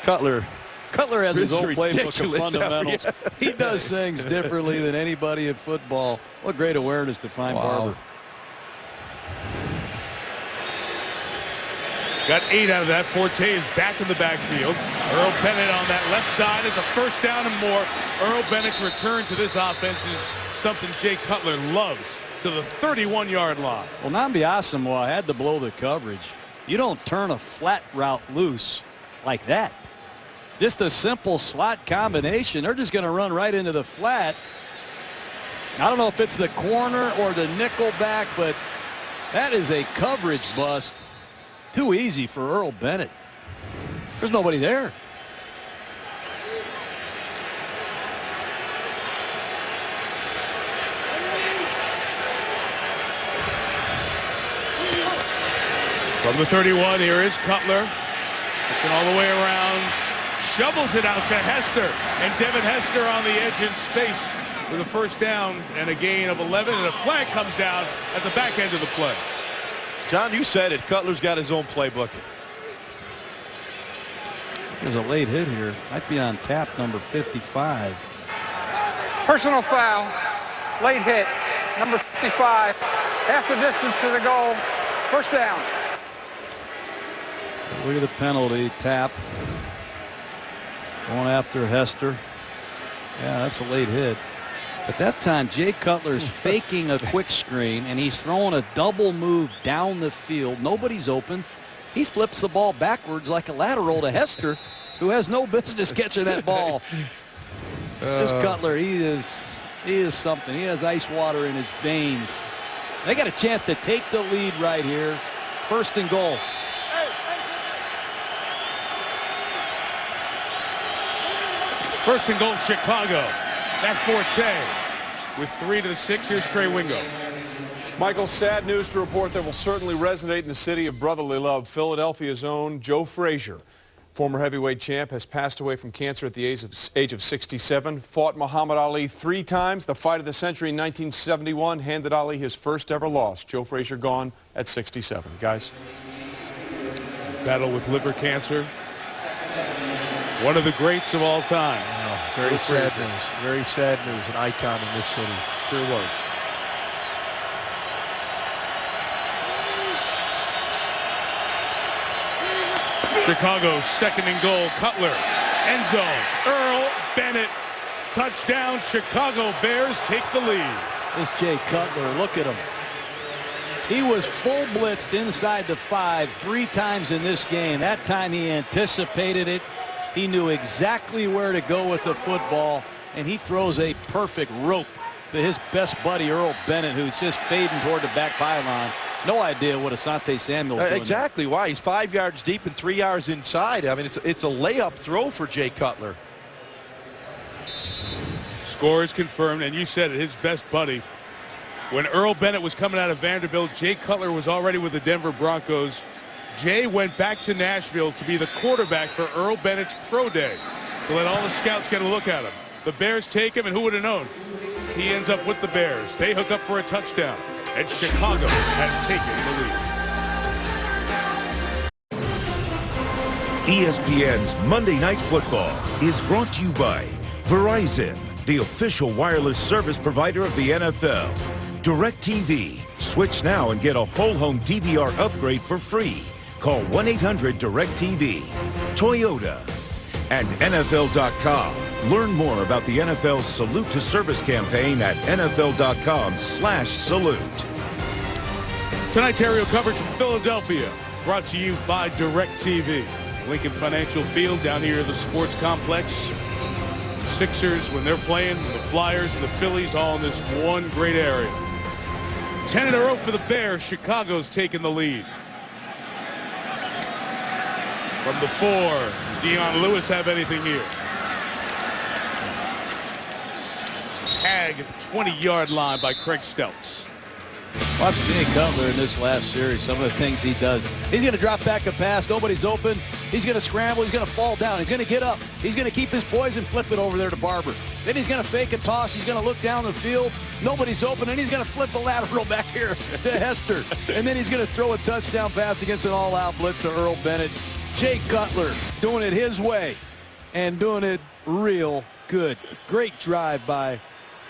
Cutler has his own playbook of ridiculous fundamentals. He does things differently than anybody in football. What great awareness to find Barber. Got 8 out of that. Forte is back in the backfield. Earl Bennett on that left side is a first down and more. Earl Bennett's return to this offense is something Jay Cutler loves, to the 31-yard line. Well, Nnamdi Asamoah had to blow the coverage. You don't turn a flat route loose like that. Just a simple slot combination. They're just going to run right into the flat. I don't know if it's the corner or the nickel back, but that is a coverage bust. Too easy for Earl Bennett. There's nobody there. From the 31, here is Cutler. Looking all the way around. Shovels it out to Hester. And Devin Hester on the edge in space for the first down and a gain of 11. And a flag comes down at the back end of the play. John, you said it. Cutler's got his own playbook. There's a late hit here. Might be on tap number 55. Personal foul. Late hit. Number 55. Half the distance to the goal. First down. Look at the penalty. Tap. Going after Hester. Yeah, that's a late hit. But that time, Jay Cutler's faking a quick screen, and he's throwing a double move down the field. Nobody's open. He flips the ball backwards like a lateral to Hester, who has no business catching that ball. This Cutler, he is something. He has ice water in his veins. They got a chance to take the lead right here. First and goal. First and goal, Chicago. That's Forte. With 3 to the 6, here's Trey Wingo. Michael, sad news to report that will certainly resonate in the city of brotherly love. Philadelphia's own Joe Frazier, former heavyweight champ, has passed away from cancer at the age of 67. Fought Muhammad Ali 3 times. The fight of the century in 1971 handed Ali his first ever loss. Joe Frazier gone at 67. Guys. Battle with liver cancer. One of the greats of all time. Very sad news. Very sad news. An icon in this city. Sure was. Chicago's second and goal. Cutler. End zone. Earl Bennett. Touchdown. Chicago Bears take the lead. This Jay Cutler, look at him. He was full blitzed inside the 5 3 times in this game. That time he anticipated it. He knew exactly where to go with the football, and he throws a perfect rope to his best buddy, Earl Bennett, who's just fading toward the back pylon. No idea what Asante Samuel's doing. Exactly why. He's 5 yards deep and 3 yards inside. I mean, it's a layup throw for Jay Cutler. Score is confirmed, and you said it, his best buddy. When Earl Bennett was coming out of Vanderbilt, Jay Cutler was already with the Denver Broncos. Jay went back to Nashville to be the quarterback for Earl Bennett's pro day, to let all the scouts get a look at him. The Bears take him, and who would have known? He ends up with the Bears. They hook up for a touchdown, and Chicago has taken the lead. ESPN's Monday Night Football is brought to you by Verizon, the official wireless service provider of the NFL. DirecTV. Switch now and get a whole home DVR upgrade for free. Call 1-800-DIRECTV. Toyota. And NFL.com. Learn more about the NFL's Salute to Service campaign at NFL.com/salute. Tonight's aerial coverage from Philadelphia, brought to you by DirecTV. Lincoln Financial Field down here at the sports complex. The Sixers, when they're playing, the Flyers and the Phillies all in this one great area. 10 in a row for the Bears. Chicago's taking the lead. From the 4, Dion Lewis have anything here? Tag at the 20-yard line by Craig Steltz. Watch Jay Cutler in this last series, some of the things he does. He's going to drop back a pass. Nobody's open. He's going to scramble. He's going to fall down. He's going to get up. He's going to keep his poise and flip it over there to Barber. Then he's going to fake a toss. He's going to look down the field. Nobody's open, and he's going to flip a lateral back here to Hester. And then he's going to throw a touchdown pass against an all-out blitz to Earl Bennett. Jay Cutler doing it his way and doing it real good. Great drive by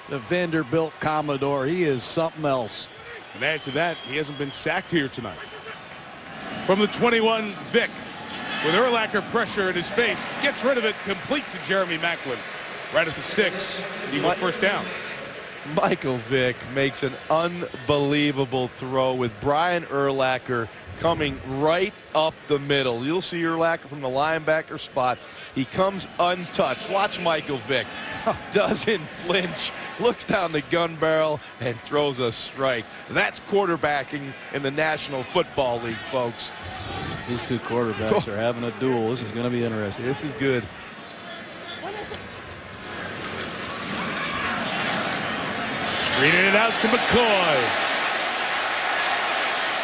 the Vanderbilt Commodore. He is something else. And add to that, he hasn't been sacked here tonight. From the 21, Vick, with Urlacher pressure in his face, gets rid of it, complete to Jeremy Maclin. Right at the sticks, Eagle first down. Michael Vick makes an unbelievable throw with Brian Urlacher coming right up the middle. You'll see Urlacher from the linebacker spot. He comes untouched. Watch Michael Vick. Doesn't flinch, looks down the gun barrel, and throws a strike. That's quarterbacking in the National Football League, folks. These two quarterbacks are having a duel. This is going to be interesting. This is good. Screening it out to McCoy.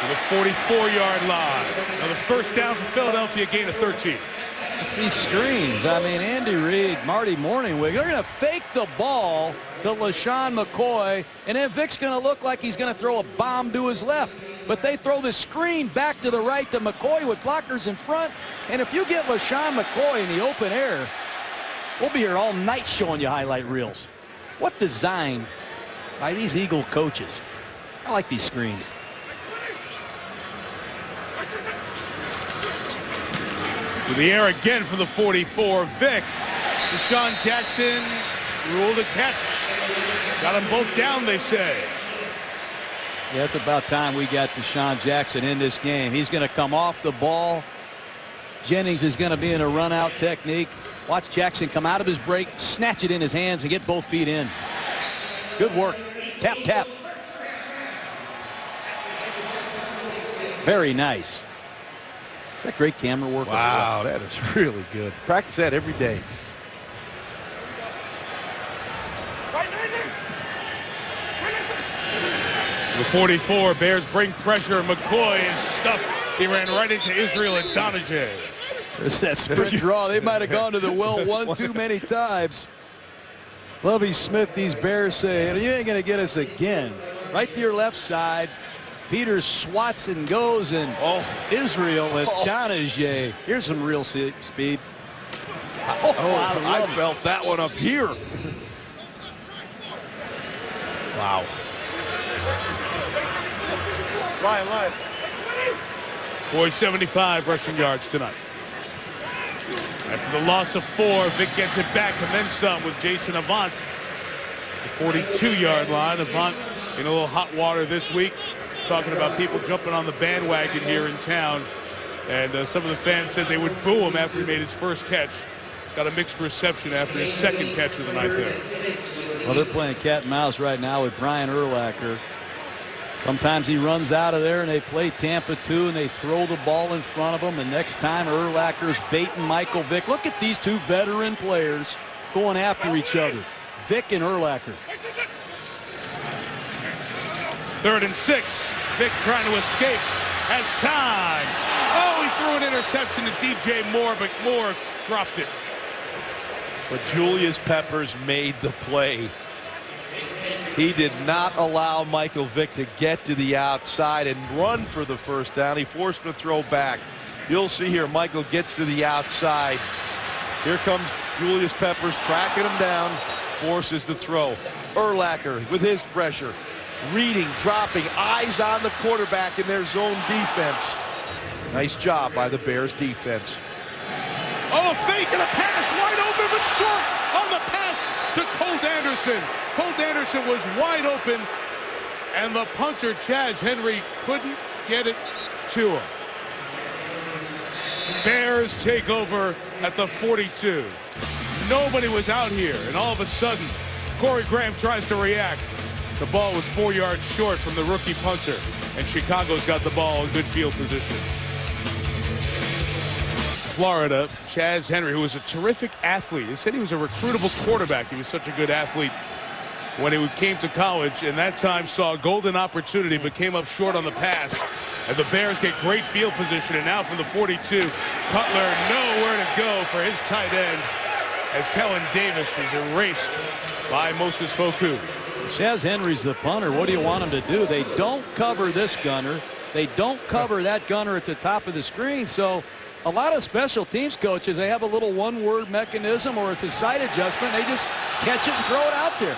to the 44-yard line. Now the first down for Philadelphia, gain of 13. It's these screens. I mean, Andy Reid, Marty Morningwig, they're going to fake the ball to LaShawn McCoy, and then Vic's going to look like he's going to throw a bomb to his left. But they throw the screen back to the right to McCoy with blockers in front. And if you get LaShawn McCoy in the open air, we'll be here all night showing you highlight reels. What design by these Eagle coaches. I like these screens. To the air again for the 44. Vic. Deshaun Jackson ruled a catch. Got them both down, they say. Yeah, it's about time we got Deshaun Jackson in this game. He's going to come off the ball. Jennings is going to be in a run-out technique. Watch Jackson come out of his break, snatch it in his hands, and get both feet in. Good work. Tap, tap. Very nice. That great camera work. Wow, that is really good. Practice that every day. The 44, Bears bring pressure. McCoy is stuffed. He ran right into Israel and Donijay. There's that sprint draw. They might have gone to the well one too many times. Lovie Smith, these Bears say, you ain't going to get us again. Right to your left side. Peters swats and goes, and Israel at Donijay. Here's some real speed. I felt that one up here. Wow. Line. Boys 75 rushing yards tonight. After the loss of 4, Vic gets it back and then some with Jason Avant. The 42-yard line. Avant in a little hot water this week. Talking about people jumping on the bandwagon here in town. And some of the fans said they would boo him after he made his first catch. Got a mixed reception after his second catch of the night there. Well, they're playing cat and mouse right now with Brian Urlacher. Sometimes he runs out of there and they play Tampa 2 and they throw the ball in front of him. The next time Urlacher's baiting Michael Vick. Look at these two veteran players going after each other. Vick and Urlacher. 3rd and 6. Vic trying to escape. Has time. Oh, he threw an interception to DJ Moore, but Moore dropped it. But Julius Peppers made the play. He did not allow Michael Vick to get to the outside and run for the first down. He forced him to throw back. You'll see here Michael gets to the outside. Here comes Julius Peppers tracking him down, forces the throw. Urlacher with his pressure. Reading, dropping, eyes on the quarterback in their zone defense. Nice job by the Bears defense. Oh, a fake and a pass wide open but short on the pass to Colt Anderson. Colt Anderson was wide open and the punter Chaz Henry couldn't get it to him. Bears take over at the 42. Nobody was out here and all of a sudden Corey Graham tries to react. The ball was 4 yards short from the rookie punter, and Chicago's got the ball in good field position. Florida, Chaz Henry, who was a terrific athlete. They said he was a recruitable quarterback. He was such a good athlete when he came to college, and that time saw a golden opportunity but came up short on the pass. And the Bears get great field position, and now from the 42, Cutler nowhere to go for his tight end as Kellen Davis was erased by Moses Foku. Chaz Henry's the punter. What do you want him to do? They don't cover this gunner. They don't cover that gunner at the top of the screen. So a lot of special teams coaches, they have a little one-word mechanism or it's a sight adjustment. They just catch it and throw it out there.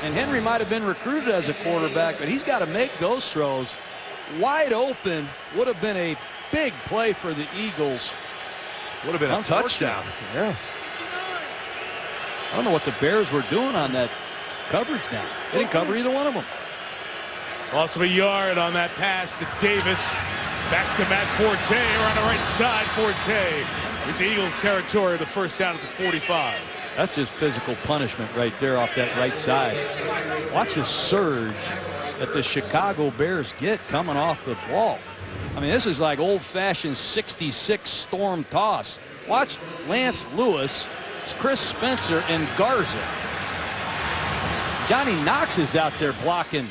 And Henry might have been recruited as a quarterback, but he's got to make those throws. Wide open would have been a big play for the Eagles. Would have been a touchdown. Yeah. I don't know what the Bears were doing on that coverage now. They didn't cover either one of them. Loss of a yard on that pass to Davis. Back to Matt Forte. We're on the right side. Forte into Eagle territory. The first down at the 45. That's just physical punishment right there off that right side. Watch the surge that the Chicago Bears get coming off the ball. I mean, this is like old-fashioned 66 storm toss. Watch Lance Lewis, Chris Spencer, and Garza. Johnny Knox is out there blocking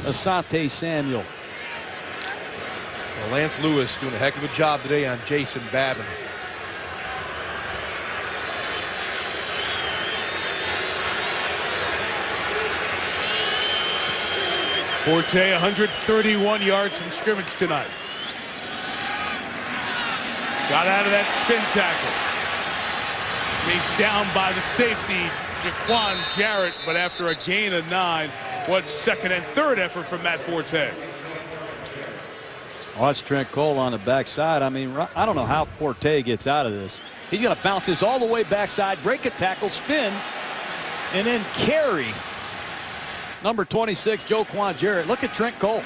Asante Samuel. Well, Lance Lewis doing a heck of a job today on Jason Babin. Forte, 131 yards from scrimmage tonight. Got out of that spin tackle. Chased down by the safety, Jaquan Jarrett, but after a gain of 9, what second and third effort from Matt Forte? Watch Trent Cole on the backside. I mean, I don't know how Forte gets out of this. He's going to bounce this all the way backside, break a tackle, spin, and then carry number 26, Jaquan Jarrett. Look at Trent Cole.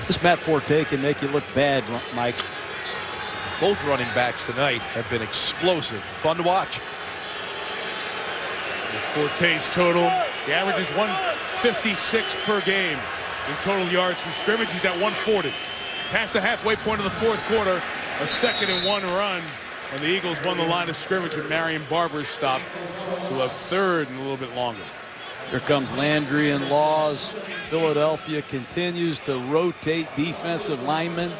This Matt Forte can make you look bad, Mike. Both running backs tonight have been explosive. Fun to watch. Forte's total, he averages 156 per game in total yards from scrimmage. He's at 140. Past the halfway point of the fourth quarter, a 2nd and 1 run, and the Eagles won the line of scrimmage at Marion Barber's stop to a 3rd and a little bit longer. Here comes Landry and Laws. Philadelphia continues to rotate defensive linemen.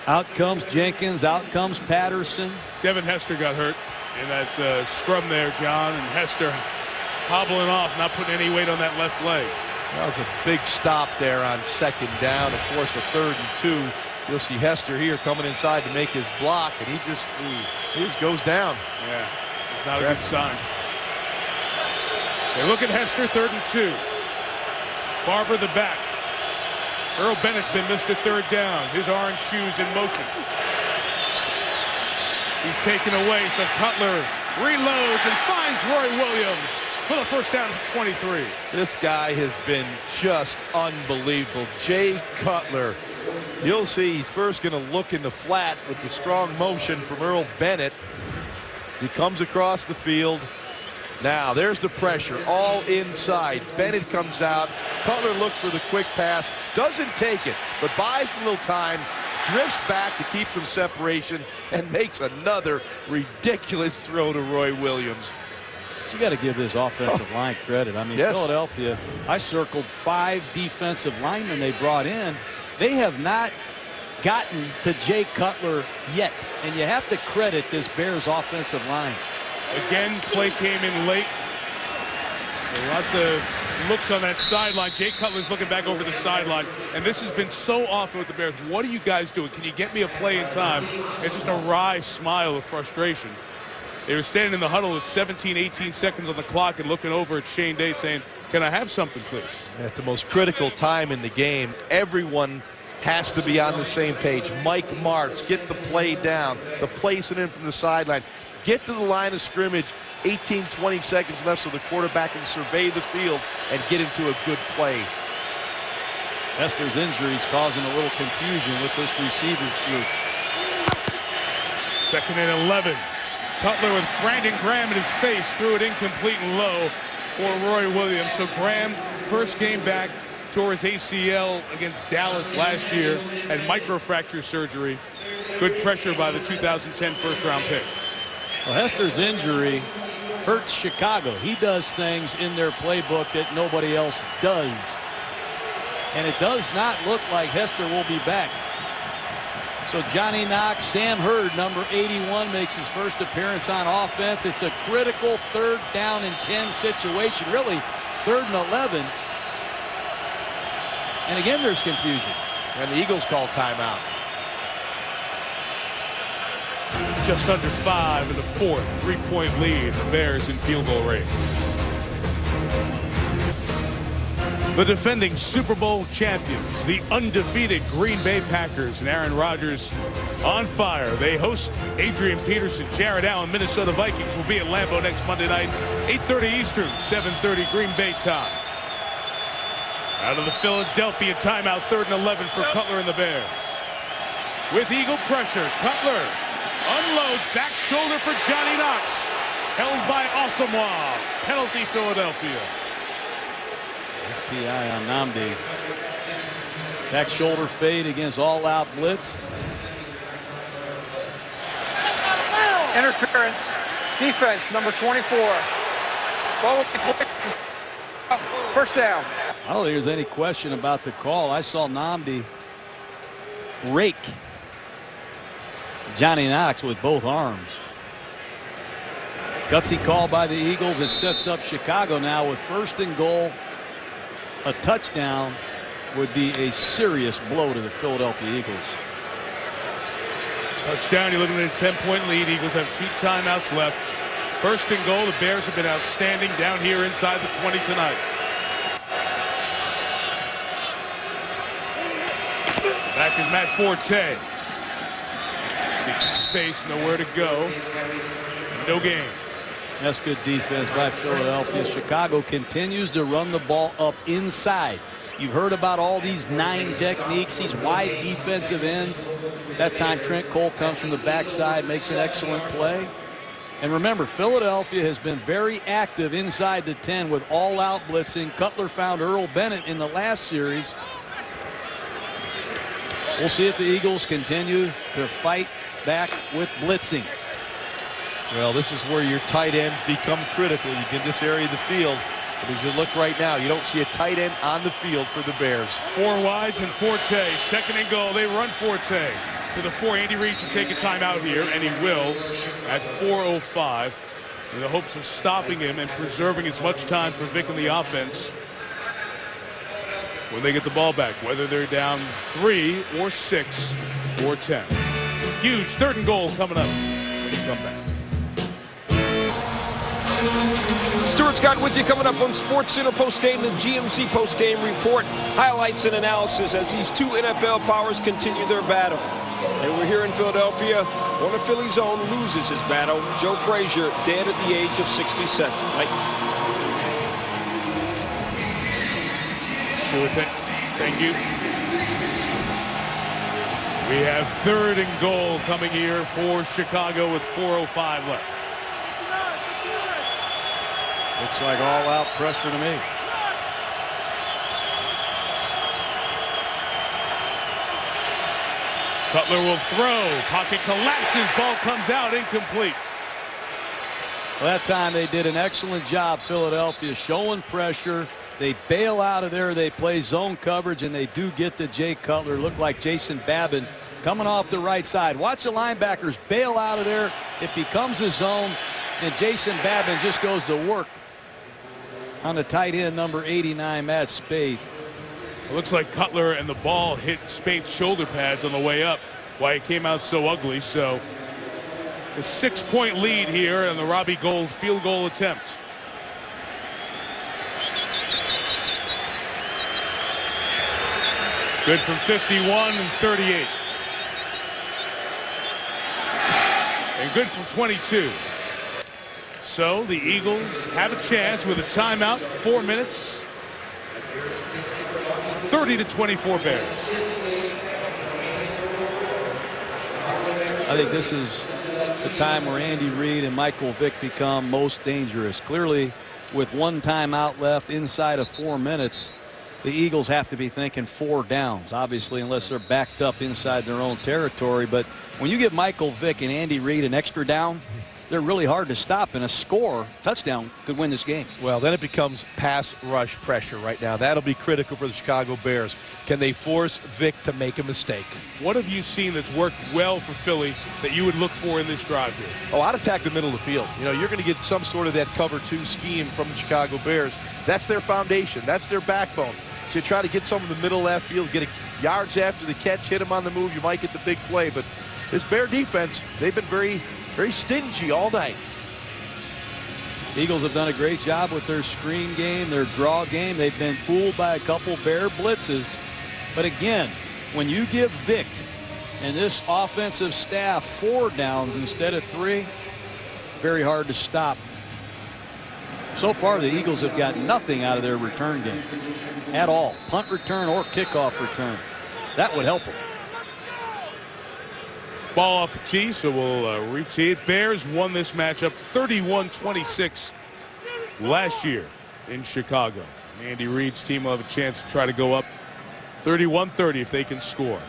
Out comes Jenkins, out comes Patterson. Devin Hester got hurt in that scrum there, John, and Hester hobbling off, not putting any weight on that left leg. That was a big stop there on 2nd down to force a 3rd and 2. You'll see Hester here coming inside to make his block, and he just goes down. Yeah, it's not a good sign. They look at Hester, 3rd and 2. Barber the back. Earl Bennett's been Mr. 3rd down. His orange shoes in motion. He's taken away, so Cutler reloads and finds Roy Williams for the first down at 23. This guy has been just unbelievable. Jay Cutler. You'll see he's first going to look in the flat with the strong motion from Earl Bennett as he comes across the field. Now there's the pressure all inside. Bennett comes out. Cutler looks for the quick pass, doesn't take it, but buys a little time, drifts back to keep some separation, and makes another ridiculous throw to Roy Williams. You got to give this offensive line credit. I mean, yes. Philadelphia, I circled 5 defensive linemen they brought in. They have not gotten to Jay Cutler yet, and you have to credit this Bears offensive line. Again, play came in late. Lots of looks on that sideline. Jay Cutler's looking back over the sideline, and this has been so often with the Bears. What are you guys doing? Can you get me a play in time? It's just a wry smile of frustration. They were standing in the huddle with 17, 18 seconds on the clock and looking over at Shane Day saying, can I have something, please? At the most critical time in the game, everyone has to be on the same page. Mike Martz, get the play down, the placing in from the sideline. Get to the line of scrimmage, 18, 20 seconds left so the quarterback can survey the field and get into a good play. Hester's injuries causing a little confusion with this receiver group. 2nd and 11. Cutler with Brandon Graham in his face, threw it incomplete and low for Roy Williams. So Graham, first game back, tore his ACL against Dallas last year, had microfracture surgery. Good pressure by the 2010 first-round pick. Well, Hester's injury hurts Chicago. He does things in their playbook that nobody else does. And it does not look like Hester will be back. So Johnny Knox, Sam Hurd, number 81, makes his first appearance on offense. It's a critical 3rd down and 10 situation, really 3rd and 11. And again, there's confusion. And the Eagles call timeout. Just under 5 in the 4th, 3-point lead. The Bears in field goal range. The defending Super Bowl champions, the undefeated Green Bay Packers, and Aaron Rodgers on fire. They host Adrian Peterson, Jared Allen. Minnesota Vikings will be at Lambeau next Monday night, 8:30 Eastern, 7:30 Green Bay time. Out of the Philadelphia timeout, 3rd and 11 for Cutler and the Bears. With Eagle pressure, Cutler unloads, back shoulder for Johnny Knox. Held by Asamoah. Penalty, Philadelphia. SPI on Namdi. Back shoulder fade against all-out blitz. Interference. Defense, number 24. First down. I don't think there's any question about the call. I saw Nnamdi rake Johnny Knox with both arms. Gutsy call by the Eagles. It sets up Chicago now with 1st and goal. A touchdown would be a serious blow to the Philadelphia Eagles. Touchdown, you're looking at a 10-point lead. Eagles have 2 timeouts left. 1st and goal. The Bears have been outstanding down here inside the 20 tonight. Back is Matt Forte. Seeking space, nowhere to go. No game. That's good defense by Philadelphia. Chicago continues to run the ball up inside. You've heard about all these 9 techniques, these wide defensive ends. That time Trent Cole comes from the backside, makes an excellent play. And remember, Philadelphia has been very active inside the 10 with all-out blitzing. Cutler found Earl Bennett in the last series. We'll see if the Eagles continue to fight back with blitzing. Well, this is where your tight ends become critical. You get this area of the field. But as you look right now, you don't see a tight end on the field for the Bears. 4 wides and Forte. 2nd and goal. They run Forte to the 4. Andy Reid should take a timeout here, and he will at 4:05 in the hopes of stopping him and preserving as much time for Vic and the offense when they get the ball back, whether they're down 3 or 6 or 10. Huge 3rd and goal coming up when you come back. Stuart Scott with you coming up on SportsCenter postgame, the GMC postgame report. Highlights and analysis as these 2 NFL powers continue their battle. And we're here in Philadelphia. One of Philly's own loses his battle. Joe Frazier, dead at the age of 67. Mike. Stuart, thank you. We have 3rd and goal coming here for Chicago with 4:05 left. Looks like all-out pressure to me. Cutler will throw. Pocket collapses. Ball comes out incomplete. Well, that time they did an excellent job, Philadelphia, showing pressure. They bail out of there. They play zone coverage, and they do get to Jay Cutler. Looked like Jason Babin coming off the right side. Watch the linebackers bail out of there. It becomes a zone, and Jason Babin just goes to work on the tight end, number 89, Matt Spaeth. It looks like Cutler and the ball hit Spaeth's shoulder pads on the way up, why it came out so ugly. So a 6-point lead here on the Robbie Gould field goal attempt. Good from 51 and 38. And good from 22. So the Eagles have a chance with a timeout. 4 minutes. 30-24 Bears. I think this is the time where Andy Reid and Michael Vick become most dangerous. Clearly, with 1 timeout left inside of 4 minutes, the Eagles have to be thinking 4 downs, obviously, unless they're backed up inside their own territory. But when you give Michael Vick and Andy Reid an extra down, they're really hard to stop, and a touchdown could win this game. Well, then it becomes pass rush pressure right now. That'll be critical for the Chicago Bears. Can they force Vic to make a mistake? What have you seen that's worked well for Philly that you would look for in this drive here? Oh, I'd attack the middle of the field. You know, you're going to get some sort of that cover 2 scheme from the Chicago Bears. That's their foundation. That's their backbone. So you try to get some of the middle left field, get yards after the catch, hit them on the move. You might get the big play. But this Bear defense, they've been very stingy all night. The Eagles have done a great job with their screen game, their draw game. They've been fooled by a couple Bear blitzes. But again, when you give Vic and this offensive staff 4 downs instead of 3, very hard to stop. So far, the Eagles have got nothing out of their return game at all. Punt return or kickoff return. That would help them. Ball off the tee, so we'll re-tee it. Bears won this matchup 31-26 last year in Chicago. Andy Reid's team will have a chance to try to go up 31-30 if they can score.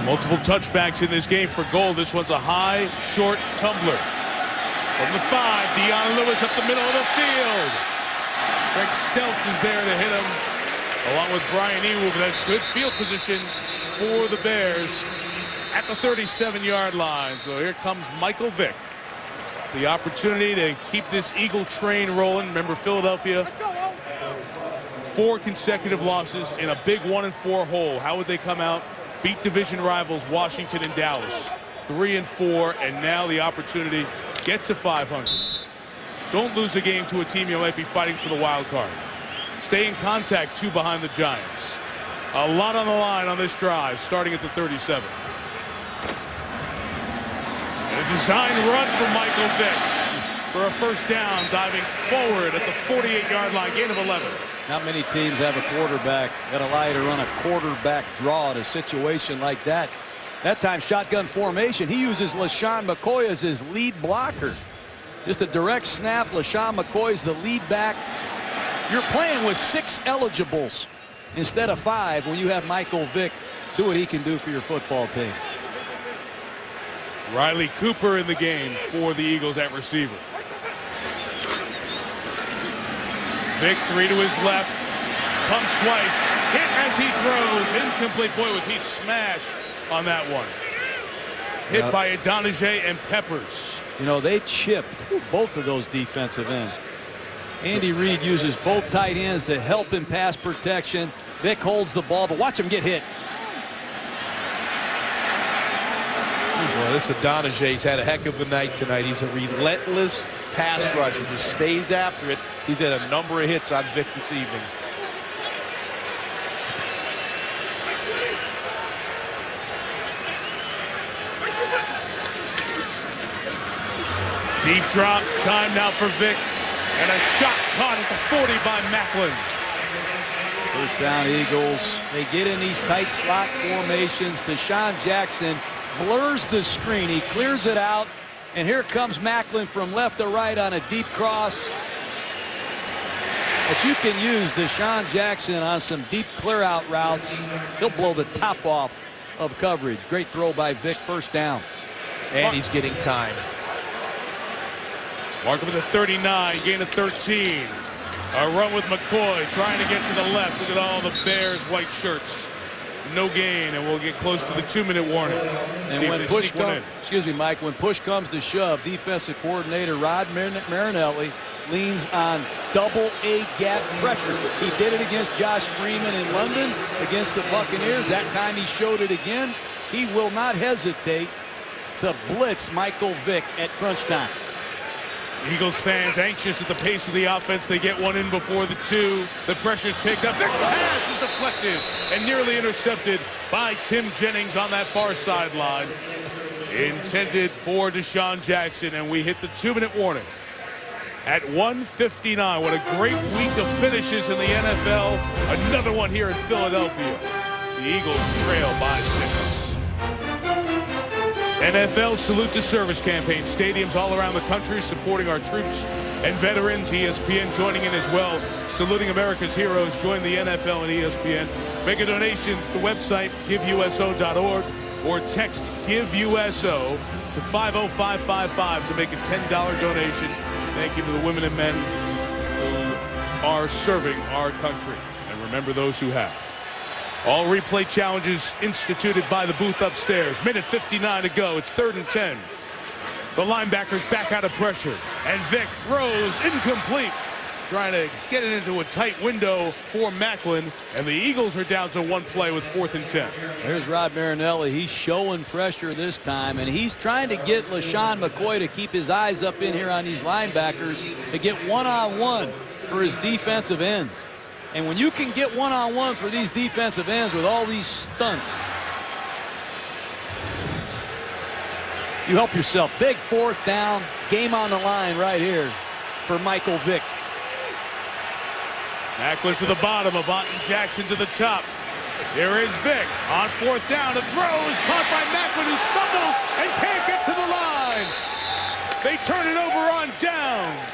Multiple touchbacks in this game for goal. This one's a high, short tumbler. From the 5, Dion Lewis up the middle of the field. Greg Stelz is there to hit him, along with Brian Ewell, but that's good field position for the Bears at the 37-yard line. So here comes Michael Vick. The opportunity to keep this Eagle train rolling. Remember, Philadelphia, 4 consecutive losses in a big 1-4 hole. How would they come out? Beat division rivals Washington and Dallas. 3-4, and now the opportunity get to 500. Don't lose a game to a team you might be fighting for the wild card. Stay in contact, 2 behind the Giants. A lot on the line on this drive, starting at the 37. And a design run from Michael Vick for a first down, diving forward at the 48-yard line, gain of 11. Not many teams have a quarterback that allow you to run a quarterback draw in a situation like that. That time, shotgun formation. He uses LaShawn McCoy as his lead blocker. Just a direct snap. LaShawn McCoy's the lead back. You're playing with 6 eligibles instead of 5 when you have Michael Vick do what he can do for your football team. Riley Cooper in the game for the Eagles at receiver. Vick 3 to his left. Comes twice. Hit as he throws. Incomplete. Boy, was he smashed on that one. Hit by Adonijah and Peppers. You know, they chipped both of those defensive ends. Andy Reid uses both tight ends to help in pass protection. Vick holds the ball, but watch him get hit. Well, this Adonijah's had a heck of a night tonight. He's a relentless pass rusher. Just stays after it. He's had a number of hits on Vick this evening. Deep drop, time now for Vick. And a shot caught at the 40 by Macklin. First down, Eagles. They get in these tight slot formations. Deshaun Jackson blurs the screen. He clears it out. And here comes Macklin from left to right on a deep cross. But you can use Deshaun Jackson on some deep clear out routes. He'll blow the top off of coverage. Great throw by Vick, first down. And he's getting time. Markham with a 39, gain of 13. A run with McCoy trying to get to the left. Look at all the Bears white shirts. No gain, and we'll get close to the 2-minute warning. And when push comes, excuse me, Mike, when push comes to shove, defensive coordinator Rod Marinelli leans on double A gap pressure. He did it against Josh Freeman in London against the Buccaneers. That time he showed it again. He will not hesitate to blitz Michael Vick at crunch time. Eagles fans anxious at the pace of the offense. They get one in before the 2. The pressure's picked up. Vick's pass is deflected and nearly intercepted by Tim Jennings on that far sideline. Intended for Deshaun Jackson, and we hit the 2-minute warning at 1:59. What a great week of finishes in the NFL. Another one here in Philadelphia. The Eagles trail by 6. NFL Salute to Service campaign. Stadiums all around the country supporting our troops and veterans. ESPN joining in as well. Saluting America's heroes. Join the NFL and ESPN. Make a donation at the website, giveuso.org, or text GiveUSO to 50555 to make a $10 donation. Thank you to the women and men who are serving our country. And remember those who have. All replay challenges instituted by the booth upstairs. Minute 59 to go. It's 3rd and 10. The linebackers back out of pressure. And Vick throws incomplete. Trying to get it into a tight window for Macklin. And the Eagles are down to 1 play with 4th and 10. There's Rod Marinelli. He's showing pressure this time. And he's trying to get LaShawn McCoy to keep his eyes up in here on these linebackers to get one-on-one for his defensive ends. And when you can get one-on-one for these defensive ends with all these stunts, you help yourself. Big 4th down, game on the line right here for Michael Vick. Macklin to the bottom, Avant Jackson to the top. Here is Vick on 4th down. A throw is caught by Macklin, who stumbles and can't get to the line. They turn it over on downs.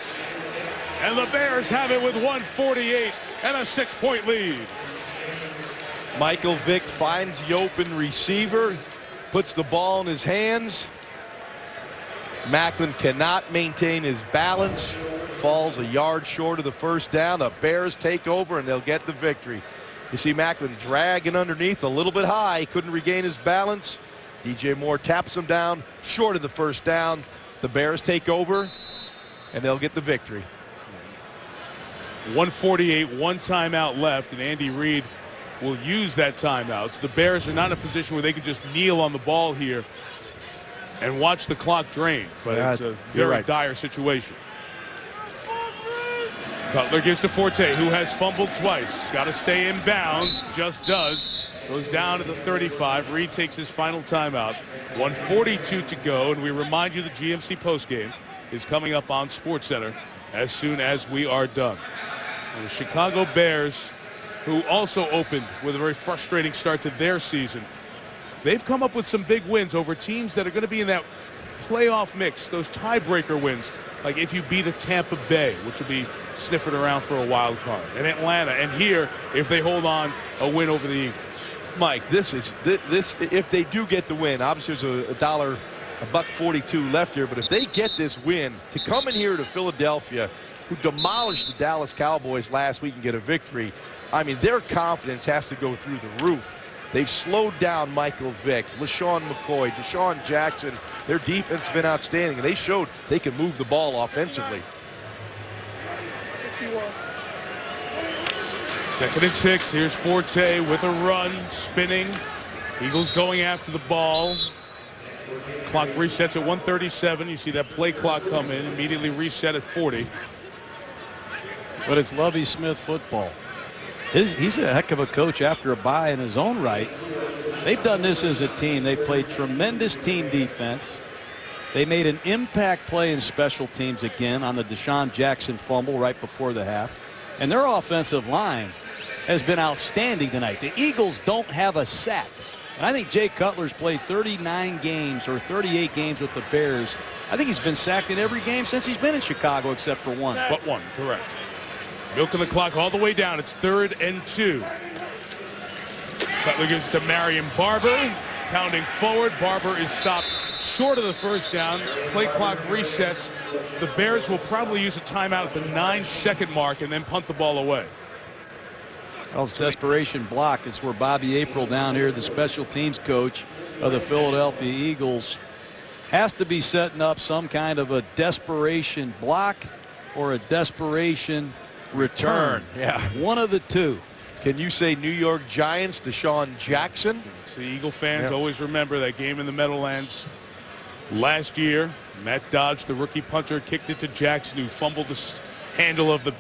And the Bears have it with 1:48 and a 6-point lead. Michael Vick finds the open receiver. puts the ball in his hands. Macklin cannot maintain his balance, falls a yard short of the first down. The Bears take over and they'll get the victory. You see Macklin dragging underneath a little bit high, couldn't regain his balance. DJ Moore taps him down short of the first down. The Bears take over and they'll get the victory. 1:48, one timeout left, and Andy Reid will use that timeout. So the Bears are not in a position where they can just kneel on the ball here and watch the clock drain, but it's a very dire situation. Cutler gives to Forte, who has fumbled twice. Got to stay in bounds, just does. Goes down to the 35. Reid takes his final timeout. 1:42 to go, and we remind you the GMC postgame is coming up on SportsCenter as soon as we are done. And the Chicago Bears, who also opened with a very frustrating start to their season, they've come up with some big wins over teams that are going to be in that playoff mix, those tiebreaker wins, like if you beat a Tampa Bay, which will be sniffing around for a wild card, and Atlanta, and here if they hold on a win over the Eagles. Mike, this if they do get the win, obviously there's $1.42 left here, but if they get this win, to come in here to Philadelphia, who demolished the Dallas Cowboys last week and get a victory, I mean, their confidence has to go through the roof. They've slowed down Michael Vick, LaShawn McCoy, Deshaun Jackson. Their defense has been outstanding, and they showed they can move the ball offensively. 2nd and 6. Here's Forte with a run, spinning. Eagles going after the ball. Clock resets at 1:37. You see that play clock come in, immediately reset at 40. But it's Lovie Smith football. He's a heck of a coach after a bye in his own right. They've done this as a team. They played tremendous team defense. They made an impact play in special teams again on the Deshaun Jackson fumble right before the half. And their offensive line has been outstanding tonight. The Eagles don't have a sack. And I think Jay Cutler's played 39 games or 38 games with the Bears. I think he's been sacked in every game since he's been in Chicago except for one. But one, correct. Milking the clock all the way down. It's 3rd and 2. Cutler gives it to Marion Barber. Pounding forward. Barber is stopped short of the first down. Play clock resets. The Bears will probably use a timeout at the 9-second mark and then punt the ball away. Well, it's desperation block. It's where Bobby April down here, the special teams coach of the Philadelphia Eagles, has to be setting up some kind of a desperation block or a desperation return. Yeah. One of the two. Can you say New York Giants, Deshaun Jackson? The Eagle fans always remember that game in the Meadowlands last year. Matt Dodge, the rookie punter, kicked it to Jackson, who fumbled the handle of the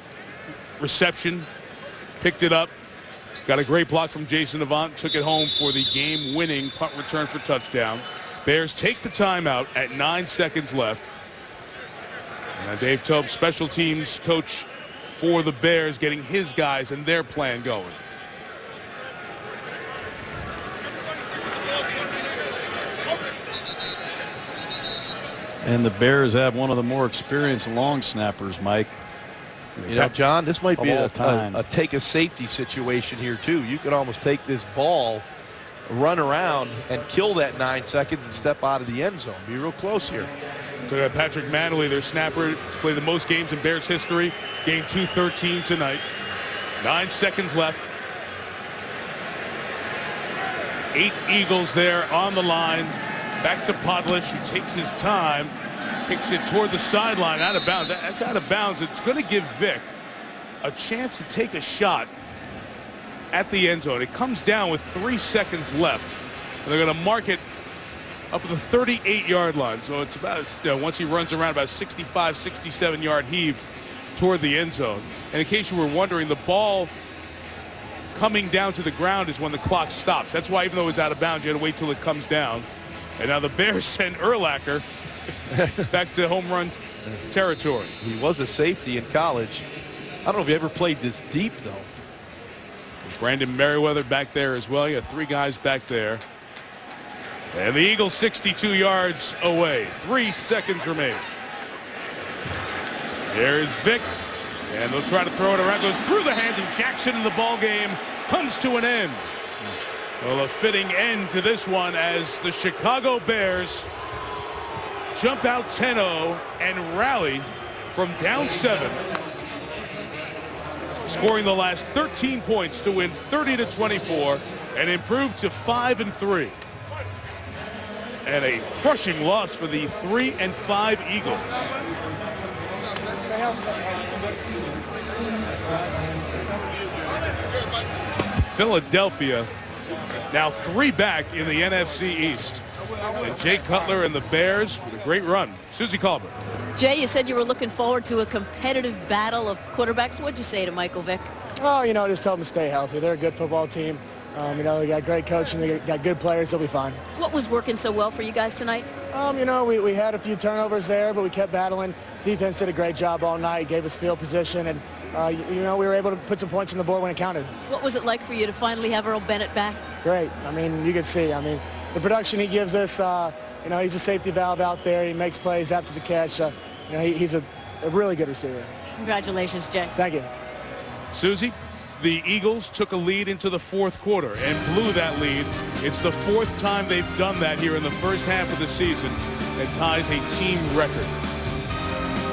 reception, picked it up, got a great block from Jason Avant, took it home for the game-winning punt return for touchdown. Bears take the timeout at 9 seconds left. And Dave Toub, special teams coach for the Bears, getting his guys and their plan going. And the Bears have one of the more experienced long snappers, Mike. You know, John, this might be a take a safety situation here, too. You could almost take this ball, run around, and kill that 9 seconds and step out of the end zone. Be real close here. So Patrick Manley, their snapper, has played the most games in Bears history. Game 213 tonight. 9 seconds left. 8 Eagles there on the line. Back to Podlish, who takes his time, kicks it toward the sideline, out of bounds. That's out of bounds. It's going to give Vick a chance to take a shot at the end zone. It comes down with 3 seconds left. And they're going to mark it up at the 38-yard line. So it's about, once he runs around, about 65, 67-yard heave toward the end zone. And in case you were wondering, the ball coming down to the ground is when the clock stops. That's why, even though it was out of bounds, you had to wait till it comes down. And now the Bears send Urlacher back to home run territory. He was a safety in college. I don't know if he ever played this deep, though. Brandon Merriweather back there as well. You have 3 guys back there. And the Eagles 62 yards away. 3 seconds remain. There's Vick. And they'll try to throw it around. Goes through the hands of Jackson, and the ball game comes to an end. Well, a fitting end to this one as the Chicago Bears jump out 10-0 and rally from down 7, scoring the last 13 points to win 30-24 and improve to 5-3. And a crushing loss for the 3-5 Eagles. Philadelphia now 3 back in the NFC East. And Jay Cutler and the Bears with a great run. Susie Colbert. Jay, you said you were looking forward to a competitive battle of quarterbacks. What'd you say to Michael Vick? Oh, just tell them to stay healthy. They're a good football team. They got great coaching. They got good players. They'll be fine. What was working so well for you guys tonight? We had a few turnovers there, but we kept battling. Defense did a great job all night, gave us field position, and, we were able to put some points on the board when it counted. What was it like for you to finally have Earl Bennett back? Great. You could see. The production he gives us, he's a safety valve out there. He makes plays after the catch. He's a really good receiver. Congratulations, Jay. Thank you. Susie, the Eagles took a lead into the 4th quarter and blew that lead. It's the 4th time they've done that here in the first half of the season and ties a team record.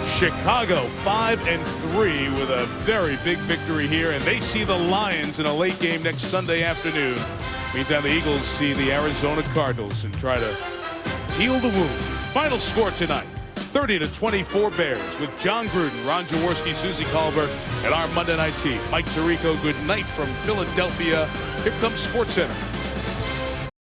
Chicago 5-3 with a very big victory here, and they see the Lions in a late game next Sunday afternoon. Meantime, the Eagles see the Arizona Cardinals and try to heal the wound. Final score tonight, 30-24 Bears, with John Gruden, Ron Jaworski, Susie Colbert, and our Monday Night team. Mike Tirico, good night from Philadelphia. Here comes SportsCenter.